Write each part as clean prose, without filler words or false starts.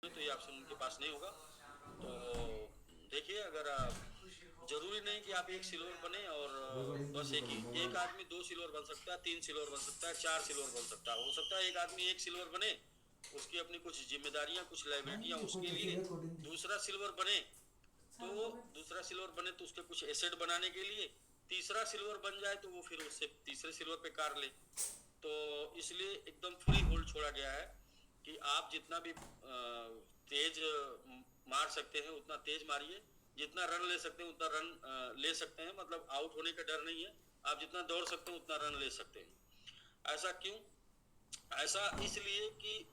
तो ये ऑप्शन उनके पास नहीं होगा। तो देखिए, अगर जरूरी नहीं कि आप एक सिल्वर बने और बस एक आदमी 2 सिल्वर बन सकता है, 3 सिल्वर बन सकता है, 4 सिल्वर बन सकता है। हो सकता है एक आदमी एक सिल्वर बने, उसकी अपनी कुछ जिम्मेदारियां, कुछ लाइबिलिटियां, उसके लिए दूसरा सिल्वर बने। तो दूसरा सिल्वर बने तो उसके कुछ एसेट बनाने के लिए, तीसरा सिल्वर बन जाए तो वो फिर उससे तीसरे सिल्वर पे कार ले। तो इसलिए एकदम फ्री होल्ड छोड़ा गया है कि आप जितना भी तेज मार सकते हैं उतना तेज मारिए, जितना रन ले सकते हैं उतना रन ले सकते हैं, मतलब आउट होने का डर नहीं है। आप जितना दौड़ सकते हैं उतना रन ले सकते हैं। ऐसा क्यों? ऐसा इसलिए कि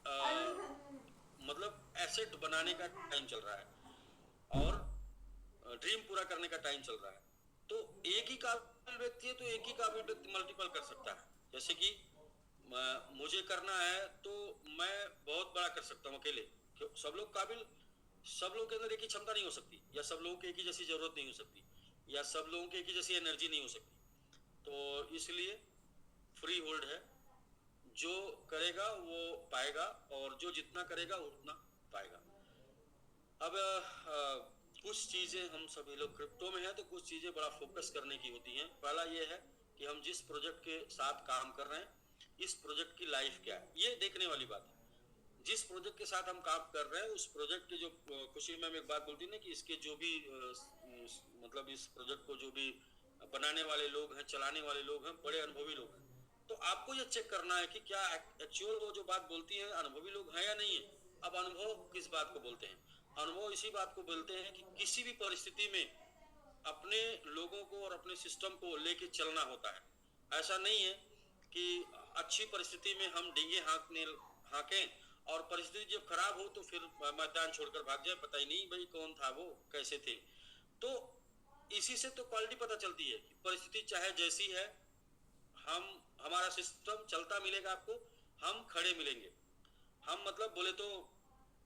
आ, मतलब एसेट बनाने का टाइम चल रहा है और ड्रीम पूरा करने का टाइम चल रहा है। तो एक ही काबिल व्यक्ति है तो एक ही काबिल व्यक्ति मल्टीपल कर सकता है। जैसे कि मुझे करना है तो मैं बहुत बड़ा कर सकता हूँ अकेले। सब लोग काबिल, सब लोगों के अंदर एक ही क्षमता नहीं हो सकती, या सब लोगों की एक ही जैसी जरूरत नहीं हो सकती, या सब लोगों की एक ही जैसी एनर्जी नहीं हो सकती। तो इसलिए फ्री होल्ड है। जो करेगा वो पाएगा, और जो जितना करेगा उतना पाएगा। अब कुछ चीजें, हम सभी लोग क्रिप्टो में हैं तो कुछ चीजें बड़ा फोकस करने की होती हैं। पहला ये है कि हम जिस प्रोजेक्ट के साथ काम कर रहे हैं, इस प्रोजेक्ट की लाइफ क्या है, ये देखने वाली बात है। जिस प्रोजेक्ट के साथ हम काम कर रहे हैं उस प्रोजेक्ट के जो खुशी में एक बात बोलती है ना कि इसके जो भी मतलब इस प्रोजेक्ट को जो भी बनाने वाले लोग हैं, चलाने वाले लोग हैं, बड़े अनुभवी लोग हैं। तो आपको ये चेक करना है कि क्या एक्चुअल वो जो बात बोलती है अनुभवी लोग हैं या नहीं है। अब अनुभव किस बात को बोलते हैं? अनुभव इसी बात को बोलते हैं कि किसी भी परिस्थिति में अपने लोगों को और अपने सिस्टम को लेके चलना होता है। ऐसा नहीं है कि अच्छी परिस्थिति में हम डिंगे हाँकें और परिस्थिति जब खराब हो तो फिर मैदान छोड़कर भाग जाए, पता ही नहीं भाई कौन था वो, कैसे थे। तो इसी से तो क्वालिटी पता चलती है कि परिस्थिति चाहे जैसी है, हम हमारा सिस्टम चलता मिलेगा आपको, हम खड़े मिलेंगे। हम मतलब बोले तो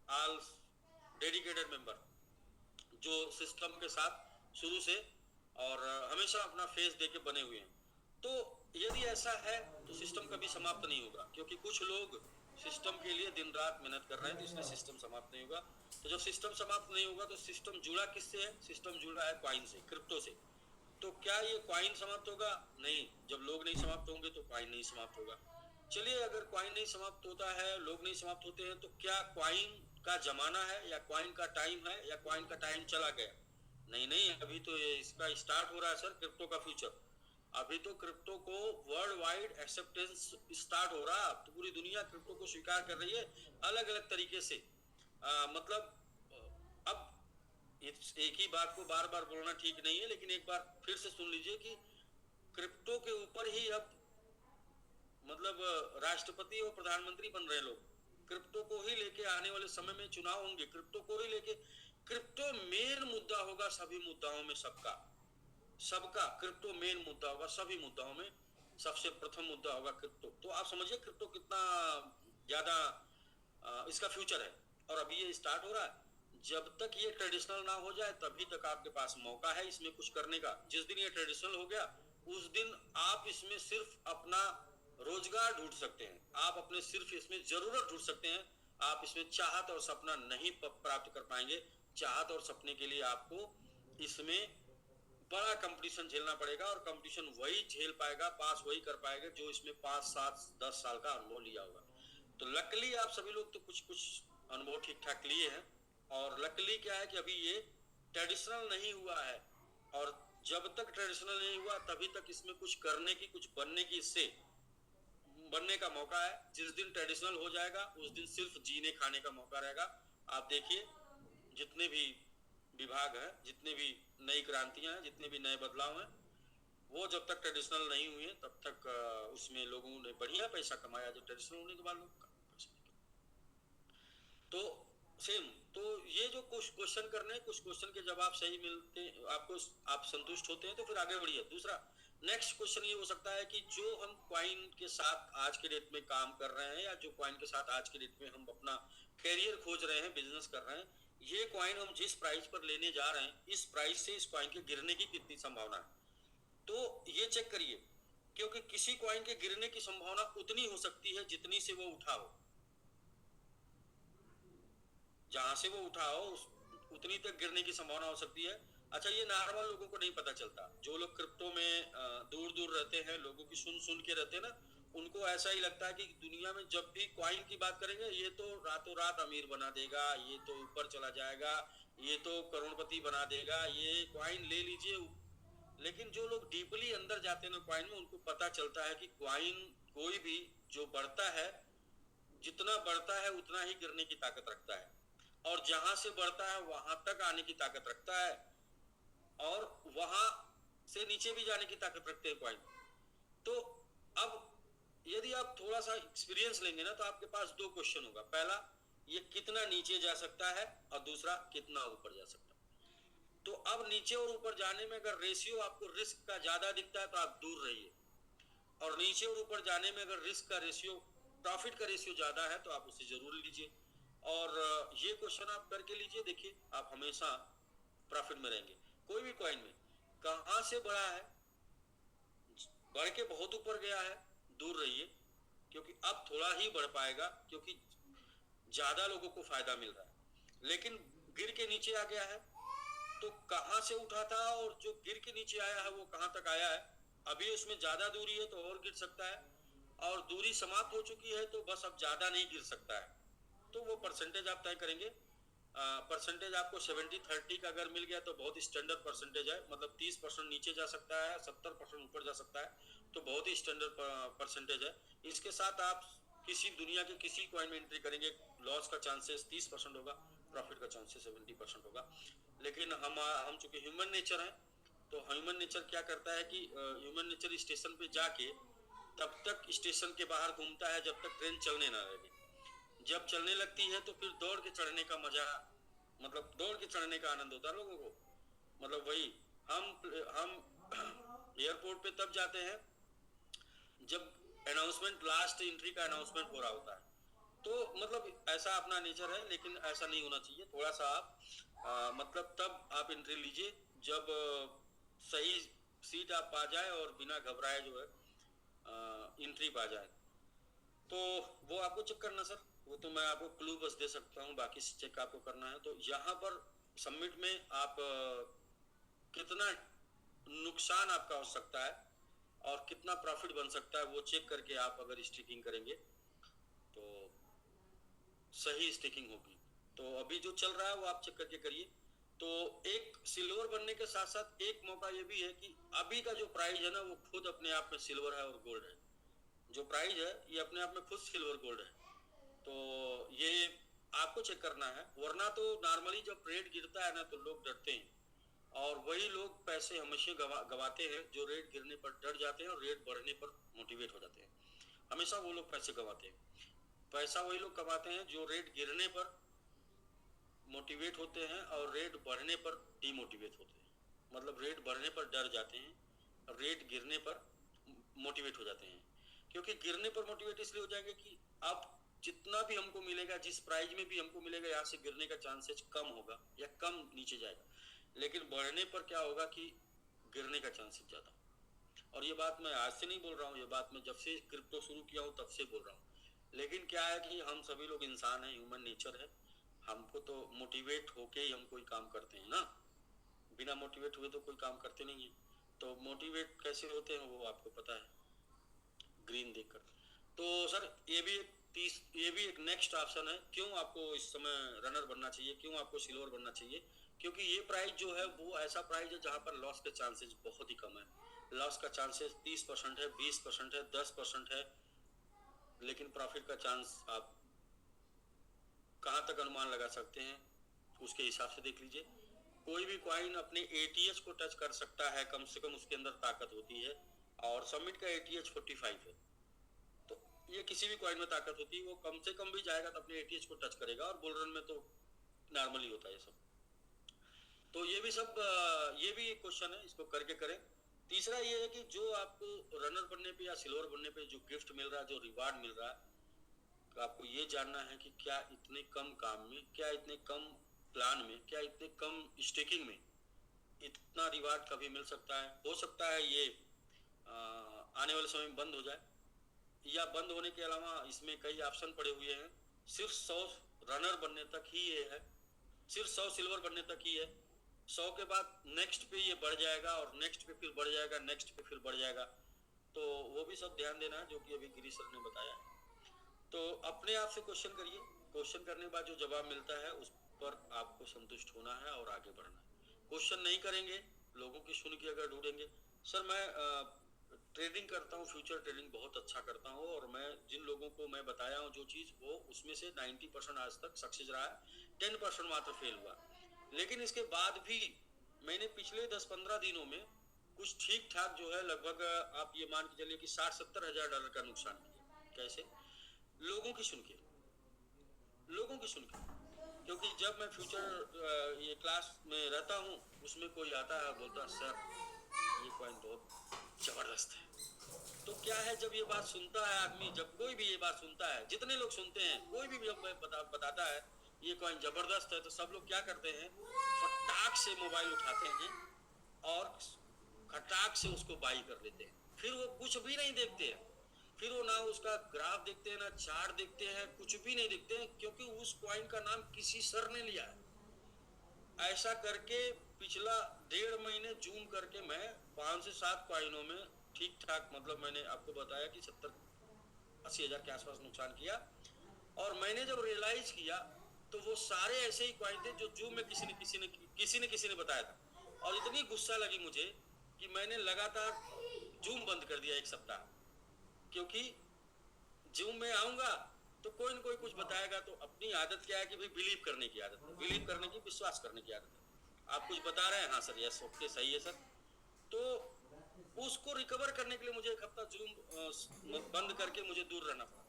आल डेडिकेटेड मेंबर, जो सिस्टम के साथ शुरू से और हमेशा अपना फेस देके बने हुए हैं। तो यदि ऐसा है तो सिस्टम कभी समाप्त नहीं होगा, क्योंकि कुछ लोग सिस्टम के लिए दिन रात मेहनत कर रहे हैं, तो इसलिए सिस्टम समाप्त नहीं होगा। तो जब सिस्टम समाप्त नहीं होगा तो सिस्टम जुड़ा किससे है? सिस्टम जुड़ा है कॉइन से, क्रिप्टो से। तो क्या ये कॉइन समाप्त होगा? नहीं। जब लोग नहीं समाप्त होंगे तो कॉइन नहीं समाप्त होगा। चलिए, अगर कॉइन नहीं समाप्त होता है, लोग नहीं समाप्त होते हैं, तो क्या कॉइन का जमाना है या कॉइन का टाइम है या कॉइन का टाइम चला गया? नहीं नहीं, अभी तो ये इसका स्टार्ट हो रहा है सर, क्रिप्टो का फ्यूचर। अभी तो क्रिप्टो को वर्ल्ड वाइड एक्सेप्टेंस स्टार्ट हो रहा है। तो पूरी दुनिया क्रिप्टो को स्वीकार कर रही है अलग अलग तरीके से। मतलब अब एक ही बात को बार बार बोलना ठीक नहीं है, लेकिन एक बार फिर से सुन लीजिए कि क्रिप्टो के ऊपर ही अब मतलब राष्ट्रपति और प्रधानमंत्री बन रहे लोग। क्रिप्टो को ही लेके आने वाले समय में चुनाव होंगे, क्रिप्टो को ही लेके। क्रिप्टो मेन मुद्दा होगा सभी मुद्दाओं में, सबका सबका क्रिप्टो मेन मुद्दा होगा सभी मुद्दाओं में। सबसे प्रथम मुद्दा होगा क्रिप्टो। तो आप समझिए क्रिप्टो कितना ज्यादा इसका फ्यूचर है। और अभी ये स्टार्ट हो रहा है। जब तक ये ट्रेडिशनल ना हो जाए तभी तक आपके पास मौका है इसमें कुछ करने का। जिस दिन ये ट्रेडिशनल हो गया उस दिन आप इसमें सिर्फ अपना रोजगार ढूंढ सकते हैं, आप अपने सिर्फ इसमें जरूरत ढूंढ सकते हैं। आप इसमें चाहत और सपना नहीं प्राप्त कर पाएंगे। चाहत और सपने के लिए आपको इसमें बड़ा कंपटीशन झेलना पड़ेगा, और कंपटीशन वही झेल पाएगा, पास वही कर पाएगा जो इसमें 5 7 10 साल का अनुभव लिया होगा। तो लकली आप सभी लोग तो कुछ कुछ अनुभव ठीक ठाक लिए हैं। और लकली क्या है कि अभी ये ट्रेडिशनल नहीं हुआ है, और जब तक ट्रेडिशनल नहीं हुआ तभी तक इसमें कुछ करने की, कुछ बनने की, इससे बनने का मौका है। जिस दिन ट्रेडिशनल हो जाएगा उस दिन सिर्फ जीने खाने का मौका रहेगा। आप देखिए, जितने भी विभाग हैं, जितने भी नई क्रांतियां हैं, जितने भी नए बदलाव हैं, वो जब तक ट्रेडिशनल नहीं हुए तब तक उसमें लोगों ने बढ़िया पैसा कमाया। जब ट्रेडिशनल होने के बाद लोग पैसा नहीं कमाया। तो सेम, तो ये जो कुछ क्वेश्चन करने हैं, कुछ क्वेश्चन के जवाब सही मिलते आपको, आप संतुष्ट होते हैं तो फिर आगे बढ़िए। दूसरा नेक्स्ट क्वेश्चन ये हो सकता है कि जो हम क्वाइन के साथ आज के डेट में काम कर रहे हैं, या जो क्वाइन के साथ आज के डेट में हम अपना करियर खोज रहे हैं, बिजनेस कर रहे हैं, ये क्वाइन हम जिस प्राइस पर लेने जा रहे हैं, इस प्राइस से इस क्वाइन के गिरने की कितनी संभावना है। तो ये चेक करिए, क्योंकि किसी क्वाइन के गिरने की संभावना उतनी हो सकती है जितनी से वो उठा हो। जहां से वो उठाओ उतनी तक गिरने की संभावना हो सकती है। अच्छा, ये नॉर्मल लोगों को नहीं पता चलता, जो लोग क्रिप्टो में दूर दूर रहते हैं, लोगों की सुन सुन के रहते हैं ना, उनको ऐसा ही लगता है कि दुनिया में जब भी कॉइन की बात करेंगे ये तो रातों रात अमीर बना देगा, ये तो ऊपर चला जाएगा, ये तो करोड़पति बना देगा, ये कॉइन ले लीजिए। लेकिन जो लोग डीपली अंदर जाते हैं ना कॉइन में, उनको पता चलता है कि कॉइन कोई भी जो बढ़ता है, जितना बढ़ता है उतना ही गिरने की ताकत रखता है, और जहां से बढ़ता है वहां तक आने की ताकत रखता है, और वहां से नीचे भी जाने की ताकत रखते हैं कॉइन। तो अब यदि आप थोड़ा सा एक्सपीरियंस लेंगे ना, तो आपके पास दो क्वेश्चन होगा। पहला, ये कितना नीचे जा सकता है, और दूसरा, कितना ऊपर जा सकता है। तो अब नीचे और ऊपर जाने में अगर रेशियो आपको रिस्क का ज्यादा दिखता है तो आप दूर रहिए, और नीचे और ऊपर जाने में अगर रिस्क का रेशियो, प्रॉफिट का रेशियो ज्यादा है तो आप उसे जरूर लीजिए। और ये क्वेश्चन आप करके लीजिए, देखिए आप हमेशा प्रॉफिट में रहेंगे। कोई भी कॉइन में कहां से बढ़ा है, बढ़ के बहुत ऊपर गया है, दूर रहिए, क्योंकि अब थोड़ा ही बढ़ पाएगा, क्योंकि ज्यादा लोगों को फायदा मिल रहा है। लेकिन गिर के नीचे आ गया है, तो कहां से उठा था और जो गिर के नीचे आया है वो कहां तक आया है, अभी उसमें ज्यादा दूरी है तो और गिर सकता है, और दूरी समाप्त हो चुकी है तो बस अब ज्यादा नहीं गिर सकता है। तो वो परसेंटेज आप तय करेंगे। परसेंटेज आपको 70-30 का अगर मिल गया तो बहुत स्टैंडर्ड परसेंटेज है, मतलब 30% नीचे जा सकता है, 70% ऊपर जा सकता है, तो बहुत ही स्टैंडर्ड परसेंटेज है। इसके साथ आप किसी दुनिया के किसी कॉइन में एंट्री करेंगे, लॉस का चांसेस 30% होगा, प्रॉफिट का चांसेस 70% होगा। लेकिन हम चूंकि ह्यूमन नेचर है, तो ह्यूमन नेचर क्या करता है कि ह्यूमन नेचर स्टेशन पे जाके तब तक स्टेशन के बाहर घूमता है जब तक ट्रेन चलने ना लगे। जब चलने लगती है तो फिर दौड़ के चढ़ने का मजा, मतलब दौड़ के चढ़ने का आनंद होता है लोगों को। मतलब वही हम एयरपोर्ट पे तब जाते हैं जब अनाउंसमेंट, लास्ट एंट्री का अनाउंसमेंट हो रहा होता है। तो मतलब ऐसा अपना नेचर है, लेकिन ऐसा नहीं होना चाहिए। थोड़ा सा आप मतलब तब आप एंट्री लीजिए जब सही सीट आप पा जाए और बिना घबराए जो है एंट्री पा जाए। तो वो आपको चेक करना सर, वो तो मैं आपको क्लू बस दे सकता हूँ, बाकी चेक आपको करना है। तो यहाँ पर सबमिट में आप कितना नुकसान आपका हो सकता है और कितना प्रॉफिट बन सकता है, वो चेक करके आप अगर स्टिकिंग करेंगे तो सही स्टिकिंग होगी। तो अभी जो चल रहा है वो आप चेक करके करिए। तो एक सिल्वर बनने के साथ साथ एक मौका ये भी है कि अभी का जो प्राइस है ना, वो खुद अपने आप में सिल्वर है और गोल्ड है। जो प्राइस है ये अपने आप में खुद सिल्वर गोल्ड है। तो ये आपको चेक करना है, वरना तो नॉर्मली जब रेट गिरता है ना तो लोग डरते हैं, और वही लोग पैसे हमेशा गवाते हैं जो रेट गिरने पर डर जाते हैं और रेट बढ़ने पर मोटिवेट हो जाते हैं। हमेशा वो लोग पैसे गवाते हैं। पैसा वही लोग कमाते हैं जो रेट गिरने पर मोटिवेट होते हैं और रेट बढ़ने पर डीमोटिवेट होते हैं। मतलब रेट बढ़ने पर डर जाते हैं, रेट गिरने पर मोटिवेट हो जाते हैं। क्योंकि गिरने पर मोटिवेट इसलिए हो जाएंगे कि अब जितना भी हमको मिलेगा, जिस प्राइस में भी हमको मिलेगा, यहाँ से गिरने का चांसेस कम होगा या कम नीचे जाएगा। लेकिन बढ़ने पर क्या होगा कि गिरने का चांसेस ज्यादा। और ये बात मैं आज से नहीं बोल रहा हूँ, ये बात मैं जब से क्रिप्टो शुरू किया हूँ तब से बोल रहा हूँ। लेकिन क्या है कि हम सभी लोग इंसान हैं, ह्यूमन नेचर है, हमको तो मोटिवेट होके ही हम कोई काम करते हैं ना, बिना मोटिवेट हुए तो कोई काम करते नहीं है। तो मोटिवेट कैसे होते हैं वो आपको पता है, ग्रीन देखकर। तो सर ये भी एक नेक्स्ट ऑप्शन है। क्यों आपको इस समय रनर बनना चाहिए, क्यों आपको सिल्वर बनना चाहिए? क्योंकि ये प्राइस जो है वो ऐसा प्राइस है जहां पर लॉस के चांसेस बहुत ही कम है। लॉस का चांसेस 30% है, 20% है, 10% है, लेकिन प्रॉफिट का चांस आप कहां तक अनुमान लगा सकते हैं उसके हिसाब से देख लीजिए। कोई भी कॉइन अपने एटीएच को टच कर सकता है, कम से कम उसके अंदर ताकत होती है, और सबमिट का एटीएच 45 है। तो ये किसी भी कॉइन में ताकत होती है, वो कम से कम भी जाएगा तो अपने एटीएच को टच करेगा, और बुल रन में तो नॉर्मली होता है ये सब। तो ये भी सब ये भी एक क्वेश्चन है, इसको करके करें। तीसरा ये है कि जो आपको रनर बनने पे या सिल्वर बनने पे जो गिफ्ट मिल रहा है, जो रिवार्ड मिल रहा है, तो आपको ये जानना है कि क्या इतने कम काम में, क्या इतने कम प्लान में, क्या इतने कम स्टेकिंग में इतना रिवार्ड कभी मिल सकता है। हो सकता है ये आने वाले समय में बंद हो जाए, या बंद होने के अलावा इसमें कई ऑप्शन पड़े हुए हैं। सिर्फ 100 रनर बनने तक ही ये है, सिर्फ 100 सिल्वर बनने तक ही है। 100 के बाद नेक्स्ट पे ये बढ़ जाएगा और नेक्स्ट पे फिर बढ़ जाएगा, नेक्स्ट पे फिर बढ़ जाएगा। तो वो भी सब ध्यान देना है जो कि अभी गिरीश सर ने बताया। तो अपने आप से क्वेश्चन करिए, क्वेश्चन करने के बाद जो जवाब मिलता है उस पर आपको संतुष्ट होना है और आगे बढ़ना है। क्वेश्चन नहीं करेंगे, लोगों की सुन के अगर ढूंढेंगे। सर मैं ट्रेडिंग करता हूँ, फ्यूचर ट्रेडिंग बहुत अच्छा करता हूँ, और मैं जिन लोगों को मैं बताया हूँ जो चीज़, वो उसमें से 90% आज तक सक्सेस रहा है, 10% मात्र फेल हुआ। लेकिन इसके बाद भी मैंने पिछले 10-15 दिनों में कुछ ठीक ठाक जो है, लगभग आप ये मान के चलिए कि 60-70 हजार डॉलर का नुकसान किया। कैसे? लोगों की सुन के, लोगों की सुन के। क्योंकि जब मैं फ्यूचर ये क्लास में रहता हूँ, उसमें कोई आता है बोलता है सर ये कॉइन बहुत जबरदस्त है। तो क्या है, जब ये बात सुनता है आदमी, जब कोई भी ये बात सुनता है, जितने लोग सुनते हैं, कोई भी जब बताता है ये कॉइन जबरदस्त है, तो सब लोग क्या करते हैं, फटाक से मोबाइल उठाते हैं और खटाक से उसको बाई कर लेते हैं। फिर वो कुछ भी नहीं देखते हैं, फिर वो ना उसका ग्राफ देखते हैं, ना चार्ट देखते हैं, कुछ भी नहीं देखते हैं, क्योंकि उस कॉइन का नाम किसी सर ने लिया है। ऐसा करके पिछला 1.5 महीने जूम करके मैं 5 से 7 कॉइनों में ठीक ठाक, मतलब मैंने आपको बताया कि 70-80 हजार के आसपास नुकसान किया। और मैंने जब रियलाइज किया तो वो सारे ऐसे ही कॉइन थे जो जूम में किसी ने बताया था। और इतनी गुस्सा लगी मुझे कि मैंने लगातार जूम बंद कर दिया 1 सप्ताह। क्योंकि जूम में आऊंगा तो कोई न कोई कुछ बताएगा, तो अपनी आदत क्या है कि भाई बिलीव करने की आदत है, बिलीव करने की, विश्वास करने की आदत है। आप कुछ बता रहे हैं, हाँ सर यस ओके सही है सर। तो उसको रिकवर करने के लिए मुझे 1 हफ्ता जूम बंद करके मुझे दूर रहना पड़ा।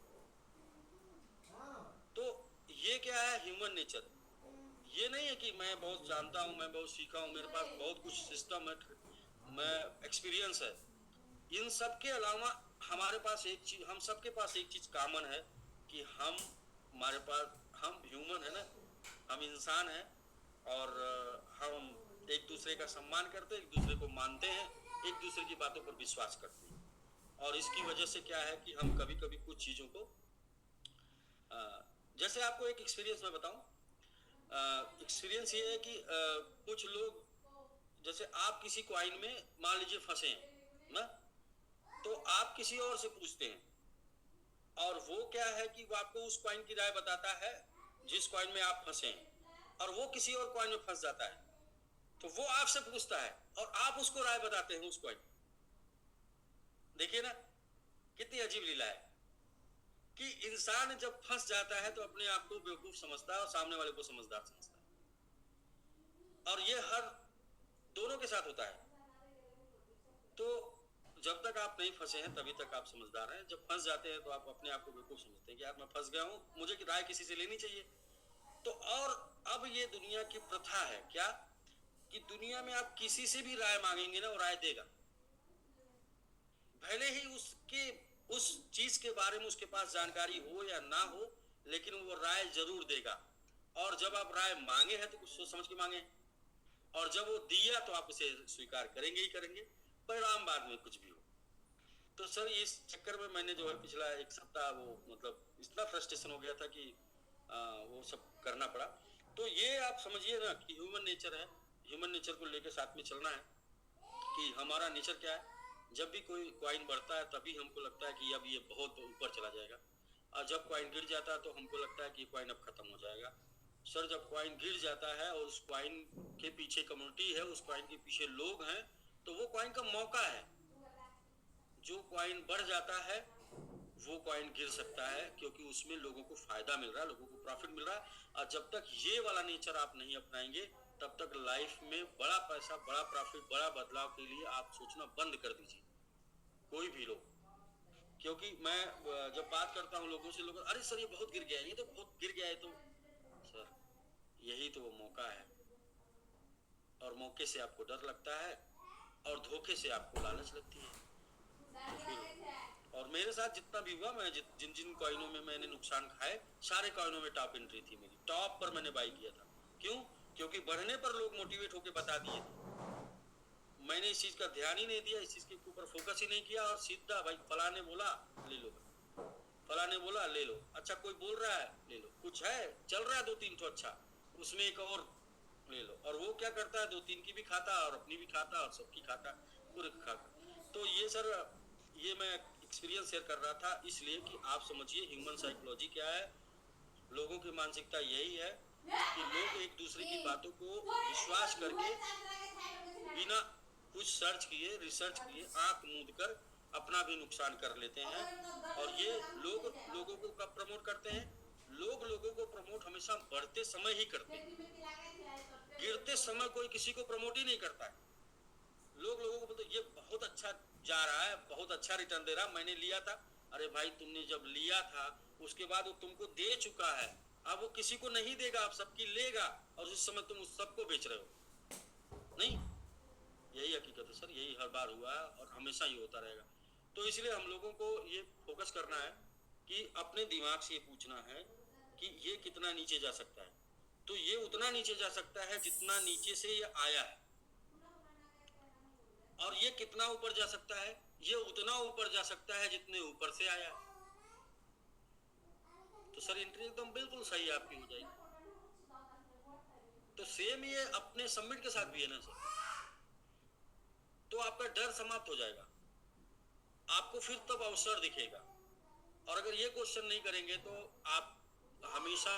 तो ये क्या है, ह्यूमन नेचर। ये नहीं है कि मैं बहुत जानता हूँ, मैं बहुत सीखा हूँ, मेरे पास बहुत कुछ सिस्टम है, मैं एक्सपीरियंस है। इन सब के अलावा हमारे पास एक चीज, हम सबके पास एक चीज कॉमन है कि हमारे पास, हम ह्यूमन है ना, हम इंसान हैं, और हम एक दूसरे का सम्मान करते हैं, एक दूसरे को मानते हैं, एक दूसरे की बातों पर विश्वास करते हैं। और इसकी वजह से क्या है कि हम कभी कभी कुछ चीजों को, जैसे आपको एक एक्सपीरियंस मैं बताऊं, एक्सपीरियंस ये है कि कुछ लोग, जैसे आप किसी क्वाइन में मान लीजिए फंसे हैं ना, तो आप किसी और से पूछते हैं, और वो क्या है कि वो आपको उस क्वाइन की राय बताता है जिस क्वाइन में आप फंसे हैं, और वो किसी और क्वाइन में फंस जाता है, तो वो आपसे पूछता है और आप उसको राय बताते हैं उस क्वाइन। देखिए ना कितनी अजीब लीला है कि इंसान जब फंस जाता है तो अपने आप को बेवकूफ समझता है और सामने वाले को समझदार समझता है, और ये हर दोनों के साथ होता है। तो जब तक आप नहीं फंसे हैं तभी तक आप समझदार हैं, जब फंस जाते हैं तो आप अपने आप को बेवकूफ समझते हैं कि यार मैं फंस गया हूं, मुझे राय किसी से लेनी चाहिए। तो और अब ये दुनिया की प्रथा है क्या कि दुनिया में आप किसी से भी राय मांगेंगे ना, वो राय देगा, भले ही उसके उस चीज के बारे में उसके पास जानकारी हो या ना हो, लेकिन वो राय जरूर देगा। और जब आप राय मांगे हैं तो कुछ सोच समझ के मांगे, और जब वो दिया तो आप उसे स्वीकार करेंगे ही करेंगे, परिणाम बाद में कुछ भी हो। तो सर इस चक्कर में मैंने जो है पिछला 1 सप्ताह वो मतलब इतना फ्रस्ट्रेशन हो गया था कि वो सब करना पड़ा। तो ये आप समझिए ना कि ह्यूमन नेचर है, ह्यूमन नेचर को लेकर साथ में चलना है कि हमारा नेचर क्या है। जब भी कोई कॉइन बढ़ता है तभी हमको लगता है कि अब ये बहुत ऊपर चला जाएगा, और जब कॉइन गिर जाता है तो हमको लगता है कि कॉइन अब खत्म हो जाएगा। सर जब कॉइन गिर जाता है और उस कॉइन के पीछे कम्युनिटी है, उस कॉइन के पीछे लोग हैं, तो वो कॉइन का मौका है। जो कॉइन बढ़ जाता है वो कॉइन गिर सकता है, क्योंकि उसमें लोगों को फायदा मिल रहा है, लोगों को प्रॉफिट मिल रहा है। और जब तक ये वाला नेचर आप नहीं अपनाएंगे तब तक लाइफ में बड़ा पैसा, बड़ा प्रॉफिट, बड़ा बदलाव के लिए आप सोचना बंद कर दीजिए, कोई भी लोग। क्योंकि मैं जब बात करता हूँ लोगों से, लोग अरे सर ये बहुत गिर गया है, ये तो बहुत गिर गया है। तो सर यही तो वो मौका है, और मौके से आपको डर लगता है और धोखे से आपको लालच लगती है। तो फिर और मेरे साथ जितना भी हुआ, मैं जिन जिन कॉइनों में मैंने नुकसान खाए, सारे कॉइनों में टॉप एंट्री थी मेरी, टॉप पर मैंने बाई किया था। क्यों? क्योंकि बढ़ने पर लोग मोटिवेट होकर बता दिए थे, मैंने इस चीज का ध्यान ही नहीं दिया, इस चीज के ऊपर फोकस ही नहीं किया, और सीधा भाई फला ने बोला ले लो, फला ने बोला ले लो, अच्छा कोई बोल रहा है ले लो, कुछ है चल रहा है 2-3 तो अच्छा, उसमें एक और ले लो। और वो क्या करता है 2-3 की भी खाता और अपनी भी खाता और सबकी खाता, पूरे खाता। तो ये सर, ये मैं एक्सपीरियंस शेयर कर रहा था इसलिए कि आप समझिए ह्यूमन साइकोलॉजी क्या है। लोगों की मानसिकता यही है कि लोग एक दूसरे की बातों को विश्वास करके बिना कुछ सर्च किए, रिसर्च किए, आंख मूंद कर अपना भी नुकसान कर लेते हैं। और ये लोग लोगों को कब प्रमोट करते हैं? लोग लोगों को प्रमोट हमेशा बढ़ते समय ही करते हैं, गिरते समय कोई किसी को प्रमोट ही नहीं करता है। लोग लोगों को बोलते ये बहुत अच्छा जा रहा है, बहुत अच्छा रिटर्न दे रहा, मैंने लिया था। अरे भाई तुमने जब लिया था उसके बाद वो तुमको दे चुका है, अब वो किसी को नहीं देगा, अब सबकी लेगा, और उस समय तुम उस सबको बेच रहे हो। नहीं, यही हकीकत है सर, यही हर बार हुआ है और हमेशा ही होता रहेगा। तो इसलिए हम लोगों को ये फोकस करना है कि अपने दिमाग से ये पूछना है कि ये कितना नीचे जा सकता है। तो ये उतना नीचे जा सकता है जितना नीचे से ये आया है, और ये कितना ऊपर जा सकता है, ये उतना ऊपर जा सकता है जितने ऊपर से आया। तो सर एंट्री एकदम बिल्कुल सही आपकी हो जाएगी। तो सेम ये अपने सबमिट के साथ भी है ना सर, तो आपका डर समाप्त हो जाएगा, आपको फिर तब अवसर दिखेगा। और अगर ये क्वेश्चन नहीं करेंगे तो आप हमेशा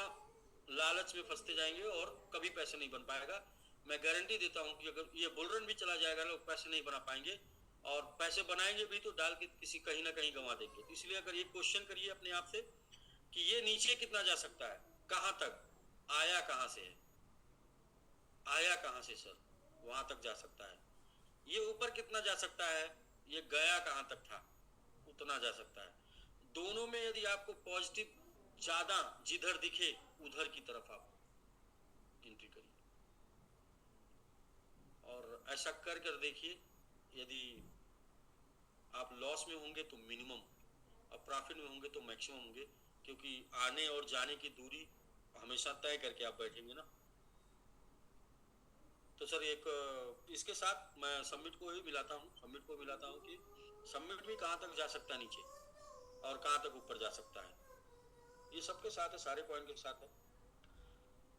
लालच में फंसते जाएंगे और कभी पैसे नहीं बन पाएगा। मैं गारंटी देता हूं कि अगर ये बुलरन भी चला जाएगा, लोग पैसे नहीं बना पाएंगे, और पैसे बनाएंगे भी तो डाल के किसी कहीं ना कहीं गंवा देंगे। तो इसलिए अगर ये क्वेश्चन करिए अपने आप से कि ये नीचे कितना जा सकता है, कहां तक आया, कहां से है आया, कहां से सर वहां तक जा सकता है। ये ऊपर कितना जा सकता है, ये गया कहां तक था उतना जा सकता है। दोनों में यदि आपको पॉजिटिव ज्यादा जिधर दिखे उधर की तरफ आप एंट्री करिए, और ऐसा कर कर देखिए। यदि आप लॉस में होंगे तो मिनिमम, और प्रॉफिट में होंगे तो मैक्सिमम होंगे, क्योंकि आने और जाने की दूरी हमेशा तय करके आप बैठेंगे ना। तो सर एक इसके साथ मैं सबमिट को ही मिलाता हूँ कि सबमिट भी कहाँ तक जा सकता है नीचे और कहाँ तक ऊपर जा सकता है, ये सबके साथ है, सारे पॉइंट के साथ है।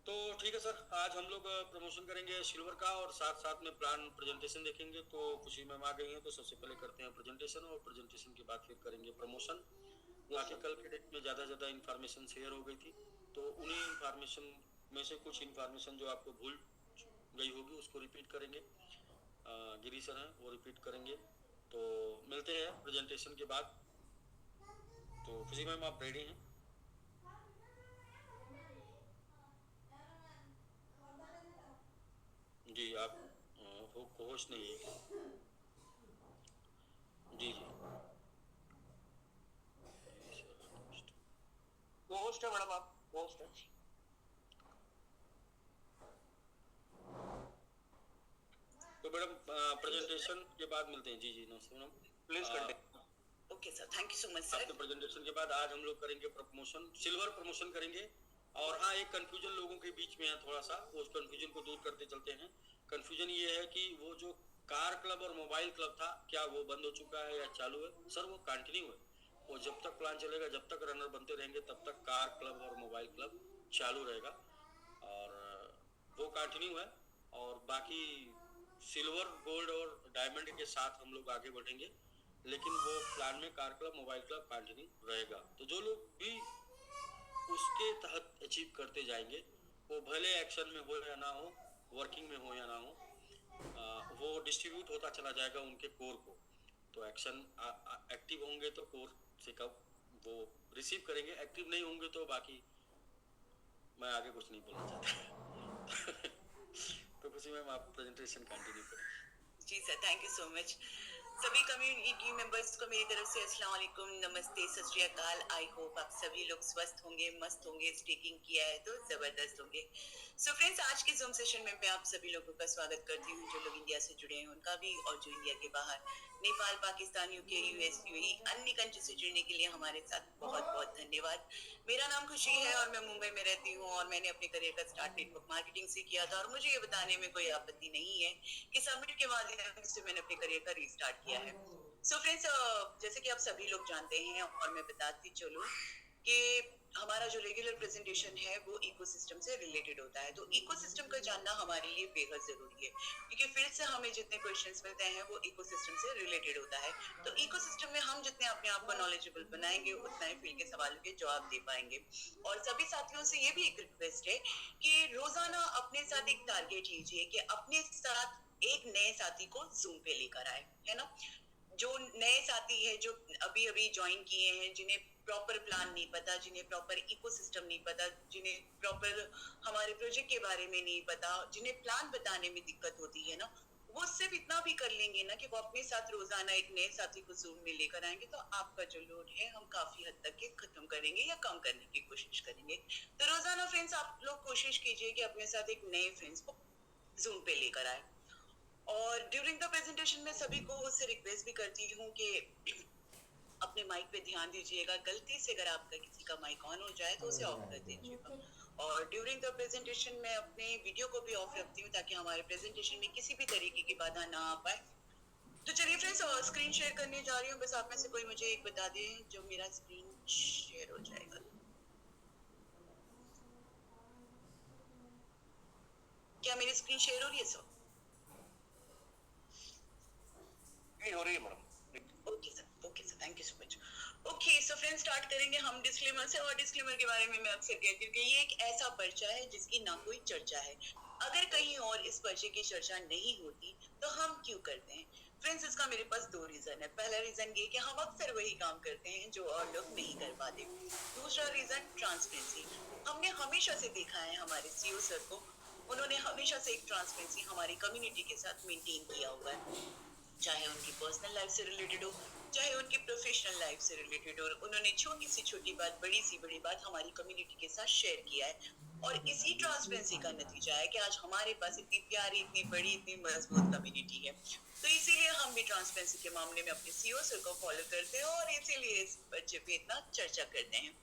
तो ठीक है सर, आज हम लोग प्रमोशन करेंगे सिल्वर का, और साथ साथ में प्लान प्रेजेंटेशन देखेंगे। तो खुशी मैम आ गई हैं, तो सबसे पहले करते हैं प्रेजेंटेशन, और प्रेजेंटेशन के बाद फिर करेंगे प्रमोशन। बाकी कल के डेट में ज़्यादा इन्फॉर्मेशन शेयर हो गई थी, तो उन्हीं इन्फॉर्मेशन में से कुछ इन्फॉर्मेशन जो आपको भूल गई होगी उसको रिपीट करेंगे। गिरी सर हैं वो रिपीट करेंगे। तो मिलते हैं प्रेजेंटेशन के बाद। तो खुशी मैम आप रेडी हैं? जी आप होस्ट नहीं है? जी जी वो होस्ट है मैडम, आप होस्ट है। तो मैडम प्रेजेंटेशन के बाद मिलते हैं। जी जी नमस्ते madam, please continue. Okay sir, thank you so much sir. आपके प्रेजेंटेशन के बाद आज हम लोग करेंगे प्रमोशन, सिल्वर प्रमोशन करेंगे। और हाँ, एक कंफ्यूजन लोगों के बीच में है थोड़ा सा, उस कंफ्यूजन को दूर करते चलते हैं। कंफ्यूजन ये है कि वो जो कार क्लब और मोबाइल क्लब था, क्या वो बंद हो चुका है या चालू है? सर वो कंटिन्यू है, वो जब तक प्लान चलेगा, जब तक रनर बनते रहेंगे, तब तक कार क्लब और मोबाइल क्लब चालू रहेगा, और वो कंटिन्यू है। और बाकी सिल्वर, गोल्ड और डायमंड के साथ हम लोग आगे बढ़ेंगे, लेकिन वो प्लान में car club, mobile club continue रहेगा। तो जो लोग भी उसके तहत अचीव करते जाएंगे, वो भले एक्शन में हो या ना हो, वर्किंग में हो या ना हो, वो डिस्ट्रीब्यूट होता चला जाएगा उनके कोर को। तो एक्शन एक्टिव होंगे तो कोर से कब वो रिसीव करेंगे, एक्टिव नहीं होंगे तो बाकी मैं आगे कुछ नहीं बोलना चाहता। तो खुशी मैम आप प्रेजेंटेशन कंटिन्यू करें। जी sir, thank you so much. सभी कम्युनिटी मेंबर्स को मेरी तरफ से अस्सलाम वालेकुम, नमस्ते, सत श्री अकाल। आई होप आप सभी लोग स्वस्थ होंगे, मस्त होंगे, स्टेकिंग किया है तो जबरदस्त होंगे। सो फ्रेंड्स, आज के जूम सेशन में मैं आप सभी लोगों का स्वागत करती हूँ, जो लोग इंडिया से जुड़े हैं उनका भी, और जो इंडिया के बाहर Nepal, Pakistan, UK, US, UAE, अन्य कंट्री से जुड़ने के लिए हमारे साथ बहुत बहुत धन्यवाद। मेरा नाम खुशी है और मैं मुंबई में रहती हूँ, और मैंने अपने करियर का स्टार्ट नेटवर्क मार्केटिंग से किया था, और मुझे ये बताने में कोई आपत्ति नहीं है कि सबमिट के माध्यम से मैंने अपने करियर का रीस्टार्ट किया है। सो फ्रेंड्स, जैसे कि आप सभी लोग जानते हैं और मैं बताती चलूं कि हमारा जो रेगुलर प्रेजेंटेशन है वो इकोसिस्टम से रिलेटेड होता है। तो इकोसिस्टम का जानना हमारे लिए बेहद जरूरी है, क्योंकि फील्ड से हमें जितने क्वेश्चंस मिलते हैं वो इकोसिस्टम से रिलेटेड होता है। तो इकोसिस्टम में हम जितने अपने आप को नॉलेजेबल बनाएंगे उतना ही फील्ड के सवालों के जवाब दे पाएंगे। और सभी साथियों से ये भी एक रिक्वेस्ट है कि रोजाना अपने साथ एक टारगेट लीजिए कि अपने साथ एक नए साथी को जूम पे लेकर आए, है ना। जो नए साथी है, जो अभी अभी ज्वाइन किए हैं, जिन्हें प्रॉपर प्लान नहीं पता, जिन्हें प्रॉपर इकोसिस्टम नहीं पता, जिन्हें प्रॉपर हमारे प्रोजेक्ट के बारे में नहीं पता, जिन्हें प्लान बताने में दिक्कत होती है ना, वो सिर्फ इतना भी कर लेंगे ना कि वो अपने साथ रोजाना एक नए साथी को जूम में लेकर आएंगे, तो आपका जो लोड है हम काफी हद तक के खत्म करेंगे या कम करने की कोशिश करेंगे। तो रोजाना फ्रेंड्स आप लोग कोशिश कीजिए कि अपने साथ एक नए फ्रेंड्स को जूम पे लेकर आए। और ड्यूरिंग द प्रेजेंटेशन में सभी को उससे रिक्वेस्ट भी करती हूँ कि अपने माइक पे ध्यान दीजिएगा। गलती से अगर आपका किसी का माइक ऑन हो जाए तो उसे ऑफ कर दीजिएगा। और ड्यूरिंग द प्रेजेंटेशन में अपने वीडियो को भी ऑफ रखती हूँ ताकि हमारे प्रेजेंटेशन में किसी भी तरीके की बाधा ना आ पाए। तो चलिए फ्रेंड्स, स्क्रीन शेयर करने जा रही हूँ। बस आप में से कोई मुझे एक बता दे जो मेरा स्क्रीन शेयर हो जाएगा। क्या मेरी स्क्रीन शेयर हो रही है सर? हो रही है madam. Okay sir, thank you so much. Okay so friends, start करेंगे हम डिस्क्लेमर से। और डिस्क्लेमर के बारे में मैं अक्सर कहती हूँ कि ये एक ऐसा पर्चा है जिसकी ना कोई चर्चा है। अगर कहीं और इस पर्चे की चर्चा नहीं होती तो हम क्यों करते हैं? फ्रेंड्स, इसका मेरे पास दो रीजन है। पहला रीजन ये कि हम अक्सर वही काम करते हैं जो और लोग नहीं कर पाते। दूसरा रीजन ट्रांसपेरेंसी। हमने हमेशा से देखा है हमारे सीईओ सर को, उन्होंने हमेशा से एक ट्रांसपेरेंसी हमारी कम्युनिटी के साथ मेंटेन किया हुआ है, चाहे उनकी पर्सनल लाइफ से रिलेटेड हो, चाहे उनकी प्रोफेशनल लाइफ से रिलेटेड हो। उन्होंने छोटी सी छोटी बात, बड़ी सी बड़ी बात हमारी कम्युनिटी के साथ शेयर किया है। और इसी ट्रांसपेरेंसी का नतीजा है कि आज हमारे पास इतनी प्यारी, इतनी बड़ी, इतनी मजबूत कम्युनिटी है। तो इसीलिए हम भी ट्रांसपेरेंसी के मामले में अपने सीईओ सर को फॉलो करते हैं और इसीलिए इस पर्चे पे इतना चर्चा करते हैं।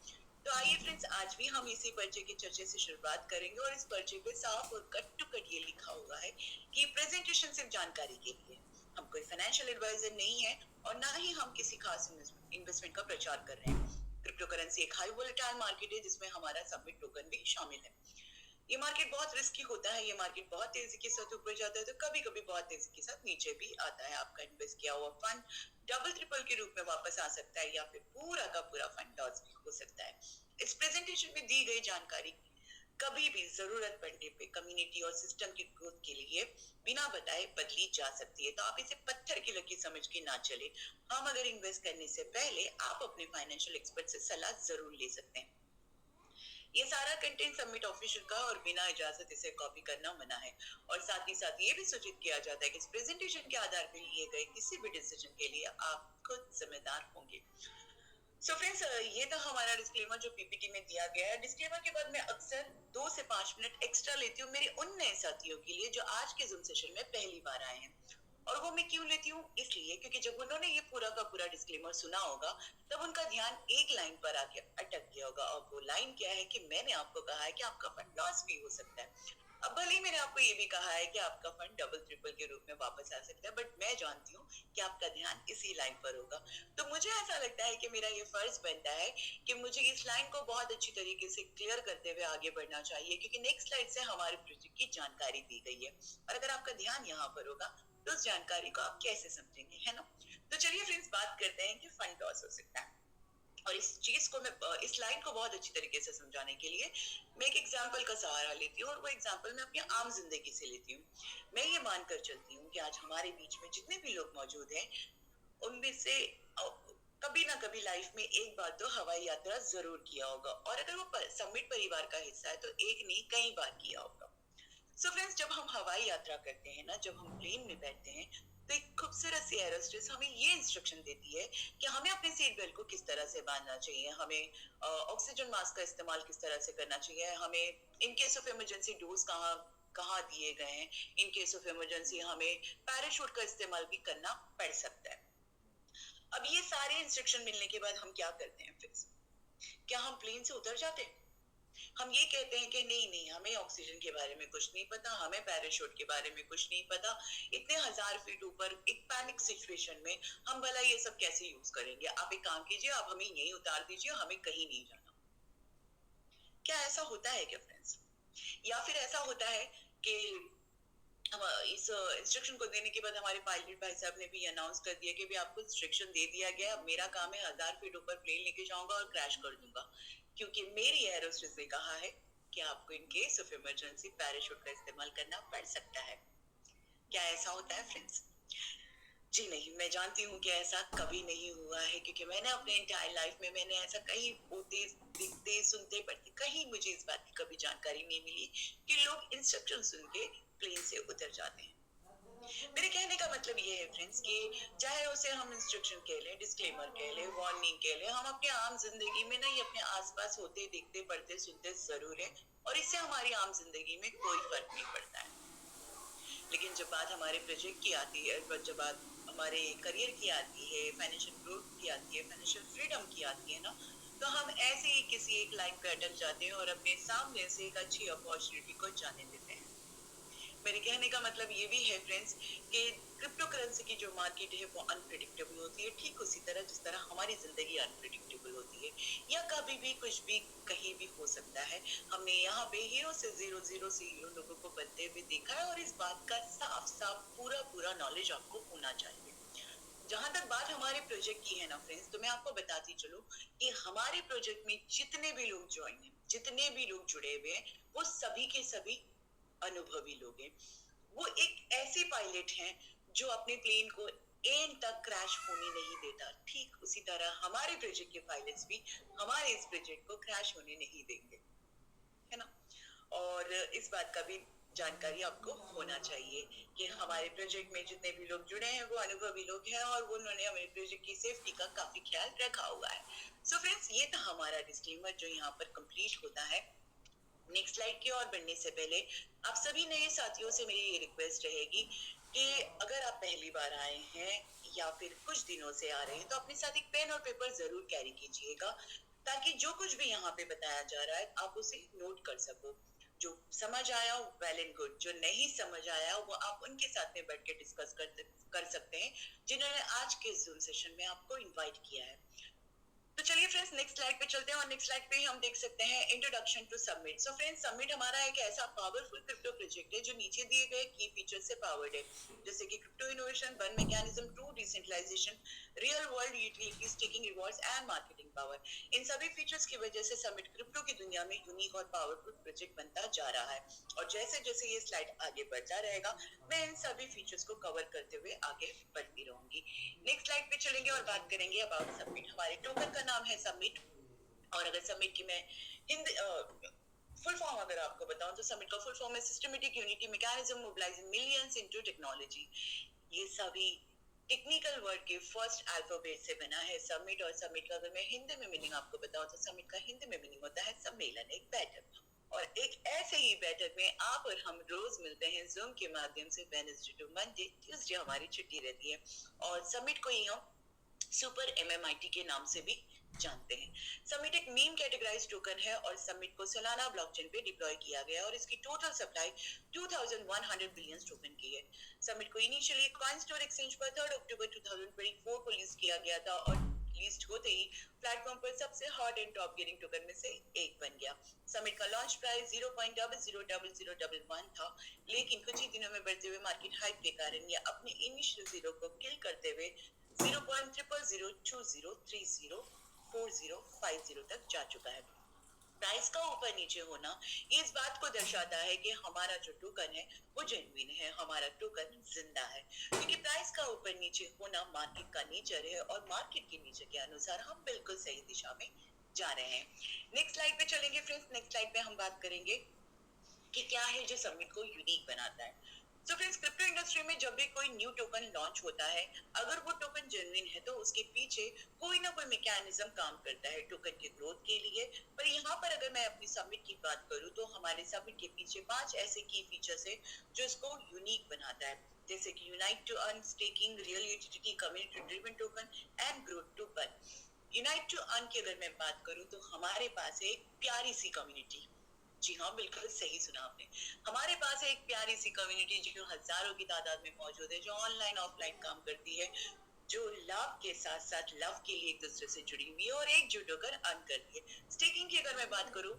तो आइए फ्रेंड्स, आज भी हम इसी पर्चे की चर्चा से शुरुआत करेंगे। और इस पर्चे पे साफ और कट टू कट ये लिखा हुआ है कि प्रेजेंटेशन सिर्फ जानकारी के लिए, हम कोई फाइनेंशियल एडवाइजर नहीं है और ना ही हम किसी खास इन्वेस्टमेंट का प्रचार कर रहे हैं। क्रिप्टो करेंसी एक हाई वोलेटाइल मार्केट है जिसमें हमारा सबमिट टोकन भी शामिल है। ये मार्केट बहुत रिस्की होता है। ये मार्केट बहुत तेजी के साथ ऊपर जाता है तो कभी कभी बहुत तेजी के साथ नीचे भी आता है। आपका इन्वेस्ट किया हुआ फंड डबल ट्रिपल के रूप में वापस आ सकता है या फिर पूरा का पूरा फंड लॉस भी हो सकता है। इस प्रेजेंटेशन में दी गई जानकारी कभी भी जरूरत पड़ने पे कम्युनिटी और सिस्टम की ग्रोथ के लिए बिना बताए बदली जा सकती है। तो आप इसे पत्थर की लकीर समझ के ना चले। हम अगर इन्वेस्ट करने से पहले आप अपने फाइनेंशियल एक्सपर्ट से सलाह जरूर ले सकते हैं। ये सारा कंटेंट सबमिट ऑफिशियल का और बिना इजाजत इसे कॉपी करना मना है। और साथ ही साथ ये भी सूचित किया जाता है कि इस प्रेजेंटेशन के आधार पर लिए गए किसी भी डिसीजन के लिए आप खुद जिम्मेदार होंगे। सो फ्रेंड्स, ये था हमारा डिस्क्लेमर जो पीपीटी में दिया गया है। डिस्क्लेमर के बाद मैं अक्सर 2 से 5 मिनट एक्स्ट्रा लेती हूँ मेरे उन नए साथियों के लिए जो आज के जूम सेशन में पहली बार आए हैं। और वो मैं क्यों लेती हूँ? इसलिए क्योंकि जब उन्होंने ये पूरा का पूरा डिस्क्लेमर सुना होगा तब उनका ध्यान एक लाइन पर आके अटक गया होगा। और वो लाइन क्या है कि मैंने आपको कहा है कि आपका फंड लॉस भी हो सकता है। अब भले ही मैंने आपको ये भी कहा है कि आपका फंड डबल ट्रिपल के रूप में वापस आ सकता है, बट मैं जानती हूँ कि आपका ध्यान इसी लाइन पर होगा। तो मुझे ऐसा लगता है कि मेरा ये फर्ज बनता है कि मुझे इस लाइन को बहुत अच्छी तरीके से क्लियर करते हुए आगे बढ़ना चाहिए, क्योंकि नेक्स्ट स्लाइड से हमारे प्रोजेक्ट की जानकारी दी गई है। और अगर आपका ध्यान यहाँ पर होगा तो उस जानकारी को आप कैसे समझेंगे, है ना। तो चलिए फ्रेंड्स, बात करते हैं कि फंड लॉस हो सकता है। और इस चीज को मैं, इस लाइन को बहुत अच्छी तरीके से समझाने के लिए मैं एक एग्जांपल का सहारा लेती हूँ। और वो एग्जांपल मैं अपनी आम जिंदगी से लेती हूँ। मैं ये मानकर चलती हूँ कि आज हमारे बीच में जितने भी लोग मौजूद हैं उनमें से कभी ना कभी लाइफ में एक बार तो हवाई यात्रा जरूर किया होगा। और अगर वो समिट परिवार का हिस्सा है तो एक नहीं कई बार किया होगा। सो फ्रेंड्स, जब हम हवाई यात्रा करते हैं ना, जब हम प्लेन में बैठते हैं तो एक खूबसूरत सी एरोस्टेस हमें ये इंस्ट्रक्शन देती है कि हमें अपने सीट बेल्ट को किस तरह से बांधना चाहिए, हमें ऑक्सीजन मास्क का इस्तेमाल किस तरह से करना चाहिए, हमें in case of emergency dose कहाँ कहाँ दिए गए हैं, इन केस ऑफ इमरजेंसी हमें पैराशूट का इस्तेमाल भी करना पड़ सकता है। अब ये सारे इंस्ट्रक्शन मिलने के बाद हम क्या करते हैं? फिर क्या हम प्लेन से उतर जाते हैं? हम ये कहते हैं कि नहीं नहीं, हमें ऑक्सीजन के बारे में कुछ नहीं पता, हमें पैराशूट के बारे में कुछ नहीं पता, इतने 1000 फीट ऊपर एक पैनिक सिचुएशन में हम भला ये सब कैसे यूज करेंगे? आप एक काम कीजिए, आप हमें यहीं उतार दीजिए, हमें कहीं नहीं जाना। क्या ऐसा होता है क्या फ्रेंड्स? या फिर ऐसा होता है कि हम इस इंस्ट्रक्शन को देने के बाद हमारे पायलट भाई साहब ने भी अनाउंस कर दिया कि भी आपको इंस्ट्रक्शन दे दिया गया, अब मेरा काम है 1000 फीट ऊपर प्लेन लेके जाऊंगा और क्रैश कर दूंगा, क्योंकि मेरी एरोस्टेस ने कहा है कि आपको in case of emergency parachute का इस्तेमाल करना पड़ सकता है। क्या ऐसा होता है फ्रेंड्स? जी नहीं, मैं जानती हूँ कि ऐसा कभी नहीं हुआ है, क्योंकि मैंने अपने एंटायर लाइफ में मैंने ऐसा कहीं होते दिखते सुनते पढ़ते कहीं मुझे इस बात की कभी जानकारी नहीं मिली कि लोग इंस्ट्रक्शन सुन के प्लेन से उतर जाते हैं। मेरे कहने का मतलब ये है फ्रेंड्स कि चाहे उसे हम इंस्ट्रक्शन कह लें, डिस्क्लेमर कह लें, वार्निंग कह लें, हम अपने आम जिंदगी में नहीं अपने आसपास होते देखते पढ़ते सुनते जरूर है, और इससे हमारी आम जिंदगी में कोई फर्क नहीं पड़ता है। लेकिन जब बात हमारे प्रोजेक्ट की आती है, जब बात हमारे करियर की आती है, फाइनेंशियल ग्रोथ की आती है, फाइनेंशियल फ्रीडम की आती है ना, तो हम ऐसे ही किसी एक लाइन पे अटक जाते हैं और अपने सामने से एक अच्छी अपॉर्चुनिटी को जाने देते हैं। मेरे कहने का मतलब ये भी है फ्रेंड्स कि क्रिप्टो करेंसी की जो मार्केट है वो अनप्रिडिक्टेबल होती है, ठीक उसी तरह जिस तरह हमारी जिंदगी अनप्रिडिक्टेबल होती है, या कभी भी कुछ भी कहीं भी हो सकता है। हमने यहाँ पे हीरो से जीरो, जीरो से हीरो लोगों को बनते हुए देखा है, और इस बात का साफ साफ पूरा पूरा नॉलेज आपको होना चाहिए। जहां तक बात हमारे प्रोजेक्ट की है ना फ्रेंड्स, तो मैं आपको बताती चलूं कि हमारे प्रोजेक्ट में जितने भी लोग ज्वाइन हैं, जितने भी लोग जुड़े हुए हैं, वो सभी के सभी अनुभवी लोग हैं। वो एक ऐसे पायलट हैं जो अपने प्लेन को एंड तक क्रैश होने नहीं देता। ठीक उसी तरह हमारे प्रोजेक्ट के पायलट्स भी हमारे इस प्रोजेक्ट को क्रैश होने नहीं देंगे, है ना? और इस बात का भी जानकारी आपको होना चाहिए कि हमारे प्रोजेक्ट में जितने भी लोग जुड़े हैं वो अनुभवी लोग हैं, और वो उन्होंने हमारे प्रोजेक्ट की सेफ्टी का काफी ख्याल रखा हुआ है। सो फ्रेंड्स, ये था हमारा डिस्क्लेमर जो यहाँ पर कंप्लीट होता है। नेक्स्ट स्लाइड की ओर बढ़ने से पहले आप सभी नए साथियों से मेरी ये रिक्वेस्ट रहेगी कि अगर आप पहली बार आए हैं या फिर कुछ दिनों से आ रहे हैं, तो अपने साथ एक पेन और पेपर जरूर कैरी कीजिएगा, ताकि जो कुछ भी यहाँ पे बताया जा रहा है आप उसे नोट कर सको। जो समझ आया वेल एंड गुड, जो नहीं समझ आया वो आप उनके साथ में बैठ के डिस्कस कर सकते हैं, जिन्होंने आज के जूम सेशन में आपको इनवाइट किया है। तो चलिए फ्रेंड्स, नेक्स्ट स्लाइड पे चलते हैं, और नेक्स्ट स्लाइड पे ही हम देख सकते हैं introduction to submit. So friends, submit हमारा एक ऐसा पावरफुल क्रिप्टो प्रोजेक्ट है जो नीचे दिए गए की फीचर से पावर्ड है, जैसे कि crypto innovation, one mechanism, true decentralisation, real world utility, staking rewards and marketing power. इन सभी फीचर्स की वजह से सबमिट क्रिप्टो की दुनिया में यूनिक और पावरफुल प्रोजेक्ट बनता जा रहा है, और जैसे जैसे ये स्लाइड आगे बढ़ता रहेगा मैं इन सभी फीचर्स को कवर करते हुए आगे बढ़ती रहूंगी। नेक्स्ट स्लाइड पे चलेंगे और बात करेंगे अबाउट सबमिट। हमारे टोकन का नाम है सबमिट, और अगर सबमिट की मैं हिंदी फुल फॉर्म अगर आपको बताऊं तो सबमिट का फुल फॉर्म है systematic unity mechanism mobilising millions into technology. ये सभी टेक्निकल वर्ड के फर्स्ट अल्फाबेट से बना है सबमिट, और सबमिट का अगर मैं हिंदी में मीनिंग आपको बताऊं तो सबमिट का हिंदी में मीनिंग होता है सम्मेलन, एक बैठक। और एक ऐसे ही बैठक में आप और हम रोज मिलते हैं जूम के माध्यम से, वेडनेसडे टू मंडे, ट्यूसडे हमारी छुट्टी रहती है, और सबमिट को ही हम सुपर MMIT के नाम से भी जानते हैं। सबमिट एक मीम कैटेगराइज टोकन है, और सबमिट को सोलाना ब्लॉकचेन पे डिप्लॉय किया गया, और इसकी टोटल सप्लाई 2100 बिलियन टोकन की है। सबमिट को इनिशियली कॉइन स्टोर एक्सचेंज पर 3 अक्टूबर 2024 को लिस्ट किया गया था, और लिस्ट होते ही प्लेटफॉर्म पर सबसे hot and top getting token में से एक बन गया। सबमिट का लॉन्च प्राइस 0.000001 था, लेकिन कुछ ही दिनों में बढ़ते हुए मार्केट हाइप के कारण यह अपने इनिशियल जीरो को किल करते हुए 0.0020304050 तक जा चुका है। प्राइस का ऊपर नीचे होना ये इस बात को दर्शाता है कि हमारा जो टोकन है वो जेन्युइन है, हमारा टोकन जिंदा है, क्योंकि प्राइस का ऊपर नीचे होना मार्केट का नेचर है, और मार्केट के नेचर के अनुसार हम बिल्कुल सही दिशा में जा रहे हैं। नेक्स्ट स्लाइड पे चलेंगे फ्रेंड्स। नेक्स्ट स्लाइड पे हम बात करेंगे कि क्या है जो सबमिट को यूनिक बनाता है। तो फ्रेंड्स, क्रिप्टो इंडस्ट्री में जब भी कोई न्यू टोकन लॉन्च होता है, अगर वो टोकन जेन्युइन है तो उसके पीछे कोई ना कोई मैकेनिज्म काम करता है टोकन के ग्रोथ के लिए। पर यहाँ पर अगर मैं अपनी सबमिट की बात करूँ तो हमारे सबमिट के पीछे 5 ऐसे की फीचर्स है जो इसको यूनिक बनाता है, जैसे कि unite to earn, staking, real utility, community driven token and growth to burn. Unite to earn की अगर मैं बात करूँ तो हमारे पास है एक प्यारी सी कम्युनिटी, जी हाँ, बिल्कुल सही सुना आपने। हमारे पास है एक प्यारी सी कम्युनिटी जो हजारों की तादाद में मौजूद है, जो ऑनलाइन ऑफलाइन काम करती है, जो लाभ के साथ साथ लव के लिए एक दूसरे से जुड़ी हुई है और एकजुट होकर अर्न करती है। स्टेकिंग की अगर मैं बात करूं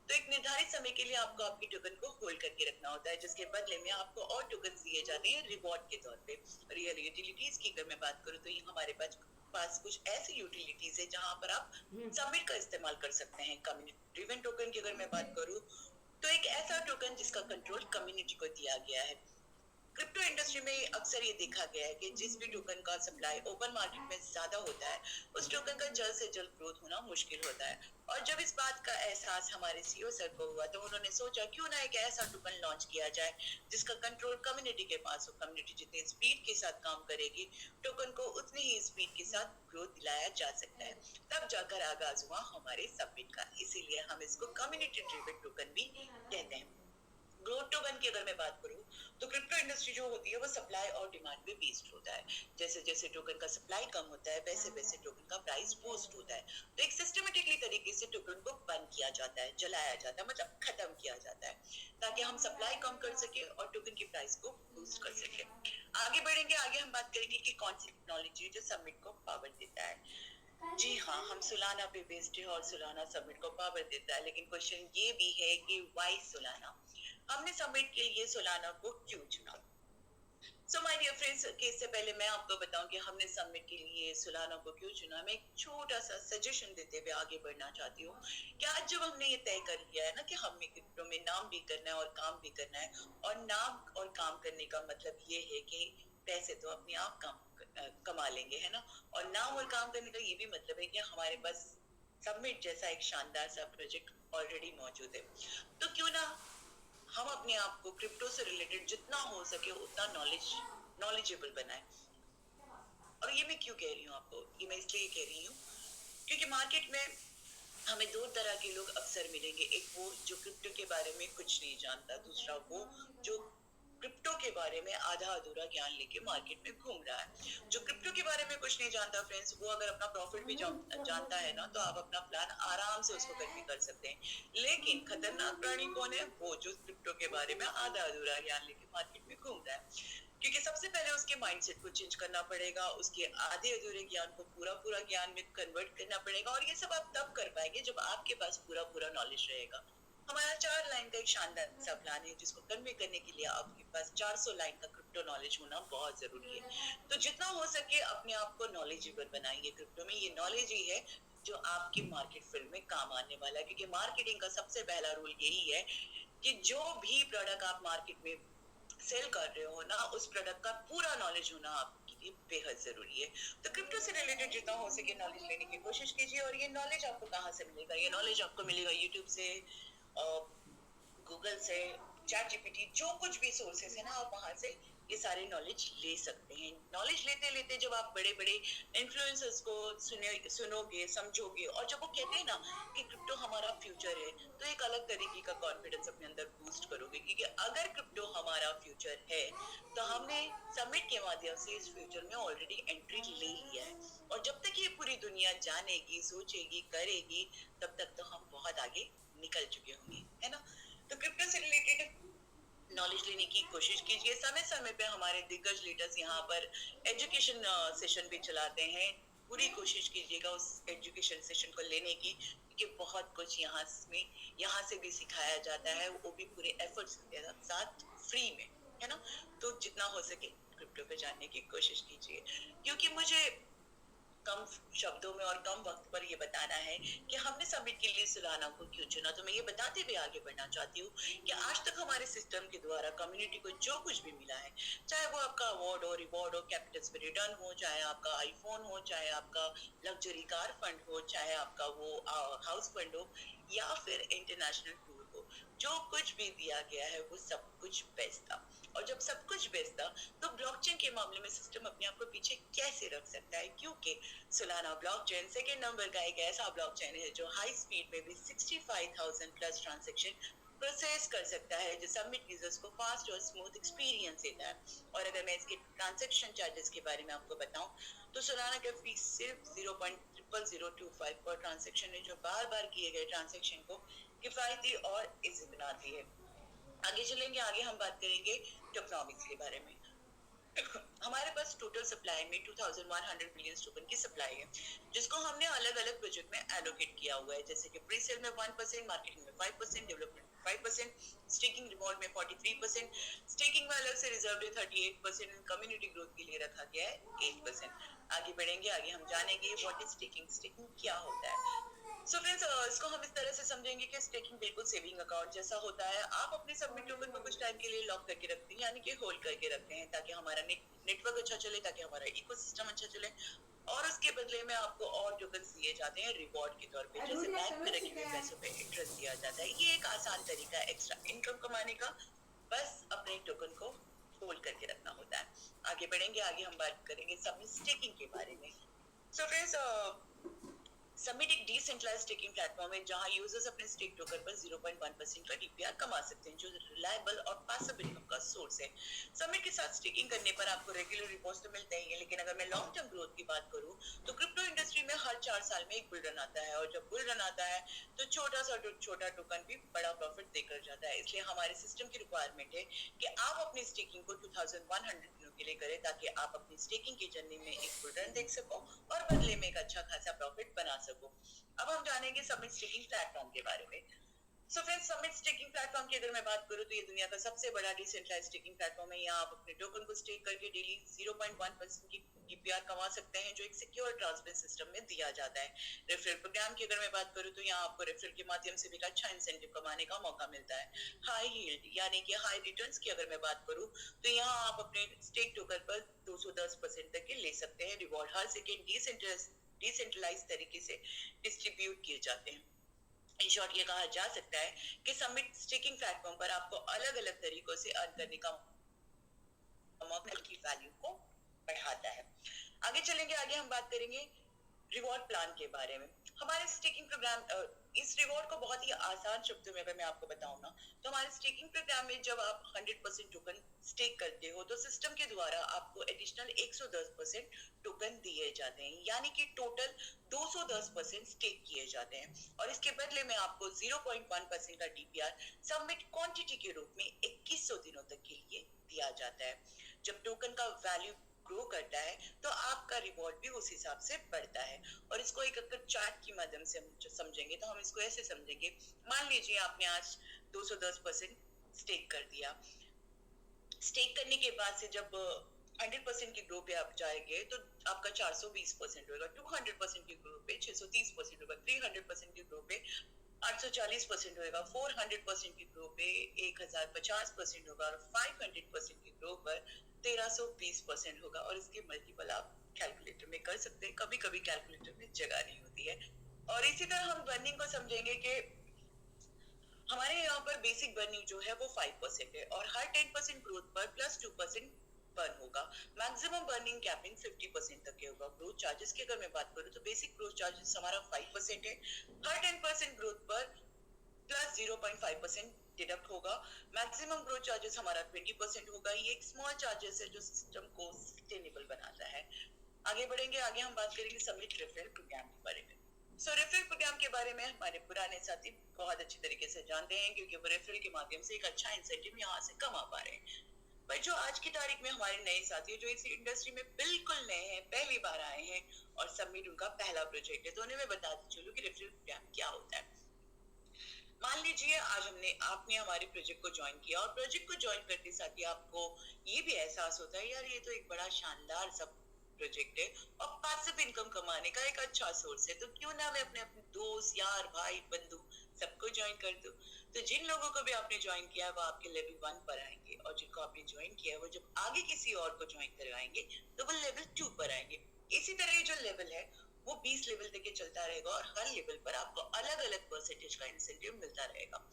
तो एक निर्धारित समय के लिए आपको आपके टोकन को होल्ड करके रखना होता है, जिसके बदले में आपको और टोकन दिए जाते हैं रिवॉर्ड के तौर पे। रियल यूटिलिटीज की अगर मैं बात करूं तो ये हमारे पास कुछ ऐसी यूटिलिटीज है जहां पर आप सबमिट का इस्तेमाल कर सकते हैं। कम्युनिटी ड्रिवन टोकन की अगर मैं बात करूं तो एक ऐसा टोकन जिसका कंट्रोल कम्युनिटी को दिया गया है। क्रिप्टो इंडस्ट्री में अक्सर ये देखा गया है कि जिस भी टोकन का सप्लाई ओपन मार्केट में ज्यादा होता है, उस टोकन का जल्द से जल्द ग्रोथ होना मुश्किल होता है। और जब इस बात का एहसास हमारे सीईओ सर को हुआ तो उन्होंने सोचा क्यों ना एक ऐसा टोकन लॉन्च किया जाए जिसका कंट्रोल कम्युनिटी के पास हो। कम्युनिटी जितनी स्पीड के साथ काम करेगी, टोकन को उतनी ही स्पीड के साथ ग्रोथ दिलाया जा सकता है। तब जाकर आगाज हुआ हमारे सबमिट का, इसीलिए हम इसको कम्युनिटी ड्रिवन टोकन भी कहते हैं। ग्रोथ टोकन की अगर मैं बात करूं तो क्रिप्टो इंडस्ट्री जो होती है वो सप्लाई और डिमांड पे बेस्ड होता है। जैसे जैसे टोकन का सप्लाई कम होता है वैसे वैसे टोकन का प्राइस बूस्ट होता है। तो एक सिस्टमेटिकली तरीके से टोकन को बंद किया जाता है, जलाया जाता है, मतलब खत्म किया जाता है, ताकि हम सप्लाई कम कर सके और टोकन की प्राइस को बूस्ट कर सके। आगे बढ़ेंगे, आगे हम बात करेंगे कि कौन सी टेक्नोलॉजी जो सबमिट को पावर देता है। जी हाँ, हम सोलाना पे बेस्ड है और सोलाना सबमिट को पावर देता है, लेकिन क्वेश्चन ये भी है कि वाई सोलाना, हमने सबमिट के लिए सोलाना को क्यों चुना। सो माय डियर फ्रेंड्स, कि इससे पहले मैं आपको बताऊं कि हमने सबमिट के लिए सोलाना को क्यों चुना, मैं एक छोटा सा सजेशन देते हुए आगे बढ़ना चाहती हूँ कि आज जब हमने ये तय कर लिया है ना कि हमें क्रिप्टो में नाम भी करना है और काम भी करना है, और नाम और काम करने का मतलब ये है कि पैसे तो अपने आप कमा लेंगे, है ना। और नाम और काम करने का ये भी मतलब है कि हमारे पास सबमिट जैसा एक शानदार सा प्रोजेक्ट ऑलरेडी मौजूद है। तो क्यों ना हम अपने आप को क्रिप्टो से रिलेटेड जितना हो सके उतना नॉलेजेबल बनाए। और ये मैं क्यों कह रही हूँ आपको, ये मैं इसलिए कह रही हूँ क्योंकि मार्केट में हमें दो तरह के लोग अक्सर मिलेंगे। एक वो जो क्रिप्टो के बारे में कुछ नहीं जानता, दूसरा वो जो क्रिप्टो के बारे में आधा अधूरा ज्ञान लेके मार्केट में घूम रहा है। जो क्रिप्टो के बारे में कुछ नहीं जानता फ्रेंड्स, वो अगर अपना प्रॉफिट भी जानता है ना, तो आप अपना प्लान आराम से उसको करके कर सकते हैं। लेकिन खतरनाक प्राणी कौन है, वो जो क्रिप्टो के बारे में आधा अधूरा ज्ञान लेके मार्केट में घूम रहा है। क्योंकि सबसे पहले उसके माइंडसेट को चेंज करना पड़ेगा, उसके आधे अधूरे ज्ञान को पूरा पूरा ज्ञान में कन्वर्ट करना पड़ेगा। और ये सब आप तब कर पाएंगे जब आपके पास पूरा पूरा नॉलेज रहेगा। हमारा 4 लाइन का एक शानदार सा प्लान है जिसको कन्वे करने के लिए आपके पास 400 लाइन का क्रिप्टो नॉलेज होना बहुत जरूरी है। तो जितना हो सके अपने आप को नॉलेजेबल बनाइए क्रिप्टो में। ये नॉलेज ही है जो आपकी मार्केट फील्ड में काम आने वाला है, क्योंकि मार्केटिंग का सबसे पहला रूल यही है कि जो भी प्रोडक्ट आप मार्केट में सेल कर रहे हो ना, उस प्रोडक्ट का पूरा नॉलेज होना आपके लिए बेहद जरूरी है। तो क्रिप्टो से रिलेटेड जितना हो सके नॉलेज लेने की कोशिश कीजिए। और ये नॉलेज आपको कहाँ से मिलेगा, ये नॉलेज आपको मिलेगा यूट्यूब से, गूगल से, चैट जीपीटी, जो कुछ भी सोर्सेस है ना, आप वहां से ये सारे नॉलेज ले सकते हैं। नॉलेज लेते लेते जब आप बड़े बड़े इन्फ्लुएंसर्स को सुनोगे, समझोगे, और जब वो कहते हैं ना कि क्रिप्टो हमारा फ्यूचर है, तो एक अलग तरीके का कॉन्फिडेंस अपने अंदर बूस्ट करोगे। क्योंकि अगर क्रिप्टो हमारा फ्यूचर है तो हमने समिट के माध्यम से इस फ्यूचर में ऑलरेडी एंट्री ले लिया है। और जब तक ये पूरी दुनिया जानेगी, सोचेगी, करेगी, तब तक तो हम बहुत आगे निकल चुके होंगे, है ना। तो क्रिप्टो से रिलेटेड नॉलेज लेने की कोशिश कीजिए। समय समय पे हमारे दिग्गज लीडर्स यहाँ पर एजुकेशन सेशन भी चलाते हैं। पूरी कोशिश कीजिएगा उस एजुकेशन सेशन को लेने की, क्योंकि बहुत कुछ यहाँ से भी सिखाया जाता है, वो भी पूरे एफर्ट्स के साथ फ्री में, है ना। तो जितना हो सके क्रिप्टो पे जानने की कोशिश कीजिए। क्योंकि मुझे कम शब्दों में और कम वक्त पर ये बताना है कि हमने सबमिट के लिए सोलाना को क्यों चुना, तो मैं ये बताते हुए आगे बढ़ना चाहती हूँ कि आज तक हमारे सिस्टम के द्वारा कम्युनिटी को जो कुछ भी मिला है, चाहे वो आपका अवार्ड हो, रिवॉर्ड हो, कैपिटल पे रिटर्न हो, चाहे आपका आईफोन हो, चाहे आपका लग्जरी कार फंड हो, चाहे आपका वो हाउस फंड हो, या फिर इंटरनेशनल टूर हो, जो कुछ भी दिया गया है वो सब कुछ बेस्ट था। और जब सब कुछ बेस्ट था तो ब्लॉकचेन के मामले में सिस्टम अपने आप को पीछे कैसे रख सकता है, क्योंकि सोलाना ब्लॉकचेन सेकंड नंबर का एक ऐसा ब्लॉकचेन है जो हाई स्पीड में भी 65,000 प्लस ट्रांजैक्शन प्रोसेस कर सकता है, जो सबमिट यूजर्स को फास्ट और स्मूथ एक्सपीरियंस देता है। और अगर मैं इसके ट्रांजैक्शन चार्जेस के बारे में आपको बताऊं तो सोलाना का फीस सिर्फ 0.00025 पर ट्रांजैक्शन है, जो बार बार किए गए ट्रांजैक्शन को किफायती और इज्जत बनाती है। आगे चलेंगे, आगे हम बात करेंगे टोकनॉमिक्स के बारे में। हमारे पास टोटल सप्लाई में 2100 मिलियन टोकन की सप्लाई है, जिसको हमने अलग अलग प्रोजेक्ट में एलोकेट किया हुआ है, जैसे कि प्री सेल में 1%, मार्केटिंग में 5%, डेवलपमेंट में 5%, स्टेकिंग रिवॉर्ड में 43%, स्टेकिंग में अलग से रिजर्व है 38%, कम्युनिटी ग्रोथ के लिए रखा गया है 8%। आगे बढ़ेंगे, आगे हम जानेंगे व्हाट इज स्टेकिंग, स्टेकिंग क्या होता है। सो फ्रेंड्स, इसको हम इस तरह से समझेंगे कि स्टेकिंग बिल्कुल सेविंग अकाउंट जैसा होता है। आप अपने सबमिट टोकन को कुछ टाइम के लिए लॉक करके रखते हैं, यानी कि होल्ड करके रखते हैं, ताकि हमारा नेटवर्क अच्छा चले, ताकि हमारा इकोसिस्टम अच्छा चले, और उसके बदले में आपको और टोकन दिए जाते हैं रिवॉर्ड के तौर पे, जैसे बैंक में रखे हुए पैसों पे इंटरेस्ट दिया जाता है। ये एक आसान तरीका है एक्स्ट्रा इनकम कमाने का, बस अपने टोकन को होल्ड करके रखना होता है। आगे बढ़ेंगे, आगे हम बात करेंगे सबमिट स्टेकिंग के बारे में। सो फ्रेंड्स, सबमिट एक डिसेंट्रलाइज्ड स्टेकिंग प्लेटफॉर्म है, जहां यूजर्स अपने स्टेक टोकन पर 0.1% का डीपीआर कमा सकते हैं, जो रिलायबल और पासिव इनकम का सोर्स है। सबमिट के साथ स्टेकिंग करने पर आपको रेगुलर रिवॉर्ड्स तो मिलते ही हैं, लेकिन अगर मैं लॉन्ग टर्म ग्रोथ की बात करूं तो क्रिप्टो इंडस्ट्री में हर 4 साल में एक बुल रन आता है, और जब बुल रन आता है तो छोटा टोकन भी बड़ा प्रॉफिट देकर जाता है। इसलिए हमारे सिस्टम की रिक्वायरमेंट है कि आप अपनी स्टेकिंग को 2100 दिनों के लिए करें, ताकि आप अपनी स्टेकिंग की जर्नी में एक बुल रन देख सको और बदले में एक अच्छा खासा प्रॉफिट बना सको। अब हम जानेंगे सबमिट स्टेकिंग प्लेटफॉर्म के बारे में। सो फ्रेंड्स, सबमिट स्टेकिंग प्लेटफॉर्म की अगर मैं बात करूं तो ये दुनिया का सबसे बड़ा डिसेंट्रलाइज्ड स्टेकिंग प्लेटफॉर्म है। यहाँ आप अपने टोकन को स्टेक करके डेली 0.1% की डीपीआर कमा सकते हैं, जो एक सिक्योर ट्रांसपेरेंट सिस्टम में दिया जाता है। रेफरल प्रोग्राम की अगर मैं बात करूं तो यहाँ आपको रेफरल के माध्यम से भी एक अच्छा इंसेंटिव कमाने का मौका मिलता है। हाई यील्ड यानी कि हाई रिटर्न्स की अगर मैं बात करूं तो यहाँ आप अपने स्टेक टोकन पर 210% तक के ले सकते हैं। रिवॉर्ड हर सेकेंड डिसेंट्रलाइज तरीके से डिस्ट्रीब्यूट किए जाते हैं। इन शॉर्ट ये कहा जा सकता है कि सबमिट स्टेकिंग प्लेटफॉर्म पर आपको अलग अलग तरीकों से अर्न करने का मौका की वैल्यू को बढ़ाता है। आगे चलेंगे, आगे हम बात करेंगे रिवॉर्ड प्लान के बारे में। हमारे स्टेकिंग प्रोग्राम, इस रिवॉर्ड को बहुत ही आसान शब्दों में अगर मैं आपको बताऊं ना, तो हमारे स्टेकिंग प्रोग्राम में जब आप 100% टोकन स्टेक करते हो तो सिस्टम के द्वारा आपको एडिशनल 110% टोकन दिए जाते हैं, यानी कि टोटल 210% स्टेक किए जाते हैं, और इसके बदले में आपको 0.1% का डीपीआर सबमिट क्वांटिटी के रूप में 2100 दिनों तक के लिए दिया जाता है। जब टोकन का वैल्यू ग्रो करता है तो आपका रिवॉर्ड भी उस हिसाब से बढ़ता है। और इसको एक अगर चार्ट के माध्यम से हम समझेंगे तो हम इसको ऐसे समझेंगे, मान लीजिए आपने आज 210% स्टेक कर दिया। स्टेक करने के बाद से जब 100% की ग्रो पे आप जाएंगे तो आपका 420% होगा, 200% की ग्रो पे 630% होगा, 300% की ग्रो पे 840% होगा, 400% की ग्रो पे 1050% होगा, और 500% की ग्रो पर 1320% होगा। और इसके मल्टीपल आप कैलकुलेटर में कर सकते हैं, कभी कभी कैलकुलेटर में जगह नहीं होती है। और इसी तरह हम बर्निंग को समझेंगे कि हमारे यहाँ पर बेसिक बर्निंग जो है वो 5% है, और हर 10% ग्रोथ पर प्लस 2% बर्न होगा। मैक्सिमम बर्निंग कैपिंग 50% तक के होगा। ग्रोथ चार्जेस की अगर मैं बात करूँ तो बेसिक ग्रोथ चार्जेस हमारा 5% है, हर 10% ग्रोथ पर प्लस 0.5% डिडक्ट होगा। मैक्सिमम ग्रोथ चार्जेस हमारा 20% होगा। ये एक स्मॉल चार्जेस है जो सिस्टम को सस्टेनेबल बनाता है। आगे बढ़ेंगे, आगे हम बात करेंगे सबमिट रेफरल प्रोग्राम के बारे में। रेफरल प्रोग्राम के बारे में हमारे पुराने साथी बहुत अच्छी तरीके से जानते हैं, क्योंकि वो रेफरल के माध्यम से एक अच्छा इंसेंटिव यहाँ से कमा पा रहे हैं। पर जो आज की तारीख में हमारे नए साथी जो इस इंडस्ट्री में बिल्कुल नए हैं, पहली बार आए हैं और सबमिट उनका पहला प्रोजेक्ट है, तो उन्हें मैं बताती चलूं कि रेफरल प्रोग्राम क्या होता है। मान लीजिए आज आपने हमारे प्रोजेक्ट को ज्वाइन किया, और प्रोजेक्ट को ज्वाइन करते साथ ही आपको ये भी एहसास होता है, यार ये तो एक बड़ा शानदार सब प्रोजेक्ट है और पैसिव इनकम कमाने का एक अच्छा सोर्स है, तो क्यों ना मैं अपने अपने दोस्त, यार, भाई, बंधु सबको ज्वाइन कर दूं। तो जिन लोगों को भी आपने ज्वाइन किया है वो आपके लेवल 1 पर आएंगे, और जिनको आपने ज्वाइन किया है वो जब आगे किसी और को ज्वाइन करवाएंगे तो वो लेवल 2 पर आएंगे। इसी तरह ये जो लेवल है वो 20 लेवल तक के चलता रहेगा, और हर लेवल पर आपको अलग अलग परसेंटेज का इंसेंटिव मिलता रहेगा।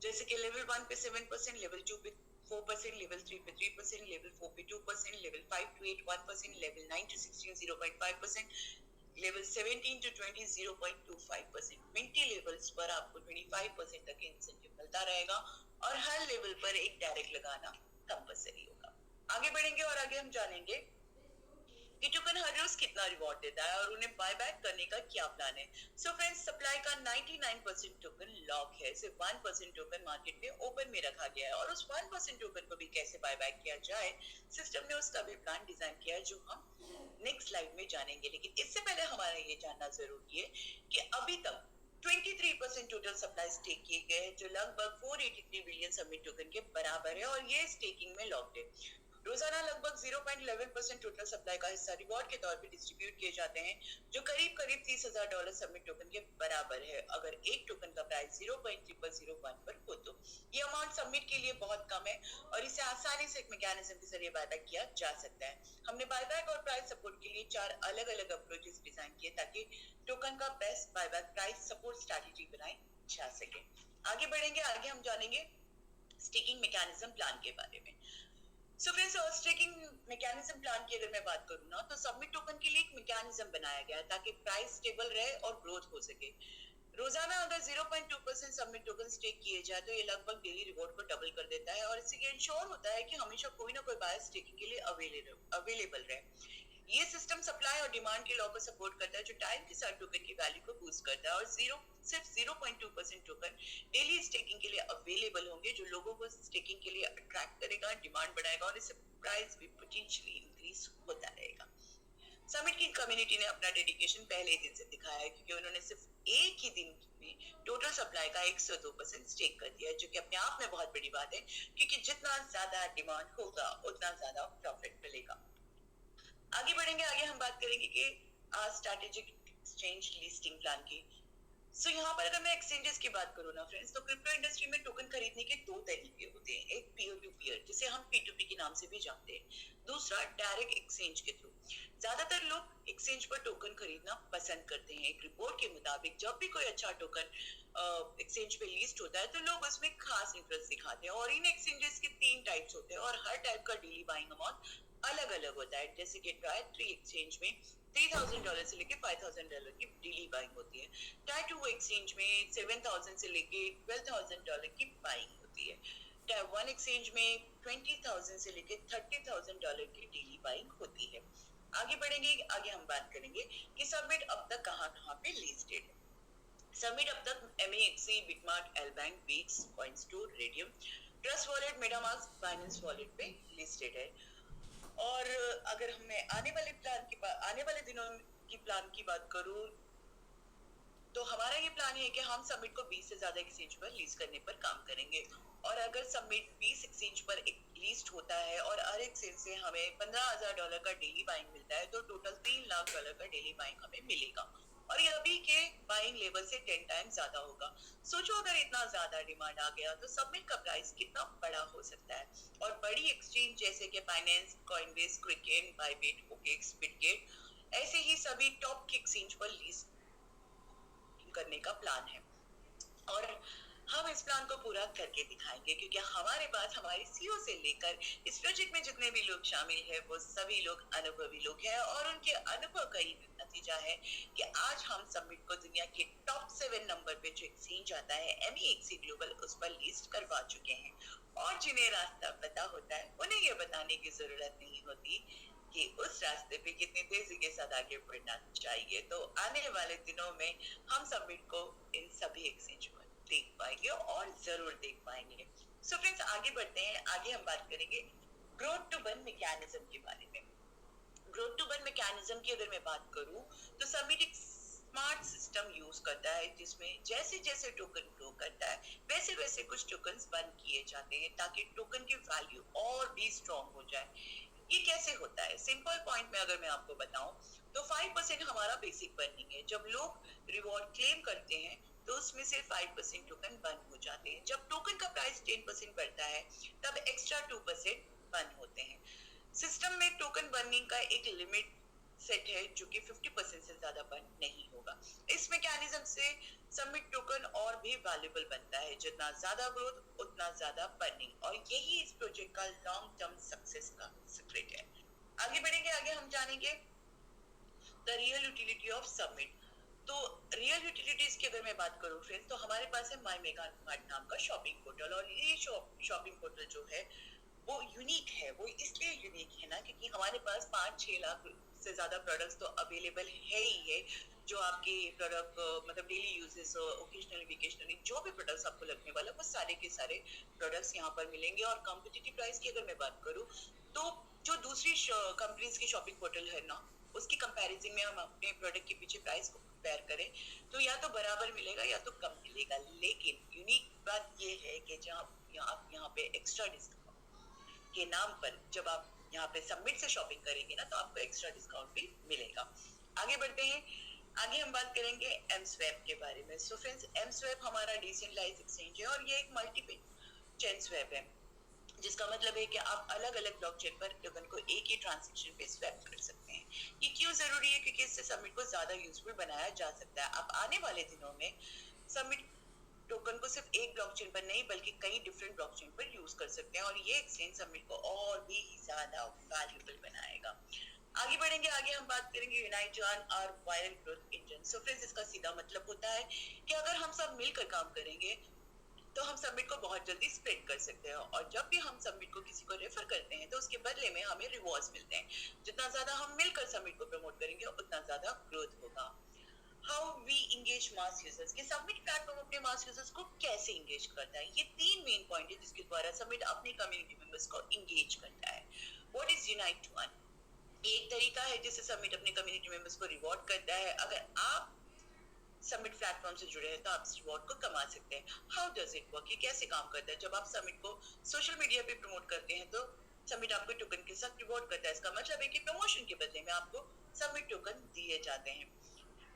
जैसे कि लेवल 1 पे 7%, लेवल 2 पे 4%, लेवल 3 पे 3%, लेवल 4 पे 2%, level 5 to 8 1%, level 9 to 16 0.5%, level 17 to 20 0.25%। Minty levels पर आपको 25% तक इंसेंटिव मिलता रहेगा, और हर लेवल पर एक डायरेक्ट लगाना कंपलसरी होगा। आगे बढ़ेंगे और आगे हम जानेंगे कि टोकन हर रोज कितना रिवॉर्ड देता है और उन्हें बाय बैक करने का क्या प्लान है। सो फ्रेंड्स, सप्लाई का 99% टोकन लॉक है, सिर्फ 1% टोकन मार्केट में ओपन में रखा गया है और उस 1% टोकन को भी कैसे बाय बैक किया जाए, सिस्टम ने उसका भी प्लान डिजाइन किया है, जो हम नेक्स्ट स्लाइड में जानेंगे। लेकिन इससे पहले हमारा ये जानना जरूरी है कि अभी तक 23% टोटल सप्लाई स्टेक किए गए हैं, जो लगभग 483 बिलियन सबमिट टोकन के बराबर है और ये स्टेकिंग में लॉक्ड है। रोजाना लगभग 0.11% टोटल सप्लाई का हिस्सा रिवॉर्ड के तौर पे डिस्ट्रीब्यूट किए जाते हैं, जो करीब करीब $30,000 सबमिट टोकन के बराबर है। अगर एक टोकन का प्राइस 0.0001 पर हो तो ये अमाउंट सबमिट के लिए बहुत कम है और इसे आसानी से एक मैकेनिज्म के जरिए बायबैक किया जा सकता है। हमने बायबैक और प्राइस सपोर्ट के लिए 4 अलग अलग अप्रोचेस डिजाइन किए ताकि टोकन का best buyback price support strategy बनाई जा सके। आगे बढ़ेंगे, आगे हम जानेंगे स्टेकिंग मैकेनिज्म प्लान के बारे में। So friends, staking mechanism plan की अगर मैं बात करूँ ना, तो सबमिट टोकन के लिए एक मैकेनिज्म बनाया गया है ताकि प्राइस स्टेबल रहे और ग्रोथ हो सके। रोजाना अगर 0.2% सबमिट टोकन स्टेक किए जाए तो ये लगभग डेली रिवॉर्ड को डबल कर देता है और इससे ये इंश्योर होता है कि हमेशा कोई ना कोई बायर स्टेकिंग के लिए अवेलेबल रहे। ये सिस्टम सप्लाई और डिमांड के लॉ को सपोर्ट करता है, जो टाइम के साथ टोकन की वैल्यू को बूस्ट करता है और सिर्फ 0.2% टोकन डेली स्टेकिंग के लिए अवेलेबल होंगे, जो लोगों को स्टेकिंग के लिए अट्रैक्ट करेगा, डिमांड बढ़ाएगा और इससे प्राइस भी पोटेंशियली इंक्रीज होता रहेगा। समिट की कम्युनिटी ने अपना डेडिकेशन पहले ही दिन से दिखाया है, क्योंकि उन्होंने सिर्फ एक ही दिन में टोटल सप्लाई का 102% स्टेक कर दिया है, जो कि अपने आप में बहुत बड़ी बात है, क्योंकि जितना ज्यादा डिमांड होगा उतना ज्यादा प्रॉफिट मिलेगा। आगे बढ़ेंगे, आगे हम बात करेंगे कि स्ट्रैटेजिक एक्सचेंज लिस्टिंग प्लान की। सो यहाँ पर अगर मैं एक्सचेंजेस की बात करूँ ना फ्रेंड्स, तो क्रिप्टो इंडस्ट्री में टोकन खरीदने के 2 तरीके होते हैं। एक पीयर टू पीयर, जिसे हम P2P के नाम से भी जानते हैं, दूसरा डायरेक्ट एक्सचेंज के थ्रू। ज्यादातर लोग एक्सचेंज पर टोकन खरीदना पसंद करते हैं। एक रिपोर्ट के मुताबिक जब भी कोई अच्छा टोकन एक्सचेंज पे लिस्ट होता है तो लोग उसमें खास इंटरेस्ट दिखाते हैं और इन एक्सचेंजेस के 3 टाइप्स होते हैं और हर टाइप का डेली बाइंग अमाउंट अलग अलग होता है। जैसे कि ट्राई एक्सचेंज में $3,000 से लेके $5,000 की डेली बाइंग होती है। टायर 2 एक्सचेंज में 7,000 से लेके $12,000 की बाइंग होती है। टायर 1 एक्सचेंज में 20,000 से लेके $30,000 की डेली बाइंग होती है। आगे बढ़ेंगे, आगे हम बात करेंगे कि सबमिट अब तक कहाँ पे लिस्टेड है। सबमिट अब तक MEXC, BitMart, LBank, Bits, Coinstore, Raydium, Trust Wallet, MetaMask, Binance Wallet पे लिस्टेड है। और अगर मैं आने वाले दिनों की प्लान की बात करूं, तो हमारा ये प्लान है कि हम सबमिट को 20 से ज्यादा एक्सचेंज पर लीज करने पर काम करेंगे। और अगर सबमिट 20 एक्सचेंज पर एक लिस्ट होता है और हर एक्सचेंज से हमें $15,000 का डेली बाइंग मिलता है, तो टोटल $3 लाख का डेली बाइंग हमें मिलेगा और ये अभी के बाइंग लेवल से 10 टाइम्स ज्यादा होगा। सोचो अगर इतना ज्यादा डिमांड आ गया तो सबमिट का प्राइस कितना बड़ा हो सकता है। और बड़ी एक्सचेंज जैसे कि Binance, Coinbase, Kraken, Bybit, OKEx, Bitget, ऐसे ही सभी टॉप की एक्सचेंज पर लीज करने का प्लान है और हम इस प्लान को पूरा करके दिखाएंगे, क्योंकि हमारे पास हमारे सीईओ से लेकर इस प्रोजेक्ट में जितने भी लोग शामिल हैं वो सभी लोग अनुभवी लोग हैं और उनके अनुभव का ही नतीजा है कि आज हम सबमिट को दुनिया के टॉप 7 नंबर पे जो एक्सचेंज आता है MEXC ग्लोबल, उस पर लिस्ट करवा चुके हैं। और जिन्हें रास्ता पता होता है उन्हें ये बताने की जरूरत नहीं होती कि उस रास्ते पे कितनी तेजी के साथ आगे बढ़ना चाहिए। तो आने वाले दिनों में हम सबमिट को इन सभी एक्सचेंज पर देख पाएंगे और जरूर देख पाएंगे। सो फ्रेंड्स, आगे बढ़ते हैं, आगे हम बात करेंगे ग्रोथ टू बर्न मैकेनिज्म के बारे में। ग्रोथ टू बर्न मैकेनिज्म की अगर मैं बात करूं, तो सबमिट एक स्मार्ट सिस्टम यूज करता है, जिसमें जैसे जैसे टोकन ग्रो करता है वैसे वैसे कुछ टोकन्स बर्न किए जाते हैं ताकि टोकन की वैल्यू और भी स्ट्रॉन्ग हो जाए। ये कैसे होता है? सिंपल पॉइंट में अगर मैं आपको बताऊं तो 5% हमारा बेसिक बर्निंग है। जब लोग रिवॉर्ड क्लेम करते हैं तो उसमें से 5% टोकन बर्न हो जाते हैं। जब टोकन का प्राइस 10% बढ़ता है तब एक्स्ट्रा 2% बर्न होते हैं। सिस्टम में टोकन बर्निंग का एक लिमिट सेट है जो कि 50% से ज्यादा बर्न नहीं होगा। इस मैकेनिज्म से सबमिट टोकन और भी वैल्यूएबल बनता है। जितना ज्यादा ग्रोथ उतना ज्यादा बर्निंग, और यही इस प्रोजेक्ट का लॉन्ग टर्म सक्सेस का सीक्रेट है। आगे बढ़ेंगे, आगे हम जानेंगे the real utility of submit. तो रियल यूटिलिटीज की अगर मैं बात करूं फ्रेंड्स, तो हमारे पास है माई मेगा मार्ट नाम का शॉपिंग पोर्टल और ये शॉपिंग पोर्टल जो है वो यूनिक है। वो इसलिए यूनिक है ना क्योंकि हमारे पास 5-6 लाख से ज्यादा प्रोडक्ट्स तो अवेलेबल है ही है, जो आपके प्रोडक्ट मतलब डेली यूजेस ओकेजनली वेकेशनली जो भी प्रोडक्ट्स आपको लगने वाला वो सारे के सारे प्रोडक्ट्स यहाँ पर मिलेंगे। और कॉम्पिटिटिव प्राइस की अगर मैं बात करूँ तो जो दूसरी कंपनीज की शॉपिंग पोर्टल है ना, उसकी कंपैरिजन में हम अपने प्रोडक्ट के पीछे प्राइस को कंपेयर करें तो या तो बराबर मिलेगा या तो कम मिलेगा। लेकिन यूनिक बात ये है कि जहाँ आप यहाँ पे एक्स्ट्रा डिस्काउंट के नाम पर जब आप यहाँ पे सबमिट से शॉपिंग करेंगे ना तो आपको एक्स्ट्रा डिस्काउंट भी मिलेगा। आगे बढ़ते हैं। आगे हम बात करेंगे एम स्वैप के बारे में। सो फ्रेंड्स, एम स्वैप हमारा डिसेंट्रलाइज्ड एक्सचेंज है और ये एक मल्टी चेन स्वैप है, जिसका मतलब है कि आप अलग अलग ब्लॉकचेन पर टोकन को एक ही ट्रांजैक्शन पे स्वैप कर सकते हैं। ये क्यों जरूरी है? क्योंकि इससे सबमिट को ज्यादा यूजफुल बनाया जा सकता है। आप आने वाले दिनों में सबमिट टोकन को सिर्फ एक ब्लॉकचेन पर नहीं बल्कि कई डिफरेंट ब्लॉकचेन पर यूज कर सकते हैं और ये एक्सचेंज सबमिट को और भी ज्यादा वैल्यूएबल बनाएगा। आगे बढ़ेंगे। आगे हम बात करेंगे यूनाइट जॉन और viral growth engine. So friends, इसका सीधा मतलब होता है कि अगर हम सब मिलकर काम करेंगे तो हम सबमिट को बहुत जल्दी स्प्रेड कर सकते हैं और जब भी हम सबमिट को किसी को रेफर करते हैं तो उसके बदले में हमें रिवॉर्ड्स मिलते हैं। जितना ज्यादा हम मिलकर सबमिट को प्रमोट करेंगे उतना ज्यादा ग्रोथ होगा। How we engage mass users, कि सबमिट प्लेटफॉर्म अपने मास यूजर्स को कैसे इंगेज करता है। ये 3 मेन पॉइंट है जिसके द्वारा सबमिट अपने कम्युनिटी मेंबर्स को इंगेज करता है। What is unite to earn? एक तरीका है जिससे सबमिट अपने कम्युनिटी मेंबर्स को रिवॉर्ड करता है। अगर आप सबमिट प्लेटफॉर्म से जुड़े हैं तो आप इस रिवॉर्ड को कमा सकते हैं। How does it work? ये कैसे काम करता है? जब आप सबमिट को सोशल मीडिया पे प्रमोट करते हैं तो सबमिट आपको टोकन के साथ रिवॉर्ड करता है। इसका मतलब है कि प्रमोशन के बदले में आपको सबमिट टोकन दिए जाते हैं।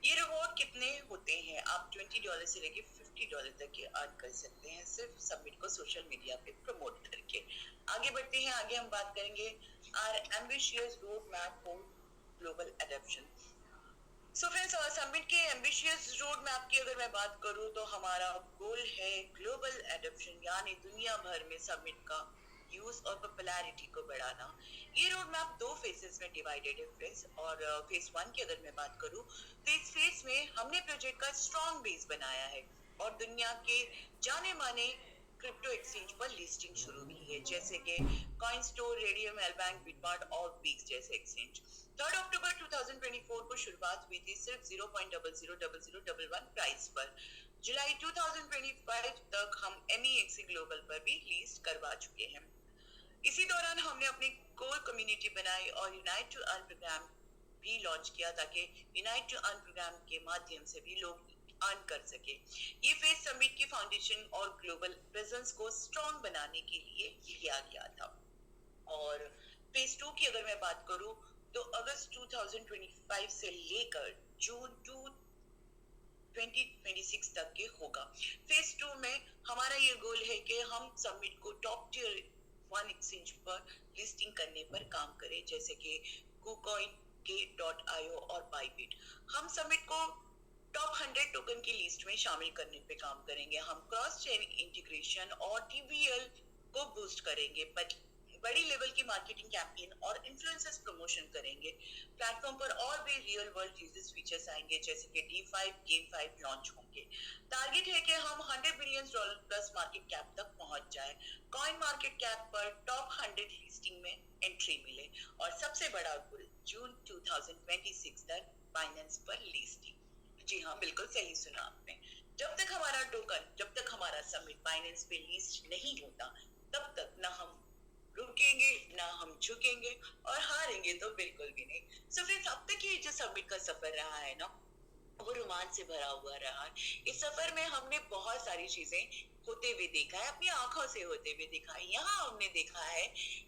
ये रिवॉर्ड कितने होते हैं? आप $20 से लेके $50 तक के अर्न कर सकते हैं सिर्फ सबमिट को सोशल मीडिया पे प्रमोट करके। आगे बढ़ते हैं। आगे हम बात करेंगे our ambitious road map for global adoption. So friends, submit के एम्बिशियस रोड मैप की अगर मैं बात करूं तो हमारा गोल है ग्लोबल एडॉप्शन, यानी दुनिया भर में सबमिट का यूज और पॉपुलैरिटी को बढ़ाना। ये रोड मैप 2 फेजेस में डिवाइडेड है फ्रेंड्स। और फेज 1 की अगर मैं बात करूं तो इस फेज में हमने प्रोजेक्ट का स्ट्रॉन्ग बेस बनाया है और दुनिया के जाने माने क्रिप्टो एक्सचेंज पर लिस्टिंग शुरू की है, जैसे कि कॉइनस्टोर, रेडियम, एलबैंक, बिटमार्ट और वीक्स जैसे एक्सचेंज। 3 अक्टूबर 2024 को शुरुआत हुई थी सिर्फ 0.000011 प्राइस पर। जुलाई 2025 तक हम MEXC ग्लोबल पर भी लिस्ट करवा चुके हैं। इसी दौरान हमने अपनी कोर कम्युनिटी बनाई और यूनाइट टू अर्न प्रोग्राम भी लॉन्च किया ताकि यूनाइट टू अर्न प्रोग्राम के माध्यम से भी लोग अर्न कर सके। ये फेज समिट की फाउंडेशन और ग्लोबल प्रेजेंस को स्ट्रॉन्ग बनाने के लिए लिया गया था। और फेज 2 की अगर मैं बात करूं तो अगस्त 2025 से लेकर जून 2026 तक के होगा। फेज 2 में हमारा ये गोल है कि हम समिट को टॉप टियर 1 एक्सचेंज पर लिस्टिंग करने पर काम करें, जैसे कि KuCoin, K.io और Bybit। हम समिट को टॉप 100 टोकन की लिस्ट में शामिल करने पे काम करेंगे। हम क्रॉस चेन इंटीग्रेशन और TVL को बूस्ट करेंगे, बड़ी लेवल की मार्केटिंग कैंपेन और इन्फ्लुएंसर्स प्रमोशन करेंगे। प्लेटफॉर्म पर और भी रियल वर्ल्ड यूजेस फीचर्स आएंगे, जैसे कि D5, Game5 लॉन्च होंगे। टारगेट है कि हम $100 बिलियन प्लस मार्केट कैप तक पहुंच जाए, कॉइन मार्केट कैप पर टॉप 100 लिस्टिंग में एंट्री मिले और सबसे बड़ा गोल जून 2026 तक बाइनेंस पर लिस्टिंग। जी हाँ, बिल्कुल सही सुना आपने। जब तक हमारा टोकन, जब तक हमारा समिट बाइनेंस पे लिस्ट नहीं होता तब तक ना हम रुकेंगे ना हम झुकेंगे और हारेंगे तो बिल्कुल भी नहीं। सो फ्रेंड्स, अब तक ये जो समिट का सफर रहा है ना वो रोमांच से भरा हुआ रहा है। इस सफर में हमने बहुत सारी चीजें होते हुए देखा है, अपनी आंखों से होते हुए देखा है। यहाँ हमने देखा है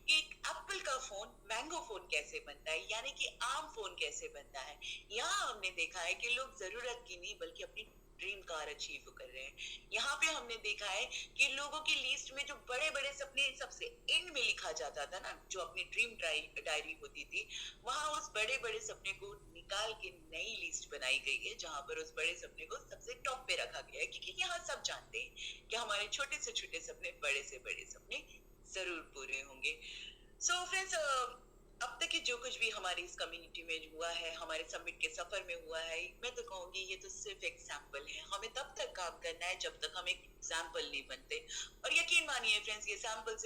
कि एप्पल का फोन मैंगो फोन कैसे बनता है, यानी कि आम फोन कैसे बनता है। यहाँ हमने देखा है कि लोग जरूरत की नहीं बल्कि अपनी ड्रीम कार अचीव कर रहे हैं। यहाँ पे हमने देखा है कि लोगों की लिस्ट में जो बड़े बड़े सपने सबसे एंड में लिखा जाता था ना, जो अपनी ड्रीम डायरी होती थी, वहां उस बड़े बड़े सपने को निकाल के नई लिस्ट बनाई गई है जहां पर उस बड़े सपने को सबसे टॉप पे रखा गया है, क्योंकि यहाँ सब जानते हैं कि हमारे छोटे से छोटे सपने बड़े से बड़े सपने जरूर पूरे होंगे। सो फ्रेंड्स, अब तक की जो कुछ भी हमारी इस कम्युनिटी में हुआ है, हमारे समिट के सफर में हुआ है, मैं तो कहूंगी ये तो सिर्फ एक सैंपल है। हमें तब तक काम करना है जब तक हम एक एग्जाम्पल नहीं बनते। और यकीन मानिए फ्रेंड्स, ये सैंपल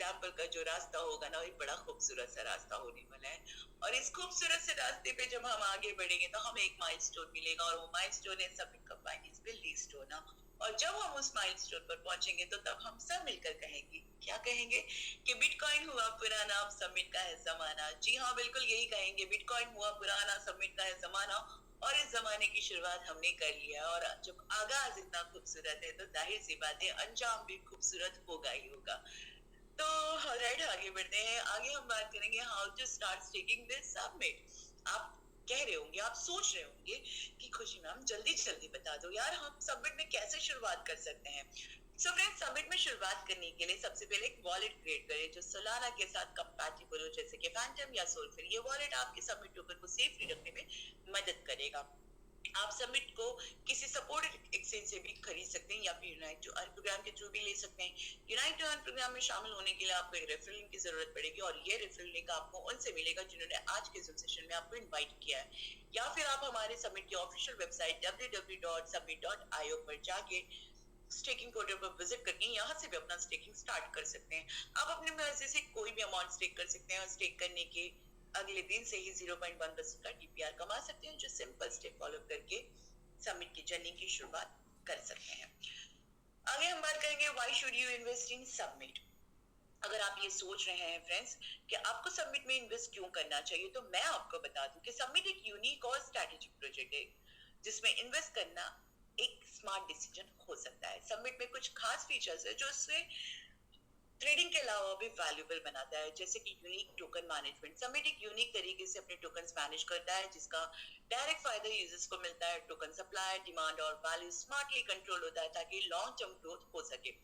एग्जाम्पल का जो रास्ता होगा ना, वो बड़ा खूबसूरत सा रास्ता होने वाला है। और इस खूबसूरत से रास्ते पे जब हम आगे बढ़ेंगे तो हमें एक माइलस्टोन मिलेगा, और वो माइलस्टोन है सबमिट कंबाइंड बिल्डिंग स्टोन। और जब हम उस माइलस्टोन पर पहुंचेंगे तो तब हम सब मिलकर कहेंगे, क्या कहेंगे, कि बिटकॉइन हुआ पुराना, अब सबमिट का है जमाना। जी हाँ, बिल्कुल यही कहेंगे, बिटकॉइन हुआ पुराना, सबमिट का है जमाना। और इस जमाने की शुरुआत हमने कर लिया, और जब आगाज इतना खूबसूरत है तो जाहिर सी बात है अंजाम भी खूबसूरत होगा ही होगा। तो राइट, आगे बढ़ते हैं। आगे हम बात करेंगे how to start staking this submit. आप कह रहे होंगे, आप सोच रहे होंगे कि खुशी मैम जल्दी जल्दी बता दो यार, हम सबमिट में कैसे शुरुआत कर सकते हैं। सो फ्रेंड्स, सबमिट में शुरुआत करने के लिए सबसे पहले एक वॉलेट क्रिएट करें जो सोलाना के साथ कंपैटिबल हो, जैसे कि फैंटम या सोलफेयर। ये वॉलेट आपके सबमिट टोकन को सेफली रखने में मदद करेगा। आप सबमिट को किसी सपोर्टेड एक्सचेंज से भी खरीद सकते हैं, या फिर यूनाइट टू अर्न प्रोग्राम के थ्रू भी ले सकते हैं। यूनाइट टू अर्न प्रोग्राम में शामिल होने के लिए आपको एक रेफरल लिंक की जरूरत पड़ेगी, और ये रेफरल लिंक आपको उनसे मिलेगा जिन्होंने आज के Zoom सेशन में आपको इनवाइट किया है। या फिर आप हमारे सबमिट की ऑफिशियल वेबसाइट www.summit.io पर जाके स्टेकिंग पोर्टल पर विजिट करके यहाँ से भी अपना स्टेकिंग स्टार्ट कर सकते हैं। आप अपनी मर्जी से कोई भी अमाउंट स्टेक कर सकते हैं, और स्टेक करने के अगले दिन से ही 0.1% का टीपीआर कमा सकते हैं, जो सिंपल स्टेप फॉलो करके सबमिट की जर्नी की शुरुआत कर सकते हैं। आगे हम बात करेंगे why should you invest in submit. अगर आप ये सोच रहे हैं फ्रेंड्स कि आपको सबमिट में इन्वेस्ट क्यों करना चाहिए, तो मैं आपको बता दूं कि सबमिट एक यूनिक और स्ट्रेटेजिक प्रोजेक्ट है जिसमें इन्वेस्ट करना एक स्मार्ट डिसीजन हो सकता है। सबमिट में कुछ खास फीचर्स है जो उससे ट्रेडिंग के अलावा भी वैल्यूएबल बनाता है, जैसे कि यूनिक टोकन मैनेजमेंट। सबमिट एक यूनिक तरीके से अपने टोकन्स मैनेज करता है जिसका डायरेक्ट फायदा यूजर्स को मिलता है। टोकन सप्लाई, डिमांड और वैल्यू स्मार्टली कंट्रोल होता है ताकि लॉन्ग टर्म ग्रोथ हो सके।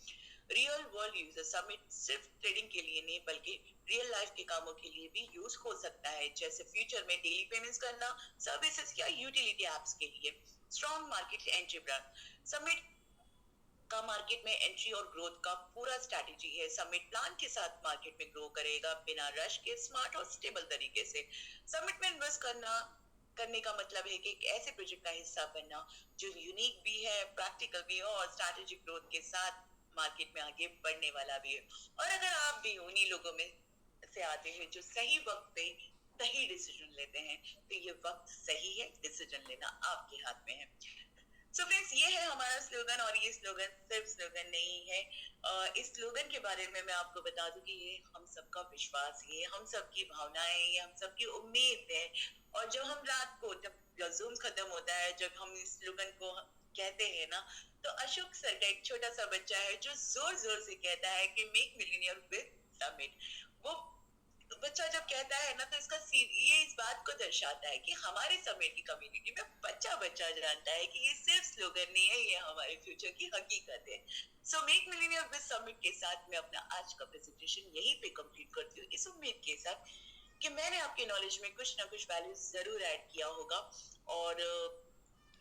रियल वर्ल्ड यूजर सबमिट सिर्फ ट्रेडिंग के लिए नहीं बल्कि रियल लाइफ के कामों के लिए भी यूज हो सकता है, जैसे फ्यूचर में डेली पेमेंट्स करना, सर्विसेज या यूटिलिटी एप्स के लिए। Strong market entry plan. Submit का मार्केट में एंट्री और ग्रोथ का पूरा स्ट्रैटेजी है। सबमिट प्लान के साथ मार्केट में ग्रो करेगा बिना रश के, स्मार्ट और स्टेबल तरीके से। सबमिट में इन्वेस्ट करने का मतलब है कि एक ऐसे प्रोजेक्ट का हिस्सा बनना जो यूनिक भी है, प्रैक्टिकल भी है, और स्ट्रैटेजिक ग्रोथ के साथ मार्केट में आगे बढ़ने वाला भी है। और अगर आप भी उन्हीं लोगों में से आते हैं जो सही वक्त पे सही डिसीजन लेते हैं, तो ये वक्त सही है, डिसीजन लेना आपके हाथ में है। सो फ्रेंड्स, ये है हमारा स्लोगन, और ये स्लोगन सिर्फ स्लोगन नहीं है। इस स्लोगन के बारे में मैं आपको बता दूं कि ये हम सबका विश्वास है, ये हम सबकी भावनाएं, ये हम सबकी उम्मीद है। और जब हम रात को, जब जूम खत्म होता है, जब हम इस स्लोगन को कहते हैं ना, तो अशोक सर का एक छोटा सा बच्चा है जो जोर जोर से कहता है कि मेक मिलियनियर विद सबमिट। वो बच्चा जब कहता है ना, तो इसका ये इस बात को दर्शाता है कि हमारे सबमिट की कम्युनिटी में बच्चा बच्चा जानता है कि ये सिर्फ स्लोगन नहीं है, ये हमारे फ्यूचर की हकीकत है। So make millionaire with submit के साथ मैं अपना आज का प्रेजेंटेशन यहीं पे कंप्लीट करती हूँ, इस उम्मीद के साथ कि मैंने आपके नॉलेज में कुछ ना कुछ वैल्यू जरूर ऐड किया होगा। और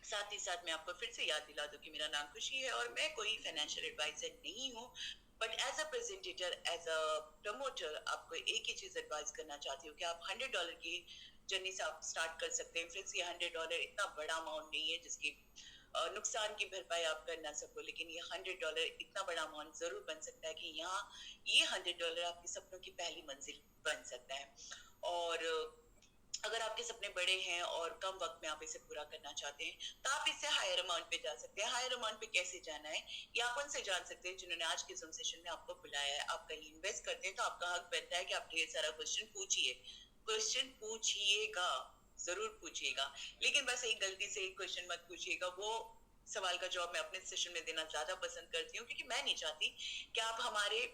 साथ ही साथ मैं आपको फिर से याद दिला दूं कि मेरा नाम खुशी है, और मैं कोई फाइनेंशियल एडवाइजर नहीं हूँ, but as a presenter, as a promoter, आपको एक ही चीज एडवाइस करना चाहती हूँ कि आप $100 की जर्नी से आप स्टार्ट कर सकते हैं। फ्रेंड्स, ये $100 इतना बड़ा अमाउंट नहीं है जिसकी नुकसान की भरपाई आप कर ना सको, लेकिन ये $100 इतना बड़ा अमाउंट जरूर बन सकता है कि यहाँ ये $100 आपके सपनों की पहली मंजिल बन सकता है। और अगर आपके सपने बड़े हैं और कम वक्त में आप इसे पूरा करना चाहते हैं, तो आप इससे हायर अमाउंट पे जा सकते हैं। हायर अमाउंट पे कैसे जाना है, ये आप उनसे जान सकते हैं जिन्होंने आज के Zoom सेशन में आपको बुलाया है। आप कहीं इन्वेस्ट करते हैं तो आपका हक बनता है कि आप ढेर सारा क्वेश्चन पूछिए, क्वेश्चन पूछिएगा, जरूर पूछिएगा, लेकिन बस एक गलती से एक क्वेश्चन मत पूछिएगा। वो सवाल का जवाब मैं अपने सेशन में देना ज्यादा पसंद करती हूँ, क्योंकि मैं नहीं चाहती कि आप हमारे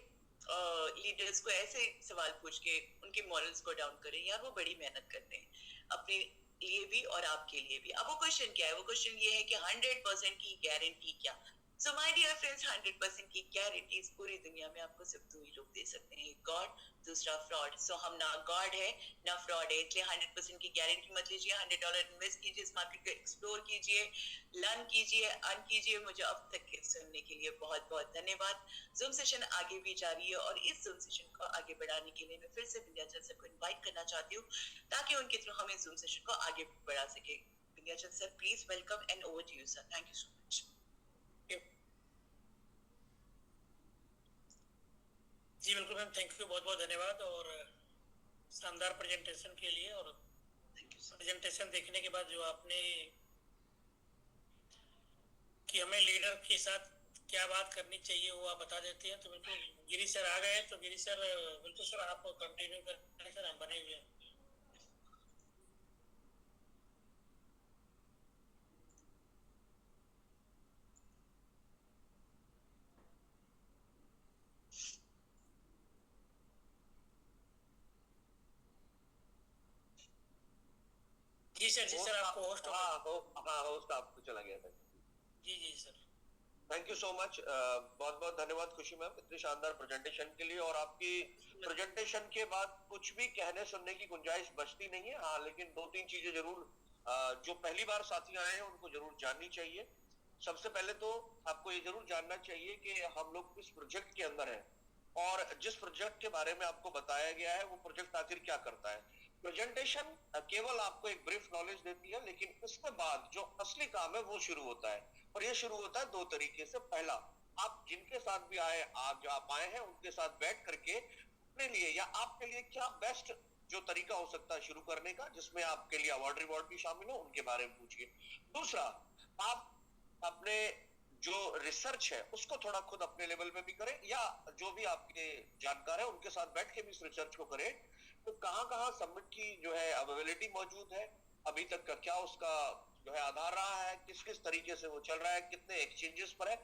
लीडर्स को ऐसे सवाल पूछ के उनके मॉरल्स को डाउन करें। यार, वो बड़ी मेहनत करते हैं अपने लिए भी और आपके लिए भी। अब वो क्वेश्चन क्या है, वो क्वेश्चन ये है कि 100% की गारंटी क्या। सो माय डियर फ्रेंड्स, 100% की गारंटीज पूरी दुनिया में आपको सिर्फ दो ही लोग दे सकते हैं, गॉड, दूसरा फ्रॉड। सो हम ना गॉड है ना फ्रॉड है, इसलिए 100% की गारंटी मत लीजिए। $100 इन्वेस्ट कीजिए, इस मार्केट को एक्सप्लोर कीजिए, लर्न कीजिए, अर्न कीजिए। मुझे अब तक के सुनने के लिए बहुत बहुत धन्यवाद। जूम सेशन आगे भी जारी है, और इस जूम सेशन को आगे बढ़ाने के लिए मैं फिर से विंध्याचल सर को इनवाइट करना चाहती हूँ ताकि उनके थ्रू हम इस जूम सेशन को आगे बढ़ा सके। Vindhyachal sir, please welcome and over to you sir. Thank you so much. जी बिल्कुल मैम, थैंक यू, बहुत बहुत धन्यवाद और शानदार प्रेजेंटेशन के लिए। और प्रेजेंटेशन देखने के बाद जो आपने कि हमें लीडर के साथ क्या बात करनी चाहिए वो आप बता देते हैं, तो बिल्कुल गिरीश सर आ गए, तो गिरीश सर बिल्कुल सर आप कंटिन्यू करें सर, हम बने हुए हैं। जी सर आपको होस्ट होस्ट आपको चला गया था। जी sir. Thank you so much, बहुत बहुत धन्यवाद खुशी मैम इतनी शानदार प्रेजेंटेशन के लिए। और आपकी प्रेजेंटेशन के बाद कुछ भी कहने सुनने की गुंजाइश बचती नहीं है। हाँ, लेकिन दो तीन चीजें जरूर जो पहली बार साथी आए हैं उनको जरूर जाननी चाहिए। सबसे पहले तो आपको ये जरूर जानना चाहिए कि हम लोग किस प्रोजेक्ट के अंदर हैं और जिस प्रोजेक्ट के बारे में आपको बताया गया है वो प्रोजेक्ट आखिर क्या करता है। प्रेजेंटेशन केवल आपको एक ब्रीफ नॉलेज देती है, लेकिन उसके बाद जो असली काम है वो शुरू होता है। और ये शुरू होता है दो तरीके से। पहला, आप जिनके साथ भी आप आए हैं उनके साथ बैठ करके अपने लिए या आपके लिए क्या बेस्ट जो तरीका हो सकता है शुरू करने का, जिसमें आपके लिए अवार्ड रिवॉर्ड भी शामिल हो, उनके बारे में पूछिए। दूसरा, आप अपने जो रिसर्च है उसको थोड़ा खुद अपने लेवल पे भी करें या जो भी आपके जानकार है उनके साथ बैठ के भी इस रिसर्च को करें। तो कहाँ कहाँ सबमिट की जो है अवेलेबिलिटी मौजूद है, अभी तक का क्या उसका जो है आधार रहा है, किस किस तरीके से वो चल रहा है, कितने एक्सचेंजेस पर है,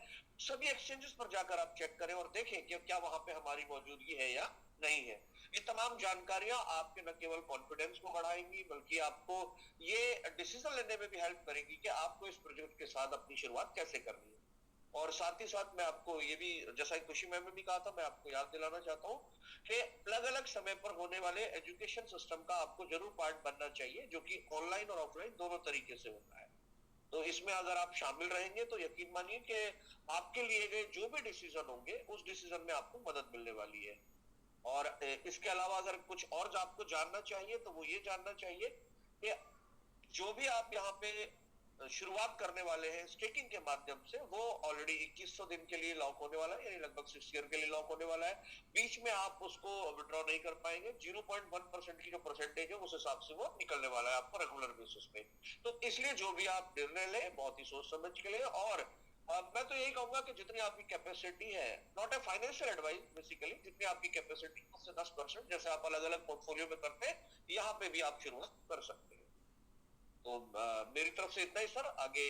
सभी एक्सचेंजेस पर जाकर आप चेक करें और देखें कि क्या वहां पे हमारी मौजूदगी है या नहीं है। ये तमाम जानकारियां आपके न केवल कॉन्फिडेंस को बढ़ाएंगी बल्कि आपको ये डिसीजन लेने में भी हेल्प करेगी कि आपको इस प्रोजेक्ट के साथ अपनी शुरुआत कैसे करनी है। और साथ ही साथ मैं आपको ये भी, जैसा खुशी मैम ने भी कहा था, मैं आपको याद दिलाना चाहता हूँ कि अलग अलग समय पर होने वाले एजुकेशन सिस्टम का आपको जरूर पार्ट बनना चाहिए, जो कि ऑनलाइन और ऑफलाइन दोनों तरीके से होता है। तो इसमें अगर आप शामिल रहेंगे तो यकीन मानिए कि आपके लिए गए जो भी डिसीजन होंगे उस डिसीजन में आपको मदद मिलने वाली है। और इसके अलावा अगर कुछ और आपको जानना चाहिए तो वो ये जानना चाहिए कि जो भी आप यहाँ पे शुरुआत करने वाले हैं स्टेकिंग के माध्यम से, वो ऑलरेडी 2100 दिन के लिए लॉक होने वाला है, यानी लगभग 6 ईयर के लिए लॉक होने वाला है। बीच में आप उसको विड्रॉ नहीं कर पाएंगे। 0.1% की जो परसेंटेज है उस हिसाब से वो निकलने वाला है आपको रेगुलर बेसिस पे। तो इसलिए जो भी आप निर्णय लें बहुत ही सोच समझ के लिए। और मैं तो यही कहूंगा कि जितनी आपकी कैपेसिटी है, not a financial advice basically, जितनी आपकी कैपेसिटी 10% जैसे आप अलग अलग पोर्टफोलियो में करते हैं, यहाँ पे भी आप शुरुआत कर सकते हैं। तो मेरी तरफ से इतना ही सर। आगे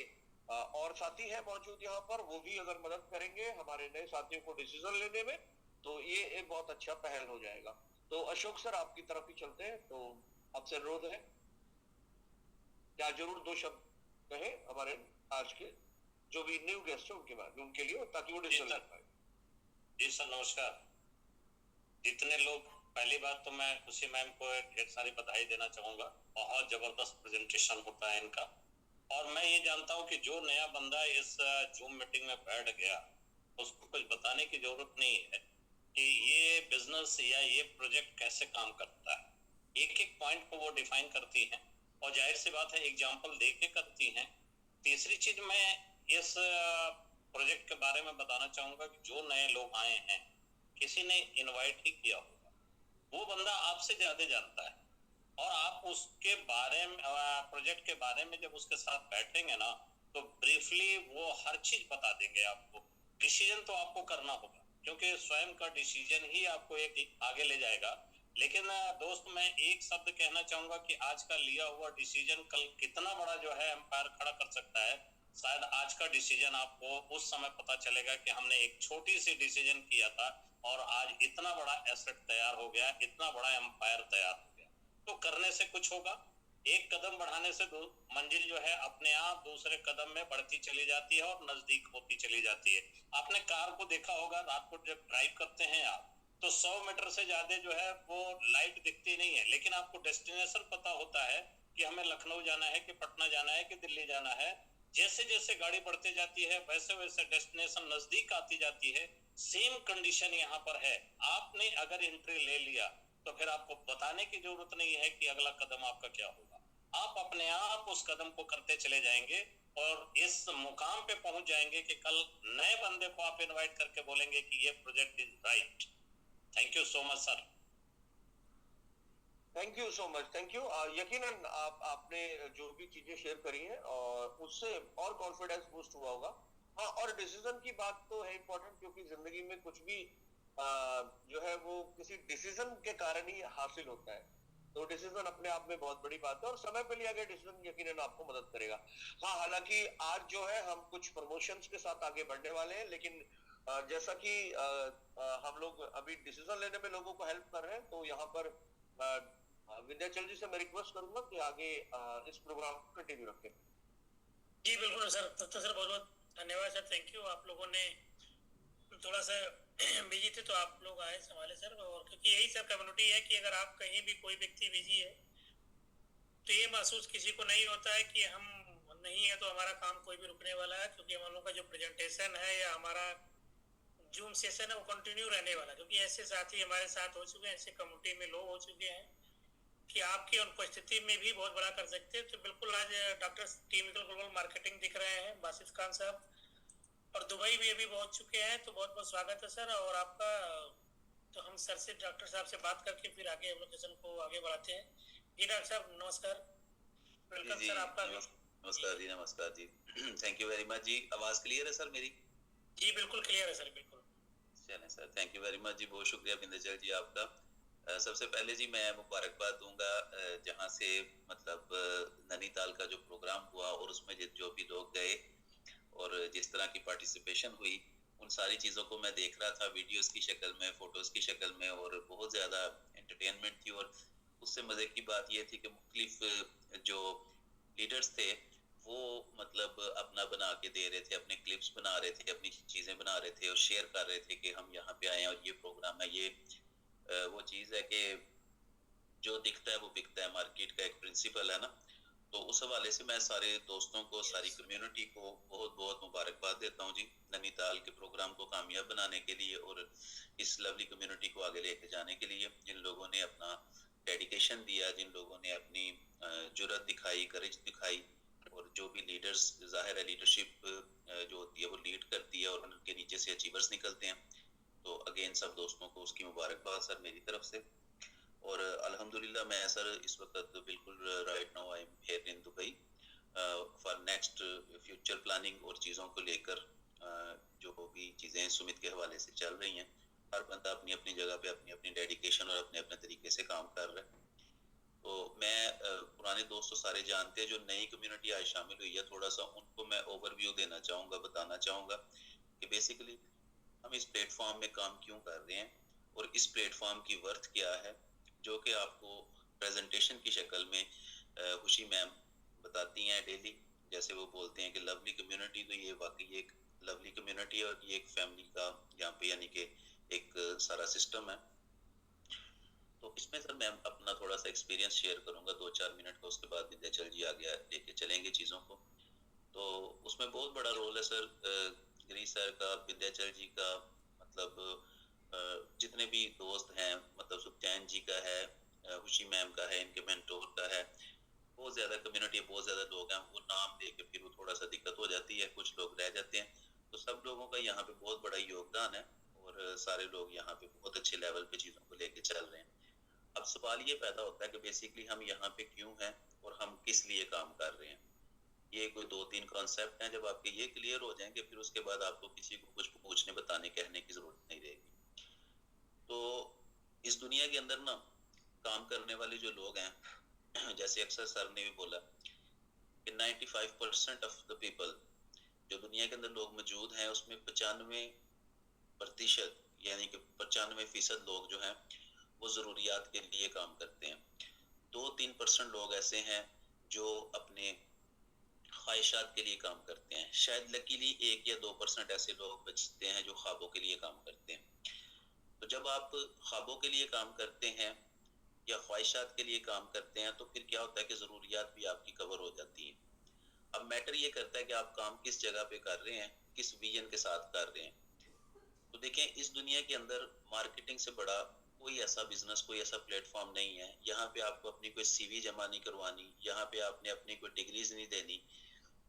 और साथी हैं मौजूद यहाँ पर, वो भी अगर मदद करेंगे हमारे नए साथियों को डिसीजन लेने में तो ये एक बहुत अच्छा पहल हो जाएगा। तो अशोक सर आपकी तरफ ही चलते हैं। तो आपसे अनुरोध है क्या जरूर दो शब्द कहें हमारे आज के जो भी न्यू गेस्ट है उनके बाद, उनके लिए, ताकि वो डिसीजन ले पाए। जी सर नमस्कार। जितने लोग, पहली बात तो मैं खुशी मैम को ढेर सारी बधाई देना चाहूंगा, बहुत जबरदस्त प्रेजेंटेशन होता है इनका। और मैं ये जानता हूँ कि जो नया बंदा इस जूम मीटिंग में बैठ गया उसको कुछ बताने की जरूरत नहीं है कि ये बिजनेस या ये प्रोजेक्ट कैसे काम करता है। एक एक पॉइंट को वो डिफाइन करती हैं और जाहिर सी बात है एग्जाम्पल दे के करती हैं। तीसरी चीज मैं इस प्रोजेक्ट के बारे में बताना चाहूंगा कि जो नए लोग आए हैं, किसी ने इनवाइट ही किया होगा, वो बंदा आपसे ज्यादा जानता है और आप उसके बारे में, प्रोजेक्ट के बारे में जब उसके साथ बैठेंगे ना तो ब्रीफली वो हर चीज बता देंगे आपको। डिसीजन तो आपको करना होगा क्योंकि स्वयं का डिसीजन ही आपको एक आगे ले जाएगा। लेकिन दोस्त मैं एक शब्द कहना चाहूंगा कि आज का लिया हुआ डिसीजन कल कितना बड़ा जो है एम्पायर खड़ा कर सकता है। शायद आज का डिसीजन आपको उस समय पता चलेगा कि हमने एक छोटी सी डिसीजन किया था और आज इतना बड़ा एसेट तैयार हो गया, इतना बड़ा एम्पायर तैयार हो गया। तो करने से कुछ होगा, एक कदम बढ़ाने से मंजिल जो है अपने आप दूसरे कदम में बढ़ती चली जाती है और नजदीक होती चली जाती है। आपने कार को देखा होगा, रात को जब ड्राइव करते हैं आप तो 100 मीटर से ज्यादा जो है वो लाइट दिखती नहीं है, लेकिन आपको डेस्टिनेशन पता होता है कि हमें लखनऊ जाना है कि पटना जाना है कि दिल्ली जाना है। जैसे जैसे गाड़ी बढ़ती जाती है वैसे वैसे डेस्टिनेशन नजदीक आती जाती है। सेम कंडीशन यहाँ पर है। आपने अगर एंट्री ले लिया तो फिर आपको बताने की जरूरत नहीं है कि अगला कदम आपका क्या होगा। आप अपने आप उस कदम को करते चले जाएंगे और इस मुकाम पे पहुंच जाएंगे कि कल नए बंदे को आप इनवाइट करके बोलेंगे कि ये project is right. Thank you so much sir. Thank you so much, thank you. यकीनन आपने जो भी चीजें शेयर करी हैं और उससे और कॉन्फिडेंस बूस्ट हुआ होगा। हाँ, और डिसीजन की बात तो है इम्पोर्टेंट, क्योंकि जिंदगी में कुछ भी जो है वो किसी डिसीजन के कारण ही हासिल होता है। तो डिसीजन अपने आप में बहुत बड़ी बात है और समय पे लिया गया डिसीजन यकीनन आपको मदद करेगा। हाँ, हालांकि आज जो है हम कुछ प्रमोशंस के साथ आगे बढ़ने वाले हैं, लेकिन जैसा कि हम लोग अभी डिसीजन लेने में लोगों को हेल्प कर रहे हैं, तो यहाँ पर विंध्याचल जी से मैं रिक्वेस्ट करूंगा कि आगे इस प्रोग्राम को कंटिन्यू रखें। जी बिल्कुल सर, तो सर बहुत बहुत धन्यवाद सर, थैंक यू। आप लोगों ने थोड़ा सा बिजी थे तो आप लोग आए संभाले सर, और क्योंकि यही सर कम्युनिटी है कि अगर आप कहीं भी कोई व्यक्ति बिजी है तो ये महसूस किसी को नहीं होता है कि हम नहीं है तो हमारा काम कोई भी रुकने वाला है, क्योंकि हम लोग का जो प्रेजेंटेशन है या हमारा जूम सेशन है वो कंटिन्यू रहने वाला है, क्योंकि ऐसे साथी हमारे साथ हो चुके हैं, ऐसे कम्युनिटी में लोग हो चुके हैं कि आपकी अनुपस्थिति में भी बहुत बड़ा कर सकते हैं। तो बिल्कुल आज डॉक्टर टीमिकल ग्लोबल मार्केटिंग दिख रहे हैं बासित खान साहब, और दुबई भी अभी पहुंच चुके हैं, तो बहुत बहुत स्वागत है सर। और आपका तो हम सर से डॉक्टर साहब से बात करके फिर आगे एप्लीकेशन को आगे बढ़ाते हैं। जी डॉक्टर साहब नमस्कार, वेलकम सर आपका भी। नमस्कार जी, नमस्कार जी। थैंक यू वेरी मच जी। आवाज क्लियर है सर मेरी? जी बिल्कुल क्लियर है सर, बिल्कुल। चलें sir, thank you very much ji, बहुत शुक्रिया विंध्याचल जी आपका। सबसे पहले जी मैं मुबारकबाद दूंगा जहां से मतलब नैनीताल का जो प्रोग्राम हुआ और उसमें जो भी लोग गए और जिस तरह की पार्टिसिपेशन हुई, उन सारी चीज़ों को मैं देख रहा था वीडियोस की शक्ल में, फोटोज की शक्ल में, और बहुत ज़्यादा एंटरटेनमेंट थी। और उससे मज़े की बात ये थी कि मुख्तलिफ जो लीडर्स थे वो मतलब अपना बना के दे रहे थे, अपने क्लिप्स बना रहे थे, अपनी चीज़ें बना रहे थे और शेयर कर रहे थे कि हम यहाँ पे आए हैं और ये प्रोग्राम है। ये वो चीज़ है कि जो दिखता है वो बिकता है, मार्केट का एक प्रिंसिपल है ना। तो उस हवाले से मैं सारे दोस्तों को, सारी कम्युनिटी को बहुत बहुत मुबारकबाद देता हूँ जी, नैनीताल के प्रोग्राम को कामयाब बनाने के लिए और इस लवली कम्युनिटी को आगे लेके जाने के लिए। जिन लोगों ने अपना डेडिकेशन दिया, जिन लोगों ने अपनी जुर्रत दिखाई, करेज दिखाई, और जो भी लीडर्स, जाहिर है लीडरशिप जो होती है वो लीड करती है और उनके नीचे से अचीवर्स निकलते हैं। तो अगेन सब दोस्तों को उसकी मुबारकबाद सर मेरी तरफ से। और अल्हम्दुलिल्लाह मैं सर इस वक्त बिल्कुल right now I am here in Dubai for next future planning और चीज़ों को लेकर जो भी चीज़ें सुमित के हवाले से चल रही हैं, हर बंदा अपनी अपनी जगह पे अपनी अपनी डेडिकेशन और अपने अपने तरीके से काम कर रहा है। तो मैं पुराने दोस्त तो सारे जानते हैं, जो नई कम्युनिटी आज शामिल हुई है थोड़ा सा उनको मैं ओवरव्यू देना चाहूँगा, बताना चाहूँगा कि बेसिकली हम इस प्लेटफॉर्म में काम क्यों कर रहे हैं और इस प्लेटफॉर्म की वर्थ क्या है, जो कि आपको प्रेजेंटेशन की शक्ल में खुशी मैम बताती हैं डेली। जैसे वो बोलते हैं कि लवली कम्युनिटी, तो ये वाकई एक लवली कम्युनिटी है और ये एक फैमिली का यहाँ पे यानी कि एक सारा सिस्टम है। तो इसमें सर मैं अपना थोड़ा सा एक्सपीरियंस शेयर करूंगा 2-4 मिनट का, उसके बाद विंध्याचल जी आगे लेके चलेंगे चीज़ों को। तो उसमें बहुत बड़ा रोल है सर गिरी सर का, विंध्याचल जी का, मतलब जितने भी दोस्त हैं, मतलब सुखचैन जी का है, खुशी मैम का है, इनके मेंटोर का है, बहुत ज़्यादा कम्युनिटी, बहुत ज़्यादा लोग हैं। वो नाम लेके फिर वो थोड़ा सा दिक्कत हो जाती है, कुछ लोग रह जाते हैं। तो सब लोगों का यहाँ पे बहुत बड़ा योगदान है और सारे लोग यहाँ पे बहुत अच्छे लेवल पे चीज़ों को लेके चल रहे हैं। अब सवाल ये पैदा होता है कि बेसिकली हम यहाँ पे क्यों हैं और हम किस लिए काम कर रहे हैं। ये कोई 2-3 कॉन्सेप्ट हैं, जब आपके ये क्लियर हो जाएंगे फिर उसके बाद आपको किसी को कुछ पूछने बताने कहने की जरूरत नहीं रहेगी। तो इस दुनिया के अंदर ना काम करने वाले जो लोग हैं, जैसे अक्सर सर ने भी बोला कि 95% ऑफ द पीपल, जो दुनिया के अंदर लोग मौजूद हैं उसमें 95% यानी कि 95% लोग जो हैं वो ज़रूरियात के लिए काम करते हैं। 2-3% लोग ऐसे हैं जो अपने ख्वाहिशात के लिए काम करते हैं। शायद लकीली 1 या 2% ऐसे लोग बचते हैं जो ख्वाबों के लिए काम करते हैं। तो जब आप ख्वाबों के लिए काम करते हैं या ख्वाहिशात के लिए काम करते हैं तो फिर क्या होता है कि ज़रूरियात भी आपकी कवर हो जाती हैं। अब मैटर ये करता है कि आप काम किस जगह पे कर रहे हैं, किस विजन के साथ कर रहे हैं। तो देखें, इस दुनिया के अंदर मार्केटिंग से बड़ा कोई ऐसा बिजनेस, कोई ऐसा प्लेटफॉर्म नहीं है। यहाँ पे आपको अपनी कोई CV जमा नहीं करवानी, यहाँ पे आपने अपनी कोई डिग्रीज नहीं देनी,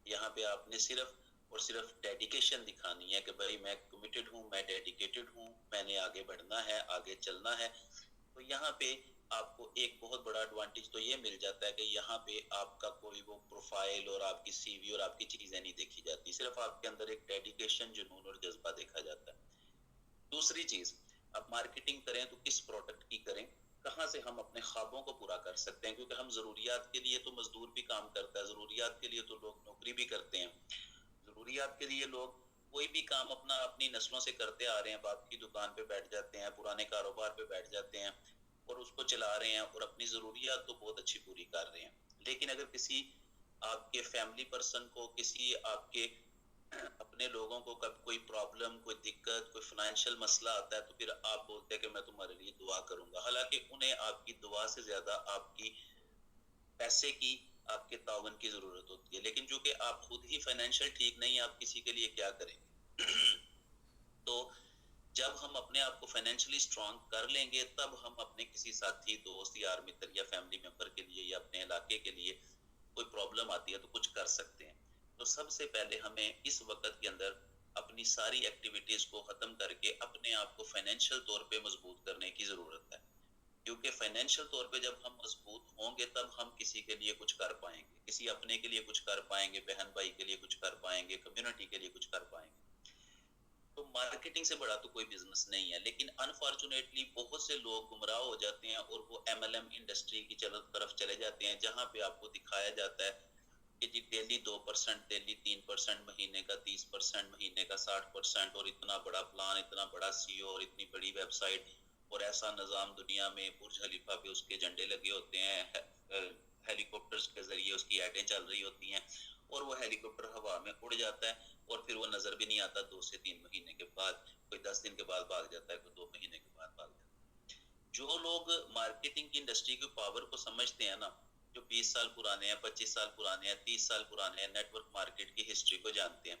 यहाँ पे आपने सिर्फ और सिर्फ डेडिकेशन दिखानी है कि भाई मैं कमिटेड हूँ, मैं डेडिकेटेड हूँ, मैंने आगे बढ़ना है, आगे चलना है, तो यहाँ पे आपको एक बहुत बड़ा एडवांटेज तो ये मिल जाता है कि यहाँ पे आपका कोई वो प्रोफाइल और आपकी सीवी और आपकी चीजें नहीं देखी जाती, सिर्फ आपके अंदर एक डेडिकेशन, जुनून और जज्बा देखा जाता है। दूसरी चीज, अब मार्केटिंग करें तो किस प्रोडक्ट की करें, कहाँ से हम अपने ख्वाबों को पूरा कर सकते हैं, क्योंकि हम जरूरियात के लिए तो मजदूर भी काम करता है, जरूरियात के लिए तो लोग नौकरी भी करते हैं, जरूरियात के लिए लोग कोई भी काम अपना अपनी नस्लों से करते आ रहे हैं, बाप की दुकान पे बैठ जाते हैं, पुराने कारोबार पे बैठ जाते हैं और उसको चला रहे हैं और अपनी जरूरियात तो बहुत अच्छी पूरी कर रहे हैं। लेकिन अगर किसी आपके फैमिली पर्सन को, किसी आपके अपने लोगों को कब कोई प्रॉब्लम, कोई दिक्कत, कोई फाइनेंशियल मसला आता है, तो फिर आप बोलते हैं कि मैं तुम्हारे लिए दुआ करूंगा, हालांकि उन्हें आपकी दुआ से ज्यादा आपकी पैसे की, आपके तावन की जरूरत होती है। लेकिन जो कि आप खुद ही फाइनेंशियल ठीक नहीं है, आप किसी के लिए क्या करेंगे? तो जब हम अपने आप को फाइनेंशियली स्ट्रांग कर लेंगे, तब हम अपने किसी साथी, दोस्त, यार, मित्र या फैमिली मेंबर के लिए या अपने इलाके के लिए कोई प्रॉब्लम आती है तो कुछ कर सकते हैं। तो सबसे पहले हमें इस वक्त के अंदर अपनी सारी एक्टिविटीज को खत्म करके अपने आप को फाइनेंशियल तौर पे मजबूत करने की जरूरत है, क्योंकि फाइनेंशियल तौर पे जब हम मजबूत होंगे तब हम किसी के लिए कुछ कर पाएंगे, किसी अपने के लिए कुछ कर पाएंगे, बहन भाई के लिए कुछ कर पाएंगे, कम्युनिटी के लिए कुछ कर पाएंगे। तो मार्केटिंग से बड़ा तो कोई बिजनेस नहीं है, लेकिन अनफॉर्चुनेटली बहुत से लोग गुमराह हो जाते हैं और वो MLM इंडस्ट्री की तरफ चले जाते हैं, जहां पे आपको दिखाया जाता है कि जी डेली 2%, डेली 3%, महीने का 30%, महीने का 60%, और इतना बड़ा प्लान, इतना बड़ा CEO और इतनी बड़ी वेबसाइट और ऐसा निजाम दुनिया में, बुर्ज खलीफा पे उसके झंडे लगे होते हैं, हेलीकॉप्टर्स के जरिए उसकी एडें चल रही होती हैं और वो हेलीकॉप्टर हवा में उड़ जाता है और फिर वो नजर भी नहीं आता 2 से 3 महीने के बाद, कोई 10 दिन के बाद भाग जाता है, कोई 2 महीने के बाद भाग जाता है। जो लोग मार्केटिंग की इंडस्ट्री की पावर को समझते हैं ना, जो 20 साल पुराने हैं, 25 साल पुराने हैं, 30 साल पुराने हैं, नेटवर्क मार्केट की हिस्ट्री को जानते हैं,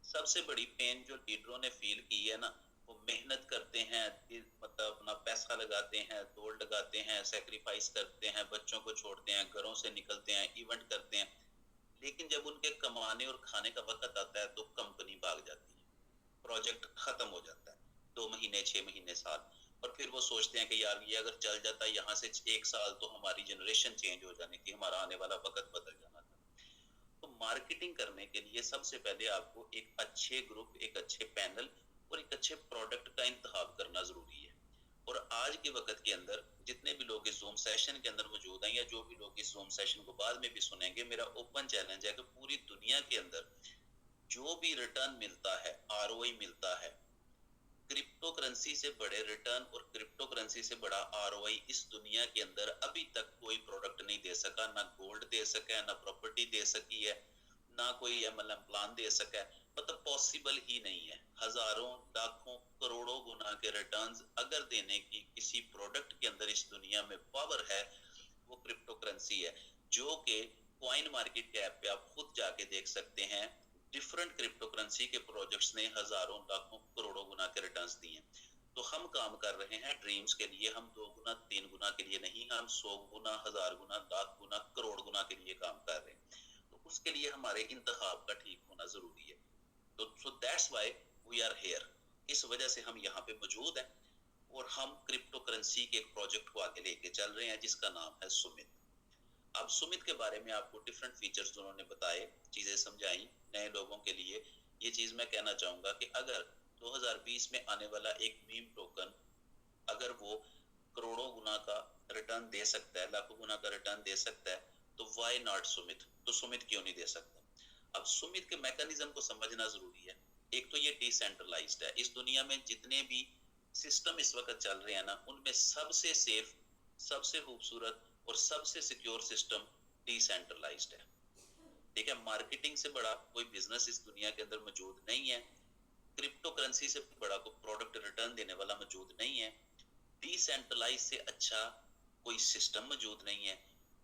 सबसे बड़ी पेन जो लीडरों ने फील की है ना, वो मेहनत करते हैं, मतलब अपना पैसा लगाते हैं, दौड़ लगाते हैं, सेक्रीफाइस करते हैं, बच्चों को छोड़ते हैं, घरों से निकलते हैं, इवेंट करते हैं, लेकिन जब उनके कमाने और खाने का वक्त आता है तो कंपनी भाग जाती है, प्रोजेक्ट खत्म हो जाता है, 2 महीने, 6 महीने, साल, और फिर वो सोचते हैं कि यार ये अगर चल जाता है यहाँ से 1 साल तो हमारी जनरेशन चेंज हो जानी थी, हमारा आने वाला वक्त बदल जाना था। तो मार्केटिंग करने के लिए सबसे पहले आपको एक अच्छे ग्रुप, एक अच्छे पैनल और एक अच्छे प्रोडक्ट का इंतखाब करना जरूरी है। और आज के वक्त के अंदर जितने भी लोग इस ज़ूम सेशन के अंदर मौजूद हैं या जो भी लोग इस ज़ूम सेशन को बाद में भी सुनेंगे, मेरा ओपन चैलेंज है कि पूरी दुनिया के अंदर जो भी रिटर्न मिलता है, ROI मिलता है, क्रिप्टो करेंसी से बड़े रिटर्न और क्रिप्टो करेंसी से बड़ा ROI इस दुनिया के अंदर अभी तक कोई प्रोडक्ट नहीं दे सका, ना गोल्ड दे सका है, ना प्रॉपर्टी दे सकी है, ना कोई MLM प्लान दे सका है, मतलब पॉसिबल ही नहीं है। हजारों, लाखों, करोड़ों गुना के रिटर्न्स अगर देने की किसी प्रोडक्ट के अंदर इस दुनिया में पावर है, वो क्रिप्टो करेंसी है, जो कि कॉइन मार्केट के ऐप पे आप खुद जाके देख सकते हैं। डिफरेंट क्रिप्टो करेंसी के प्रोजेक्ट्स ने हजारों, लाखों, करोड़ों गुना के रिटर्न्स दिए। तो हम काम कर रहे हैं ड्रीम्स के लिए, हम 2 गुना 3 गुना के लिए नहीं, हम 100 गुना, 1000 गुना, लाख गुना, करोड़ गुना के लिए काम कर रहे हैं। तो उसके लिए हमारे इंतखाब का ठीक होना जरूरी है। तो so that's why we are here, इस वजह से हम यहाँ पे मौजूद हैं और हम क्रिप्टो करेंसी के एक प्रोजेक्ट को आगे लेके चल रहे हैं जिसका नाम है सुमित। अब सुमित के बारे में आपको डिफरेंट फीचर्स उन्होंने बताए, चीजें समझाई नए लोगों के लिए। ये चीज मैं कहना चाहूंगा कि अगर 2020 में आने वाला एक मीम टोकन अगर वो करोड़ों गुना का रिटर्न दे सकता है, लाखों गुना का रिटर्न दे सकता है, तो व्हाई नॉट सुमित? तो सुमित क्यों नहीं दे सकता? अब सुमित के मैकेनिज्म को समझना जरूरी है। एक तो ये डिसेंट्रलाइज्ड है, इस दुनिया में जितने भी सिस्टम इस वक्त चल रहे हैं ना, उनमें सबसे सेफ, सबसे खूबसूरत और सबसे सिक्योर सिस्टम डिसेंट्रलाइज्ड है। ठीक है, मार्केटिंग से बड़ा कोई बिजनेस इस दुनिया के अंदर मौजूद नहीं है, क्रिप्टो करेंसी से बड़ा कोई प्रोडक्ट रिटर्न देने वाला मौजूद नहीं है, डिसेंट्रलाइज से अच्छा कोई सिस्टम मौजूद नहीं है,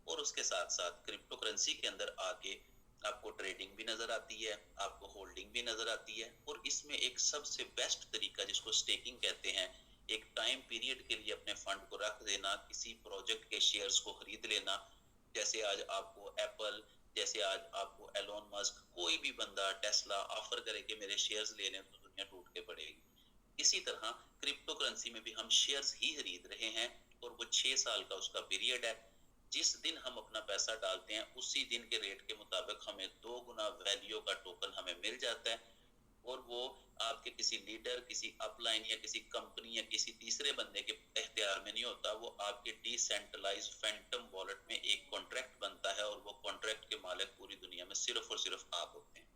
और उसके साथ साथ क्रिप्टो करेंसी के अंदर आके आपको ट्रेडिंग भी नजर आती है, आपको होल्डिंग भी नजर आती है, और इसमें एक सबसे बेस्ट तरीका जिसको स्टेकिंग कहते हैं, एक टाइम पीरियड के लिए अपने फंड को रख देना, किसी प्रोजेक्ट के शेयर्स को खरीद लेना। जैसे आज आपको एप्पल जैसे आज आपको एलोन मस्क कोई भी बंदा टेस्ला ऑफर करे कि मेरे शेयर्स ले लें तो दुनिया टूट के पड़ेगी। इसी तरह क्रिप्टो करेंसी में भी हम शेयर्स ही खरीद रहे हैं और वो 6 साल का उसका पीरियड है। जिस दिन हम अपना पैसा डालते हैं उसी दिन के रेट के मुताबिक हमें 2 गुना वैल्यू का टोकन हमें मिल जाता है और वो आपके किसी लीडर, किसी अपलाइन या किसी कंपनी या किसी तीसरे बंदे के इख्तियार में नहीं होता। वो आपके डिसेंट्रलाइज्ड फैंटम वॉलेट में एक कॉन्ट्रैक्ट बनता है और वो कॉन्ट्रैक्ट के मालिक पूरी दुनिया में सिर्फ और सिर्फ आप होते हैं।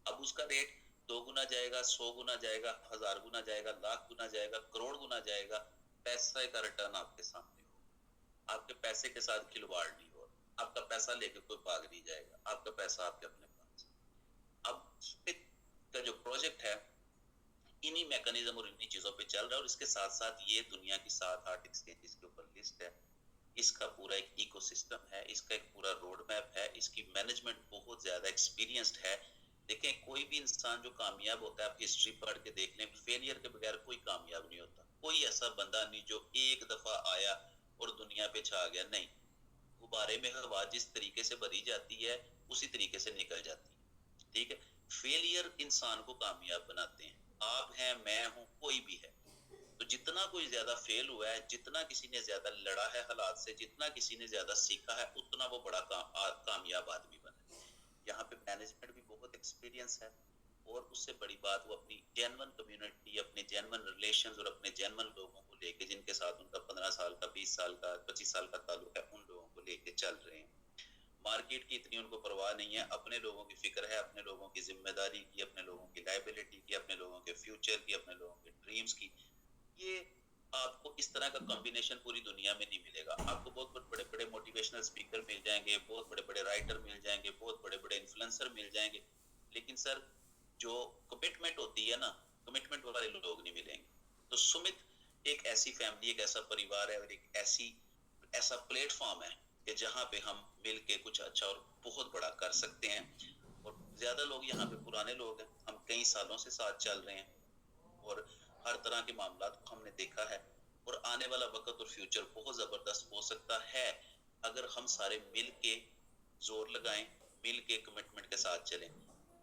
अब उसका रेट 2 गुना जाएगा, 100 गुना जाएगा, 1000 गुना जाएगा, लाख गुना जाएगा, करोड़ गुना जाएगा, पैसे का रिटर्न आपके सामने हो। आपके पैसे के साथ खिलवाड़ नहीं हो, आपका पैसा लेके कोई भाग नहीं जाएगा, आपका पैसा आपके अपने पास। अब स्मिथ का जो प्रोजेक्ट है इन्हीं मैकेनिज्म और इन्हीं चीजों पे चल रहा है और इसके साथ साथ ये दुनिया की 7-8 एक्सचेंजेस के ऊपर लिस्ट है। इसका पूरा एक इकोसिस्टम है, इसका एक पूरा रोड मैप है, इसकी मैनेजमेंट बहुत ज्यादा एक्सपीरियंस्ड है। देखें, कोई भी इंसान जो कामयाब होता है, आप हिस्ट्री पढ़ के देख लें, फेलियर के बगैर कोई कामयाब नहीं होता। कोई ऐसा बंदा नहीं जो एक दफा आया और दुनिया पे छा गया, नहीं। गुब्बारे में हवा जिस तरीके से भरी जाती है उसी तरीके से निकल जाती है, ठीक है। फेलियर इंसान को कामयाब बनाते हैं। आप हैं, मैं हूं, कोई भी है। तो जितना कोई ज्यादा फेल हुआ है, जितना किसी ने ज्यादा लड़ा है हालात से, जितना किसी ने ज्यादा सीखा है, उतना वो बड़ा कामयाब आदमी बना। यहाँ पे मैनेजमेंट भी बहुत एक्सपीरियंस है और उससे बड़ी बात वो अपनी जेन्युइन कम्युनिटी, अपने जेन्युइन रिलेशंस और अपने जेन्युइन लोगों को लेके, जिनके साथ उनका 15 साल का, 20 साल का, 25 साल का ताल्लुक है, उन लोगों को लेके चल रहे हैं। मार्केट की इतनी उनको परवाह नहीं है, अपने लोगों की फिक्र है, अपने लोगों की जिम्मेदारी की, अपने लोगों की लायबिलिटी की, अपने लोगों के फ्यूचर की, अपने लोगों के ड्रीम्स की। ये आपको इस तरह का कॉम्बिनेशन पूरी दुनिया में नहीं मिलेगा। आपको बहुत बड़े बड़े मोटिवेशनल स्पीकर मिल जाएंगे, बहुत बड़े बड़े राइटर मिल जाएंगे, बहुत बड़े बड़े इन्फ्लुएंसर मिल जाएंगे, लेकिन सर जो कमिटमेंट होती है ना, कमिटमेंट वाले लोग नहीं मिलेंगे। तो सुमित एक ऐसी फैमिली, एक ऐसा परिवार है और एक ऐसा प्लेटफॉर्म है कि जहाँ पे हम मिल के कुछ अच्छा और बहुत बड़ा कर सकते हैं। और ज्यादा लोग यहाँ पे पुराने लोग हैं, हम कई सालों से साथ चल रहे हैं और हर तरह के मामला को हमने देखा है और आने वाला वक्त और फ्यूचर बहुत जबरदस्त हो सकता है अगर हम सारे मिल के जोर लगाएं, मिल के कमिटमेंट के साथ चलें।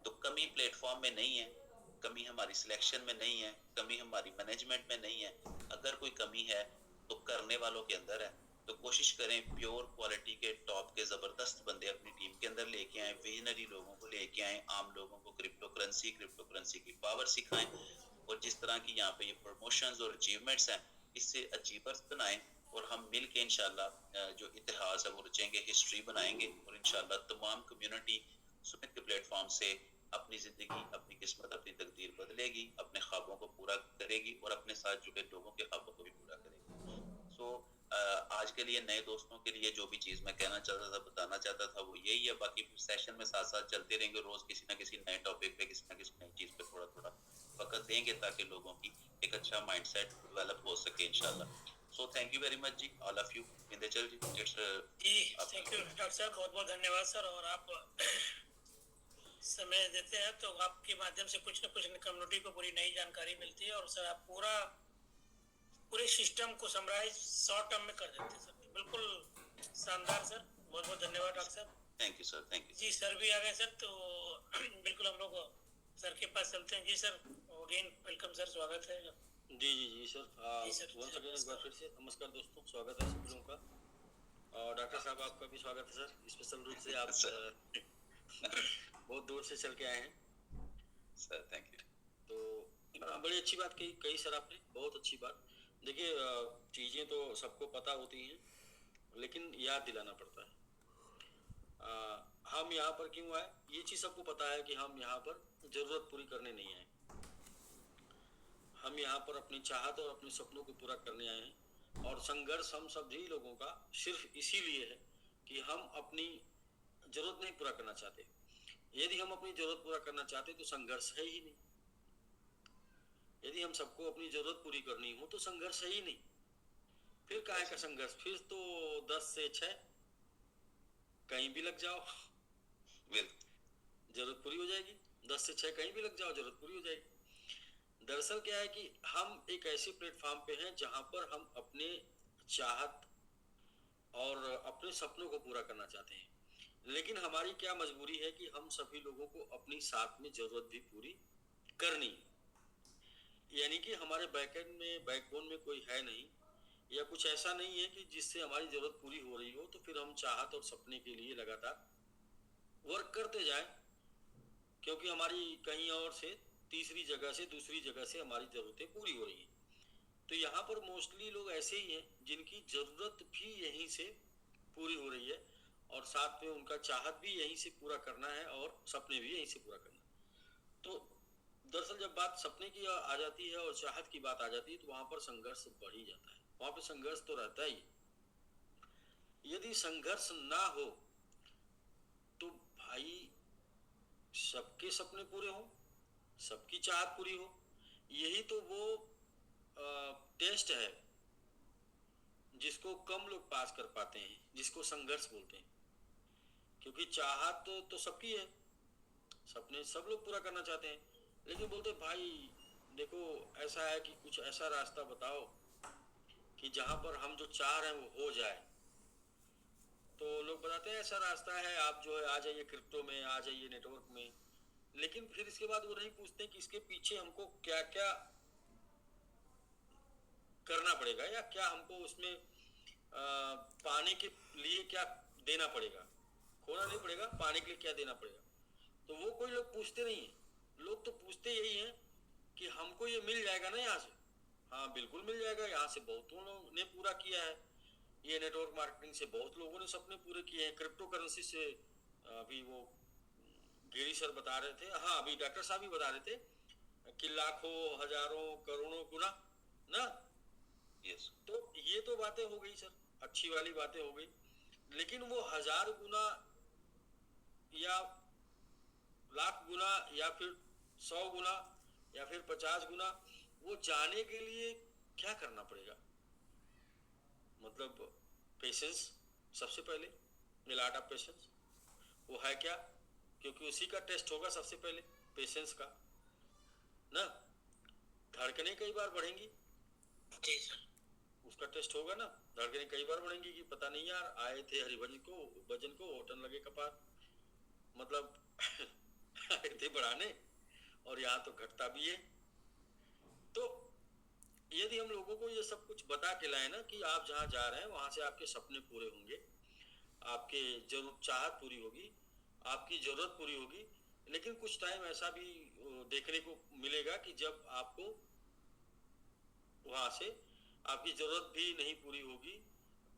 तो कमी प्लेटफॉर्म में नहीं है, कमी हमारी सिलेक्शन में नहीं है, कमी हमारी मैनेजमेंट में नहीं है। अगर कोई कमी है तो करने वालों के अंदर है। तो कोशिश करें प्योर क्वालिटी के टॉप के जबरदस्त बंदे अपनी टीम के अंदर लेके आए, विजनरी लोगों को लेके आए, आम लोगों को क्रिप्टो करेंसी की पावर सिखाएं और जिस तरह की यहाँ पे ये प्रमोशंस और अचीवमेंट्स हैं, इससे अचीवर्स बनाएं और हम मिल के इंशाल्लाह जो इतिहास है वो रचेंगे, हिस्ट्री बनाएंगे और इंशाल्लाह तमाम कम्युनिटी सुमित के प्लेटफॉर्म से अपनी जिंदगी, अपनी किस्मत, अपनी तकदीर बदलेगी, अपने ख्वाबों को पूरा करेगी और अपने साथ जुड़े लोगों के ख्वाबों को भी पूरा करेगी। सो आज के लिए नए दोस्तों के लिए जो भी चीज मैं कहना चाहता था, बताना चाहता था, वो यही है। बाकी सेशन में साथ साथ चलते रहेंगे, रोज किसी ना किसी नए टॉपिक पे, किसी ना किसी नई चीज पे थोड़ा थोड़ा वक्त देंगे ताकि लोगों की एक अच्छा माइंडसेट डेवलप हो सके इंशाल्लाह। So thank you very much ji, all of you. Vindhyachal ji, it's ji thank you doctor साहब, बहुत बहुत धन्यवाद सर। और आप समय देते हैं तो आपके माध्यम से कुछ न कुछ कम्युनिटी को पूरी नई जानकारी मिलती है और सर आप पूरे सिस्टम को समराइज शॉर्ट टर्म में कर देते हैं सर। बिल्कुल शानदार सर, बहुत बहुत धन्यवाद डॉक्टर साहब। Thank you sir, thank you ji. Sir भी आ गए सर, तो बिल्कुल हम लोग सर के पास चलते हैं। जी सर, अगेन वेलकम सर, स्वागत है। जी सर, वंस अगेन एक बार फिर से नमस्कार दोस्तों, स्वागत है सब लोगों का। और डॉक्टर साहब आपका भी स्वागत है सर, स्पेशल रूप से आप बहुत दूर से चल के आए हैं सर। Thank you. तो बड़ी अच्छी बात कही सर आपने, बहुत अच्छी बात। देखिए चीज़ें तो सबको पता होती हैं लेकिन याद दिलाना पड़ता है। हम यहाँ पर क्यों आए, ये चीज़ सबको पता है कि हम यहाँ पर ज़रूरत पूरी करने नहीं आए, हम यहाँ पर अपनी चाहत और अपने सपनों को पूरा करने आए हैं। और संघर्ष हम सभी लोगों का सिर्फ इसीलिए है कि हम अपनी ज़रूरत नहीं पूरा करना चाहते। यदि हम अपनी ज़रूरत पूरा करना चाहते तो संघर्ष है ही नहीं। यदि हम सबको अपनी ज़रूरत पूरी करनी हो तो संघर्ष है ही नहीं, फिर काहे का संघर्ष। फिर तो 10 से 6 कहीं भी लग जाओ जरूरत पूरी हो जाएगी। 10 से 6 कहीं भी लग जाओ, जरूरत पूरी हो जाएगी। दरअसल क्या है कि हम एक ऐसे प्लेटफॉर्म पे हैं जहां पर हम अपने चाहत और अपने सपनों को पूरा करना चाहते हैं। लेकिन हमारी क्या मजबूरी है कि हम सभी लोगों को अपनी साथ में जरूरत भी पूरी करनी है। यानी कि हमारे बैकएंड में बैकबोन में कोई है नहीं, या कुछ ऐसा नहीं है कि जिससे हमारी जरूरत पूरी हो रही हो तो फिर हम चाहत और सपने के लिए लगातार वर्क करते जाएं, क्योंकि हमारी कहीं और से तीसरी जगह से दूसरी जगह से हमारी जरूरतें पूरी हो रही हैं। तो यहाँ पर मोस्टली लोग ऐसे ही हैं जिनकी जरूरत भी यहीं से पूरी हो रही है और साथ में उनका चाहत भी यहीं से पूरा करना है और सपने भी यहीं से पूरा करना है। तो दरअसल जब बात सपने की आ जाती है और चाहत की बात आ जाती है तो वहां पर संघर्ष बढ़ ही जाता है। वहां पर संघर्ष तो रहता ही। यदि संघर्ष ना हो तो भाई सबके सपने पूरे हो, सबकी चाहत पूरी हो, यही तो वो टेस्ट है जिसको कम लोग पास कर पाते हैं, जिसको संघर्ष बोलते हैं। क्योंकि चाहत तो सबकी है, सपने सब लोग पूरा करना चाहते हैं, लेकिन बोलते भाई देखो ऐसा है कि कुछ ऐसा रास्ता बताओ कि जहां पर हम जो चाह रहे हैं वो हो जाए। तो लोग बताते हैं ऐसा रास्ता है, आप जो है आ जाइए क्रिप्टो में, आ जाइए नेटवर्क में। लेकिन फिर इसके बाद वो नहीं पूछते कि इसके पीछे हमको क्या क्या करना पड़ेगा या क्या हमको उसमें पाने के लिए क्या देना पड़ेगा। खोना नहीं पड़ेगा, पाने के लिए क्या देना पड़ेगा। तो वो कोई लोग पूछते नहीं है। लोग तो पूछते यही है कि हमको ये मिल जाएगा ना यहाँ से। हाँ बिल्कुल मिल जाएगा, यहाँ से बहुतों लोगों ने पूरा किया है। ये नेटवर्क मार्केटिंग से बहुत लोगों ने सपने पूरे किए हैं। क्रिप्टो करेंसी से अभी वो गिरी सर बता रहे थे, हाँ अभी डॉक्टर साहब भी बता रहे थे कि लाखों हजारों करोड़ों गुना ना। यस, तो ये तो बातें हो गई सर, अच्छी वाली बातें हो गई, लेकिन वो 1000 गुना या लाख गुना या फिर 100 गुना या फिर 50 गुना वो जाने के लिए क्या करना पड़ेगा। मतलब पेशेंस सबसे पहले, मिलाट ऑफ पेशेंस वो है क्या, क्योंकि उसी का टेस्ट होगा सबसे पहले, पेशेंस का ना। धड़कनें कई बार बढ़ेंगी, जी सर, उसका टेस्ट होगा ना। धड़कनें कई बार बढ़ेंगी कि पता नहीं यार आए थे भजन को होटल लगे कपार, मतलब आए थे बढ़ाने और यहाँ तो घटता भी है। तो यदि हम लोगों को ये सब कुछ बता के लाए ना कि आप जहाँ जा रहे हैं वहां से आपके सपने पूरे होंगे, आपके जरूर चाहत पूरी होगी, आपकी जरूरत पूरी होगी, लेकिन कुछ टाइम ऐसा भी देखने को मिलेगा कि जब आपको वहां से आपकी जरूरत भी नहीं पूरी होगी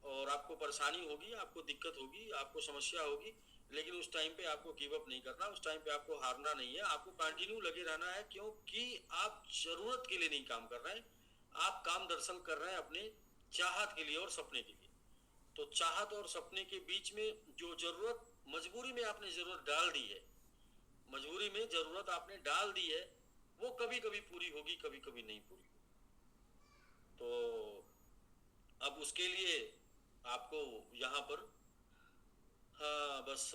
और आपको परेशानी होगी, आपको दिक्कत होगी, आपको समस्या होगी। लेकिन उस टाइम पे आपको गिव अप नहीं करना, उस टाइम पे आपको हारना नहीं है, आपको कंटिन्यू लगे रहना है, क्योंकि आप जरूरत के लिए नहीं काम कर रहे हैं, आप काम दरअसल कर रहे हैं अपने चाहत के लिए और सपने के लिए। तो चाहत और सपने के बीच में जो जरूरत, मजबूरी में आपने जरूरत डाल दी है, मजबूरी में जरूरत आपने डाल दी है, वो कभी कभी पूरी होगी, कभी कभी नहीं पूरी होगी। तो अब उसके लिए आपको यहाँ पर हाँ बस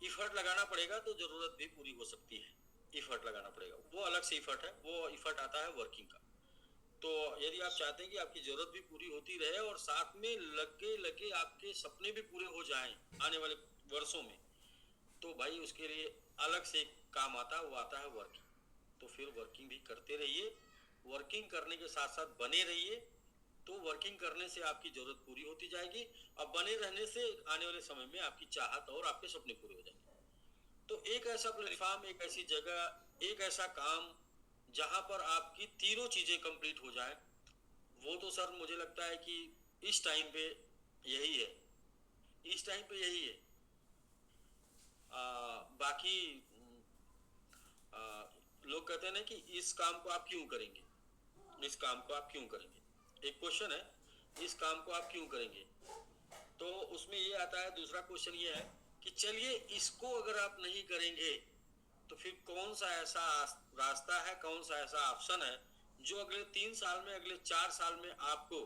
इफर्ट लगाना पड़ेगा, तो जरूरत भी पूरी हो सकती है। इफर्ट लगाना पड़ेगा, वो अलग से इफर्ट है, वो इफर्ट आता है वर्किंग का। तो यदि आप चाहते हैं कि आपकी जरूरत भी पूरी होती रहे और साथ में लगे लगे आपके सपने भी पूरे हो जाएं आने वाले वर्षों में, तो भाई उसके लिए अलग से काम आता है, वो आता है वर्किंग। तो फिर वर्किंग भी करते रहिए, वर्किंग करने के साथ साथ बने रहिए, तो वर्किंग करने से आपकी जरूरत पूरी होती जाएगी। अब बने रहने से आने वाले समय में आपकी चाहत और आपके सपने पूरे हो जाएंगे। तो एक ऐसा प्लेटफॉर्म, एक ऐसी जगह, एक ऐसा काम जहां पर आपकी तीनों चीजें कंप्लीट हो जाए, वो तो सर मुझे लगता है कि इस टाइम पे यही है, इस टाइम पे यही है। बाकी लोग कहते हैं ना कि इस काम को आप क्यों करेंगे, इस काम को आप क्यों करेंगे, एक क्वेश्चन है, इस काम को आप क्यों करेंगे। तो उसमें ये आता है, दूसरा क्वेश्चन ये है कि चलिए इसको अगर आप नहीं करेंगे तो फिर कौन सा ऐसा रास्ता है, कौन सा ऐसा ऑप्शन है जो अगले 3 साल में, अगले 4 साल में आपको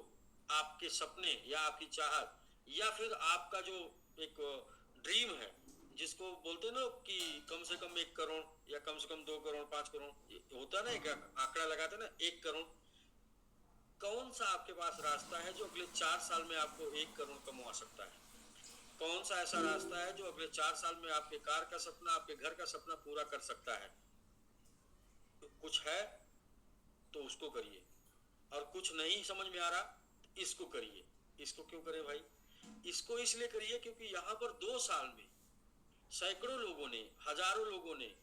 आपके सपने या आपकी चाहत या फिर आपका जो एक ड्रीम है, जिसको बोलते ना कि कम से कम 1 करोड़ या कम से कम 2 करोड़ 5 करोड़ होता ना, एक आंकड़ा लगाते ना 1 करोड़, कौन सा आपके पास रास्ता है जो अगले 4 साल में आपको 1 करोड़ कमा सकता है। कौन सा ऐसा रास्ता है जो अगले 4 साल में आपके कार का सपना, आपके घर का सपना पूरा कर सकता है। तो कुछ है तो उसको करिए, और कुछ नहीं समझ में आ रहा इसको करिए। इसको क्यों करें भाई? इसको इसलिए करिए क्योंकि यहाँ पर 2 साल में सैकड़ों लोगों ने, हजारों लोगों ने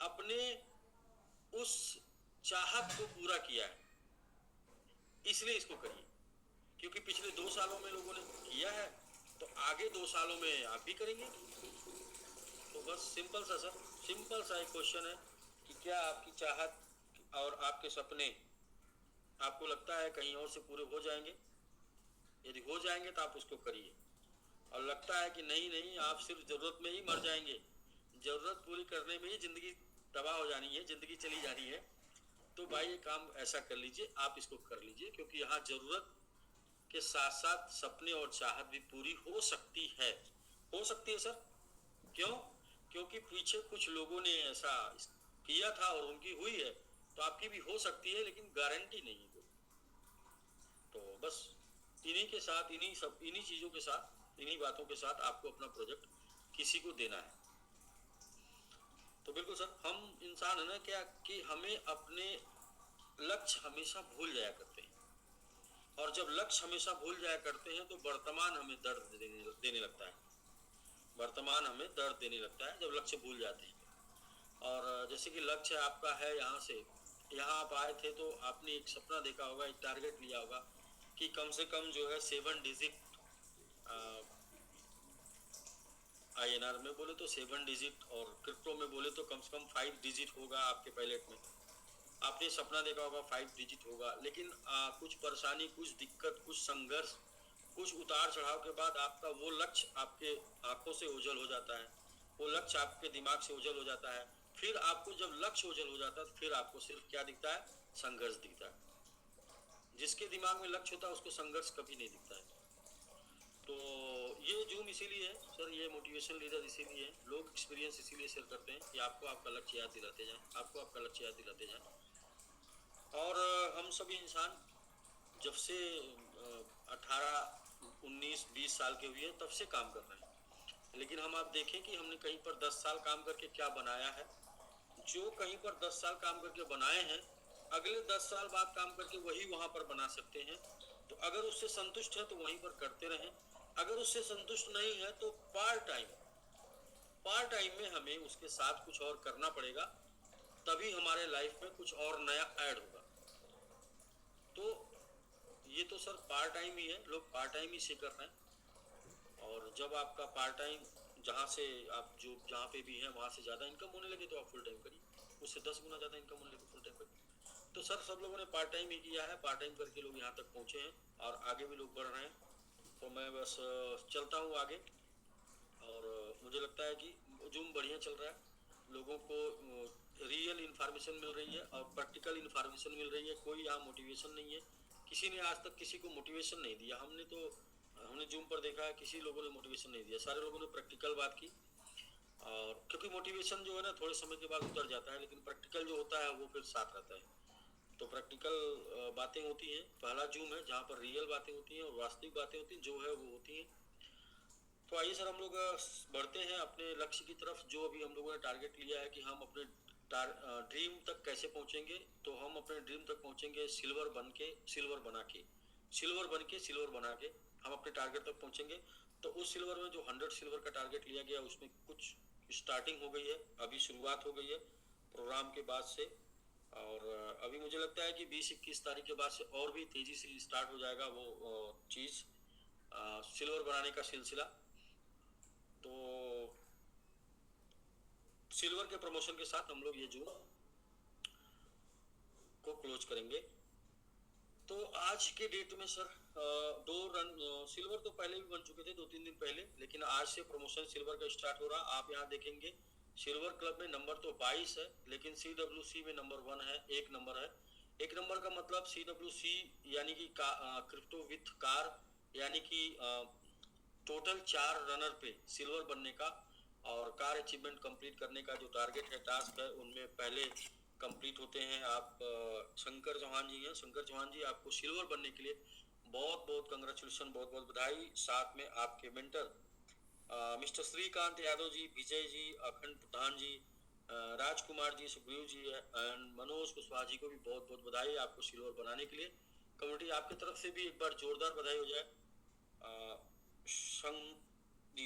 अपने उस चाहत को पूरा किया है, इसलिए इसको करिए। क्योंकि पिछले 2 सालों में लोगों ने किया है, तो आगे 2 सालों में आप भी करेंगे। तो बस सिंपल सा सर, सिंपल सा एक क्वेश्चन है कि क्या आपकी चाहत और आपके सपने आपको लगता है कहीं और से पूरे हो जाएंगे? यदि हो जाएंगे तो आप उसको करिए, और लगता है कि नहीं नहीं आप सिर्फ जरूरत में ही मर जाएंगे, जरूरत पूरी करने में ही जिंदगी तबाह हो जानी है, जिंदगी चली जानी है, तो भाई ये काम ऐसा कर लीजिए, आप इसको कर लीजिए। क्योंकि यहाँ जरूरत के साथ साथ सपने और चाहत भी पूरी हो सकती है। हो सकती है सर, क्यों? क्योंकि पीछे कुछ लोगों ने ऐसा किया था और उनकी हुई है, तो आपकी भी हो सकती है, लेकिन गारंटी नहीं है। तो बस इन्हीं के साथ, इन्हीं चीजों के साथ, इन्हीं बातों के साथ आपको अपना प्रोजेक्ट किसी को देना है। तो बिल्कुल सर, हम इंसान है ना क्या कि हमें अपने लक्ष्य हमेशा भूल जाया करते हैं, और जब लक्ष्य हमेशा भूल जाया करते हैं तो वर्तमान हमें दर्द देने लगता है। वर्तमान हमें दर्द देने लगता है जब लक्ष्य भूल जाते हैं। और जैसे कि लक्ष्य आपका है, यहाँ से यहाँ आप आए थे तो आपने एक सपना देखा होगा, एक टारगेट लिया होगा कि कम से कम जो है 7 डिजिट INR में बोले तो 7 डिजिट, और क्रिप्टो में बोले तो कम से कम 5 डिजिट होगा आपके पैलेट में। आपने सपना देखा होगा 5 डिजिट होगा, लेकिन कुछ परेशानी, कुछ दिक्कत, कुछ संघर्ष, कुछ उतार चढ़ाव के बाद आपका वो लक्ष्य आपके आंखों से ओझल हो जाता है, वो लक्ष्य आपके दिमाग से ओझल हो जाता है। फिर आपको जब लक्ष्य ओझल हो जाता है तो फिर आपको सिर्फ क्या दिखता है? संघर्ष दिखता है। जिसके दिमाग में लक्ष्य होता है उसको संघर्ष कभी नहीं दिखता है। तो ये जूम इसीलिए है सर, ये मोटिवेशन लीडर इसीलिए है, लोग एक्सपीरियंस इसीलिए शेयर करते हैं कि आपको आपका लक्ष्य याद दिलाते जाएं, आपको आपका लक्ष्य याद दिलाते जाएं। और हम सभी इंसान जब से 18, 19, 20 साल के हुए तब से काम कर रहे हैं, लेकिन हम आप देखें कि हमने कहीं पर 10 साल काम करके क्या बनाया है। जो कहीं पर 10 साल काम करके बनाए हैं, अगले 10 साल बाद काम करके वही वहां पर बना सकते हैं। तो अगर उससे संतुष्ट है तो वहीं पर करते रहें, अगर उससे संतुष्ट नहीं है तो पार्ट टाइम में हमें उसके साथ कुछ और करना पड़ेगा, तभी हमारे लाइफ में कुछ और नया ऐड होगा। तो ये तो सर पार्ट टाइम ही है, लोग पार्ट टाइम ही से कर रहे हैं। और जब आपका पार्ट टाइम जहाँ से आप जो जहाँ पे भी हैं वहाँ से ज़्यादा इनकम होने लगे तो आप फुल टाइम करिए, उससे 10 गुना ज़्यादा इनकम होने लगे फुल टाइम करिए। तो सर सब लोगों ने पार्ट टाइम ही किया है, पार्ट टाइम करके लोग यहाँ तक पहुँचे हैं और आगे भी लोग बढ़ रहे हैं। तो मैं बस चलता हूँ आगे, और मुझे लगता है कि जूम बढ़िया चल रहा है, लोगों को रियल इन्फॉर्मेशन मिल रही है और प्रैक्टिकल इन्फॉर्मेशन मिल रही है। कोई यहाँ मोटिवेशन नहीं है, किसी ने आज तक किसी को मोटिवेशन नहीं दिया। हमने जूम पर देखा है, किसी लोगों ने मोटिवेशन नहीं दिया, सारे लोगों ने प्रैक्टिकल बात की। और क्योंकि मोटिवेशन जो है ना थोड़े समय के बाद उतर जाता है, लेकिन प्रैक्टिकल जो होता है वो फिर साथ रहता है। तो प्रैक्टिकल बातें होती हैं, पहला जूम है जहाँ पर रियल बातें होती हैं और वास्तविक बातें होती हैं, जो है वो होती हैं। तो आइए सर हम लोग बढ़ते हैं अपने लक्ष्य की तरफ। जो अभी हम लोगों ने टारगेट लिया है कि हम अपने ड्रीम तक कैसे पहुंचेंगे, तो हम अपने ड्रीम तक पहुंचेंगे सिल्वर बन के, सिल्वर बना के हम अपने टारगेट तक पहुंचेंगे। तो उस सिल्वर में जो 100 सिल्वर का टारगेट लिया गया उसमें कुछ स्टार्टिंग हो गई है, अभी शुरुआत हो गई है प्रोग्राम के बाद से। और अभी मुझे लगता है कि 20-21 तारीख के बाद से और भी तेजी से स्टार्ट हो जाएगा वो चीज़, सिल्वर बनाने का सिलसिला। तो सिल्वर के प्रमोशन के साथ हम लोग ये जून को क्लोज करेंगे। तो आज के डेट में सर 2 रन सिल्वर तो पहले भी बन चुके थे 2-3 दिन पहले, लेकिन आज से प्रमोशन सिल्वर का स्टार्ट हो रहा। आप यहाँ देखेंगे सिल्वर क्लब में नंबर तो 22 है, लेकिन CWC में नंबर 1 है, 1 नंबर है। 1 नंबर का मतलब CWC यानी कि क्रिप्टो विथ कार, यानी कि टोटल 4 रनर पे सिल्वर बनने का और कार अचीवमेंट कंप्लीट करने का जो टारगेट है, टास्क है, उनमें पहले कंप्लीट होते हैं। आप शंकर चौहान जी हैं, शंकर चौहान जी आपको सिल्वर बनने के लिए बहुत बहुत कंग्रेचुलेशन, बहुत बहुत बधाई। साथ में आपके मेंटर मिस्टर श्रीकांत यादव जी, विजय जी, अखंड प्रधान जी, राजकुमार जी, सुग्रीव जी एंड मनोज कुशवाहा जी को भी बहुत बहुत बधाई आपको सिल्वर बनाने के लिए। कम्युनिटी आपकी तरफ से भी एक बार जोरदार बधाई हो जाए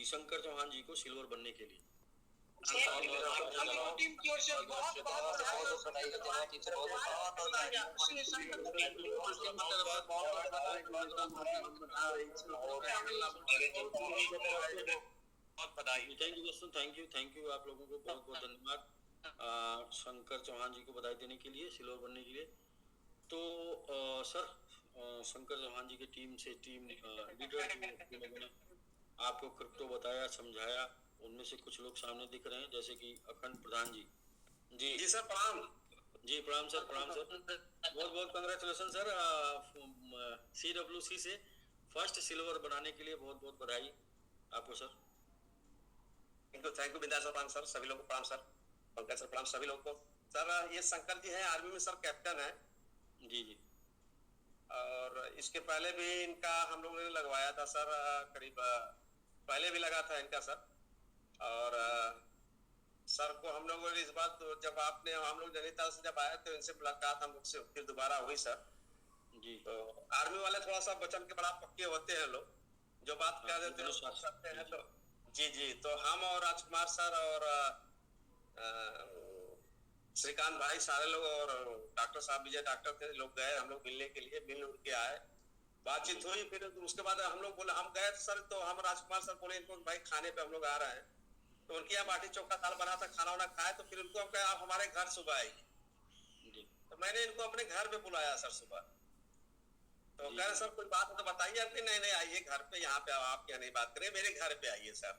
शंकर चौहान जी को सिल्वर बनने के लिए। टीम की ओर से बहुत बधाई। थैंक यू आप लोगों को बहुत बहुत धन्यवाद शंकर चौहान जी को बधाई देने के लिए, सिल्वर बनने के लिए। तो सर शंकर चौहान जी की टीम से टीम लीडर जो लोगों ने आपको क्रिप्टो बताया, समझाया, उनमें से कुछ लोग सामने दिख रहे हैं, जैसे कि अखंड प्रधान जी। जी सर प्रणाम। जी प्रणाम सर, प्रणाम सर, बहुत बहुत कंग्रेचुलेशन सर। CWC से फर्स्ट सिल्वर बनाने के लिए बहुत बहुत बधाई आपको सर। थैंक यू बिंदास सर, सभी लोगों को प्रणाम सर, पंकज सर प्रणाम सभी लोगों को। सर ये शंकर जी हैं, आर्मी में सर कैप्टन है। जी जी। और इसके पहले भी इनका हम लोगों ने लगवाया था सर, करीब पहले भी लगा था इनका सर। और सर को हम लोगों ने इस बात तो जब आपने हम लोग नैनीताल से जब आए तो इनसे मुलाकात हम लोग से फिर दोबारा हुई सर जी। तो आर्मी वाले थोड़ा सा वचन के बड़ा पक्के होते हैं लोग, जो बात कह देते हैं उसको करते हैं। तो जी तो हम और राजकुमार सर और श्रीकांत भाई सारे लोग और डॉक्टर साहब विजय डॉक्टर थे, लोग गए हम लोग मिलने के लिए, मिल उड़ के आए, बातचीत हुई। फिर उसके बाद हम लोग बोले, हम गए सर तो हम राजकुमार सर बोले इनको भाई खाने पे हम लोग आ रहे हैं। तो उनके यहाँ बाटी चोखा दाल बना था, खाना वाना खाए। तो फिर उनको हम कहे आप हमारे घर सुबह आइए। तो मैंने इनको अपने घर पे बुलाया सर सुबह। तो कह रहे सर कोई बात है तो बताइए। आपके नहीं आइए घर पे, यहाँ पे आप क्या नहीं बात करें, मेरे घर पे आइए सर।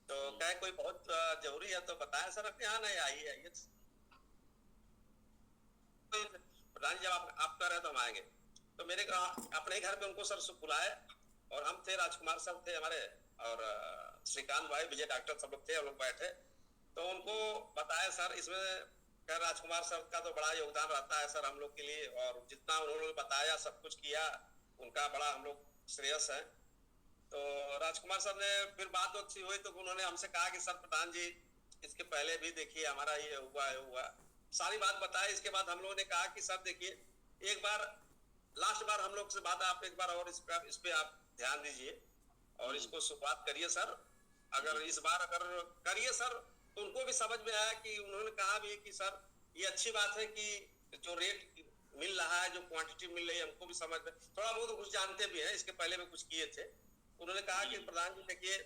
तो कहे कोई बहुत जरूरी है तो बताएं सर। अपने यहाँ नहीं आइए प्रधान जी, जब आप कर रहे तो हम आएंगे। तो मेरे अपने घर पे उनको सर बुलाए और हम थे, राजकुमार सर थे हमारे और श्रीकांत भाई विजय डॉक्टर सब लोग थे, हम लोग बैठे। तो उनको बताया सर इसमें क्या राजकुमार सर का तो बड़ा योगदान रहता है सर हम लोग के लिए, और जितना उन्होंने बताया सब कुछ किया उनका बड़ा हम लोग श्रेयस है। तो राजकुमार सर ने फिर बात अच्छी हुई तो उन्होंने हमसे कहा कि सर प्रधान जी इसके पहले भी देखिए हमारा ये हुआ सारी बात बताई। इसके बाद हम लोगों ने कहा कि सर देखिए एक बार लास्ट बार हम लोग से बात, आप एक बार और इस पे आप ध्यान दीजिए और इसको शुरुआत करिए सर। अगर इस बार अगर करिए सर तो उनको भी समझ में आया कि उन्होंने कहा भी कि सर ये अच्छी बात है कि जो रेट मिल रहा है, जो क्वांटिटी मिल रही है, हमको भी समझ में थोड़ा बहुत कुछ जानते भी हैं, इसके पहले में कुछ किए थे। उन्होंने कहा कि प्रधान जी देखिए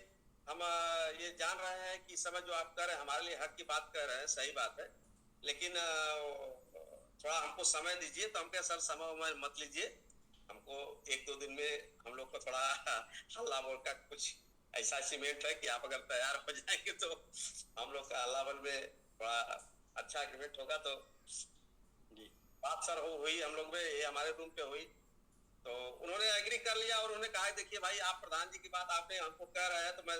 हम ये जान रहे हैं कि समय जो आप कर रहे हैं हमारे लिए हक की बात कर रहे हैं, सही बात है, लेकिन थोड़ा हमको समय दीजिए। तो हम कहे सर समय मत लीजिए, हमको 1-2 दिन में हम लोग को थोड़ा हल्ला बोल का कुछ ऐसा सीमेंट है कि आप अगर तैयार हो जाएंगे तो हम लोग का हल्ला बोल में थोड़ा अच्छा एग्रीमेंट होगा। तो जी बात सर हुई हम लोग में, ये हमारे रूम पे हुई। तो उन्होंने एग्री कर लिया और उन्होंने कहा देखिए भाई आप प्रधान जी की बात आपने हमको कह रहे हैं तो मैं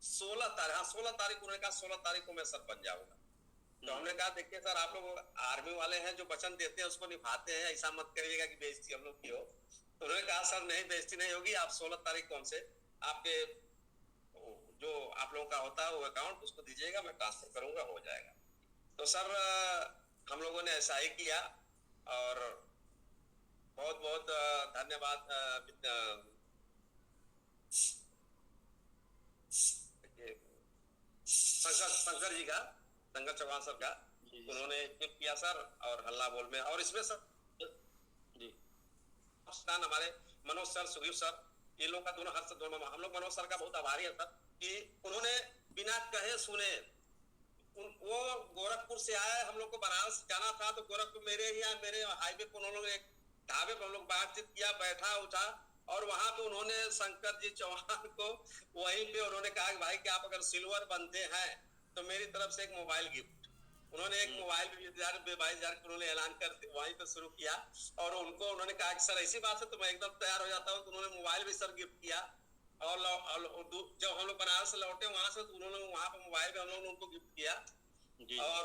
16 तारीख उन्होंने कहा 16 तारीख को मैं सर बन जाऊंगा। तो हमने कहा देखिए सर आप लोग आर्मी वाले हैं, जो वचन देते हैं उसको निभाते हैं, ऐसा मत करिएगा कि बेइज्जती हम लोग की हो। तो उन्होंने कहा सर नहीं बेइज्जती नहीं होगी, आप 16 तारीख को हमसे आपके जो आप लोगों का होता है वो अकाउंट उसको दीजिएगा, मैं ट्रांसफर करूंगा, हो जाएगा। तो सर हम लोगों ने ऐसा ही किया और बहुत बहुत धन्यवाद शंकर जी का, शंकर चौहान सर का, उन्होंने किया सर। और हल्ला बोल में और इसमें सर जी हमारे मनोज सर, सुग्रीव सर, ये लोग का दोनों हम लोग मनोज सर का बहुत आभारी है सर कि उन्होंने बिना कहे सुने वो गोरखपुर से आए, हम लोग को बनारस जाना था तो गोरखपुर मेरे हाईवे पर उन्होंने एक ढाबे पर हम लोग बातचीत किया, बैठा उठा और वहां पे उन्होंने शंकर जी चौहान को वहीं पे उन्होंने कहा कि भाई कि आप अगर सिल्वर बनते हैं तो मेरी तरफ से एक मोबाइल गिफ्ट। उन्होंने एक मोबाइल 22,000 उन्होंने ऐलान कर वहीं पे शुरू किया और उनको उन्होंने कहा कि सर ऐसी बात है तो मैं एकदम तैयार हो जाता हूँ। तो उन्होंने मोबाइल भी सर गिफ्ट किया और जब हम लोग बनारस से लौटे वहां से तो उन्होंने वहां पे मोबाइल भी हम लोगों ने उनको गिफ्ट किया। और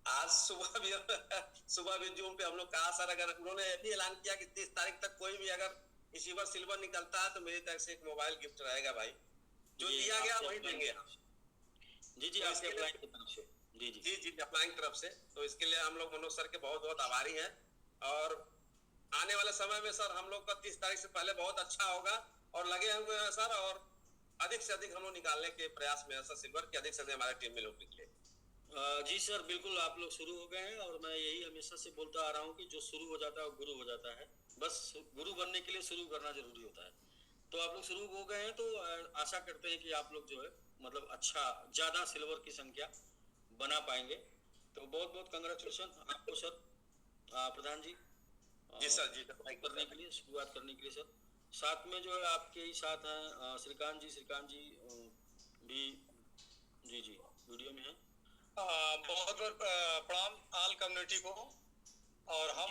आज सुबह भी जूम पे हम लोग कहा सर अगर उन्होंने भी ऐलान किया कि 30 तारीख तक कोई भी अगर इसी बार सिल्वर निकलता है तो मेरी तरफ से एक मोबाइल गिफ्ट रहेगा भाई। जो जी, दिया गया आपके वही applying देंगे की हम। तरफ से। जी जी, तो आपके इसके लिए- अप्लाई की तरफ से। जी जी जी जी अप्लाइंग तरफ से, तो इसके लिए हम लोग मनोज सर के बहुत बहुत आभारी हैं। और आने वाले समय में सर हम लोग का 30 तारीख से पहले बहुत अच्छा होगा, और लगे हुए हैं सर, और अधिक से अधिक हम लोग निकालने के प्रयास में है सर सिल्वर की, अधिक से अधिक हमारे टीम में लोग निकले। जी सर, बिल्कुल आप लोग शुरू हो गए हैं, और मैं यही हमेशा से बोलता आ रहा हूँ कि जो शुरू हो जाता है वो गुरु हो जाता है। बस गुरु बनने के लिए शुरू करना जरूरी होता है। तो आप लोग शुरू हो गए हैं, तो आशा करते हैं कि आप लोग जो है मतलब अच्छा ज़्यादा सिल्वर की संख्या बना पाएंगे। तो बहुत बहुत कंग्रेचुलेशन आपको सर, प्रधान जी जी सर, जी करने के लिए, शुरुआत करने के लिए सर। साथ में जो है आपके ही साथ हैं श्रीकांत जी भी जी जी वीडियो में हैं। बहुत बहुत प्रणाम आल कम्युनिटी को। और हम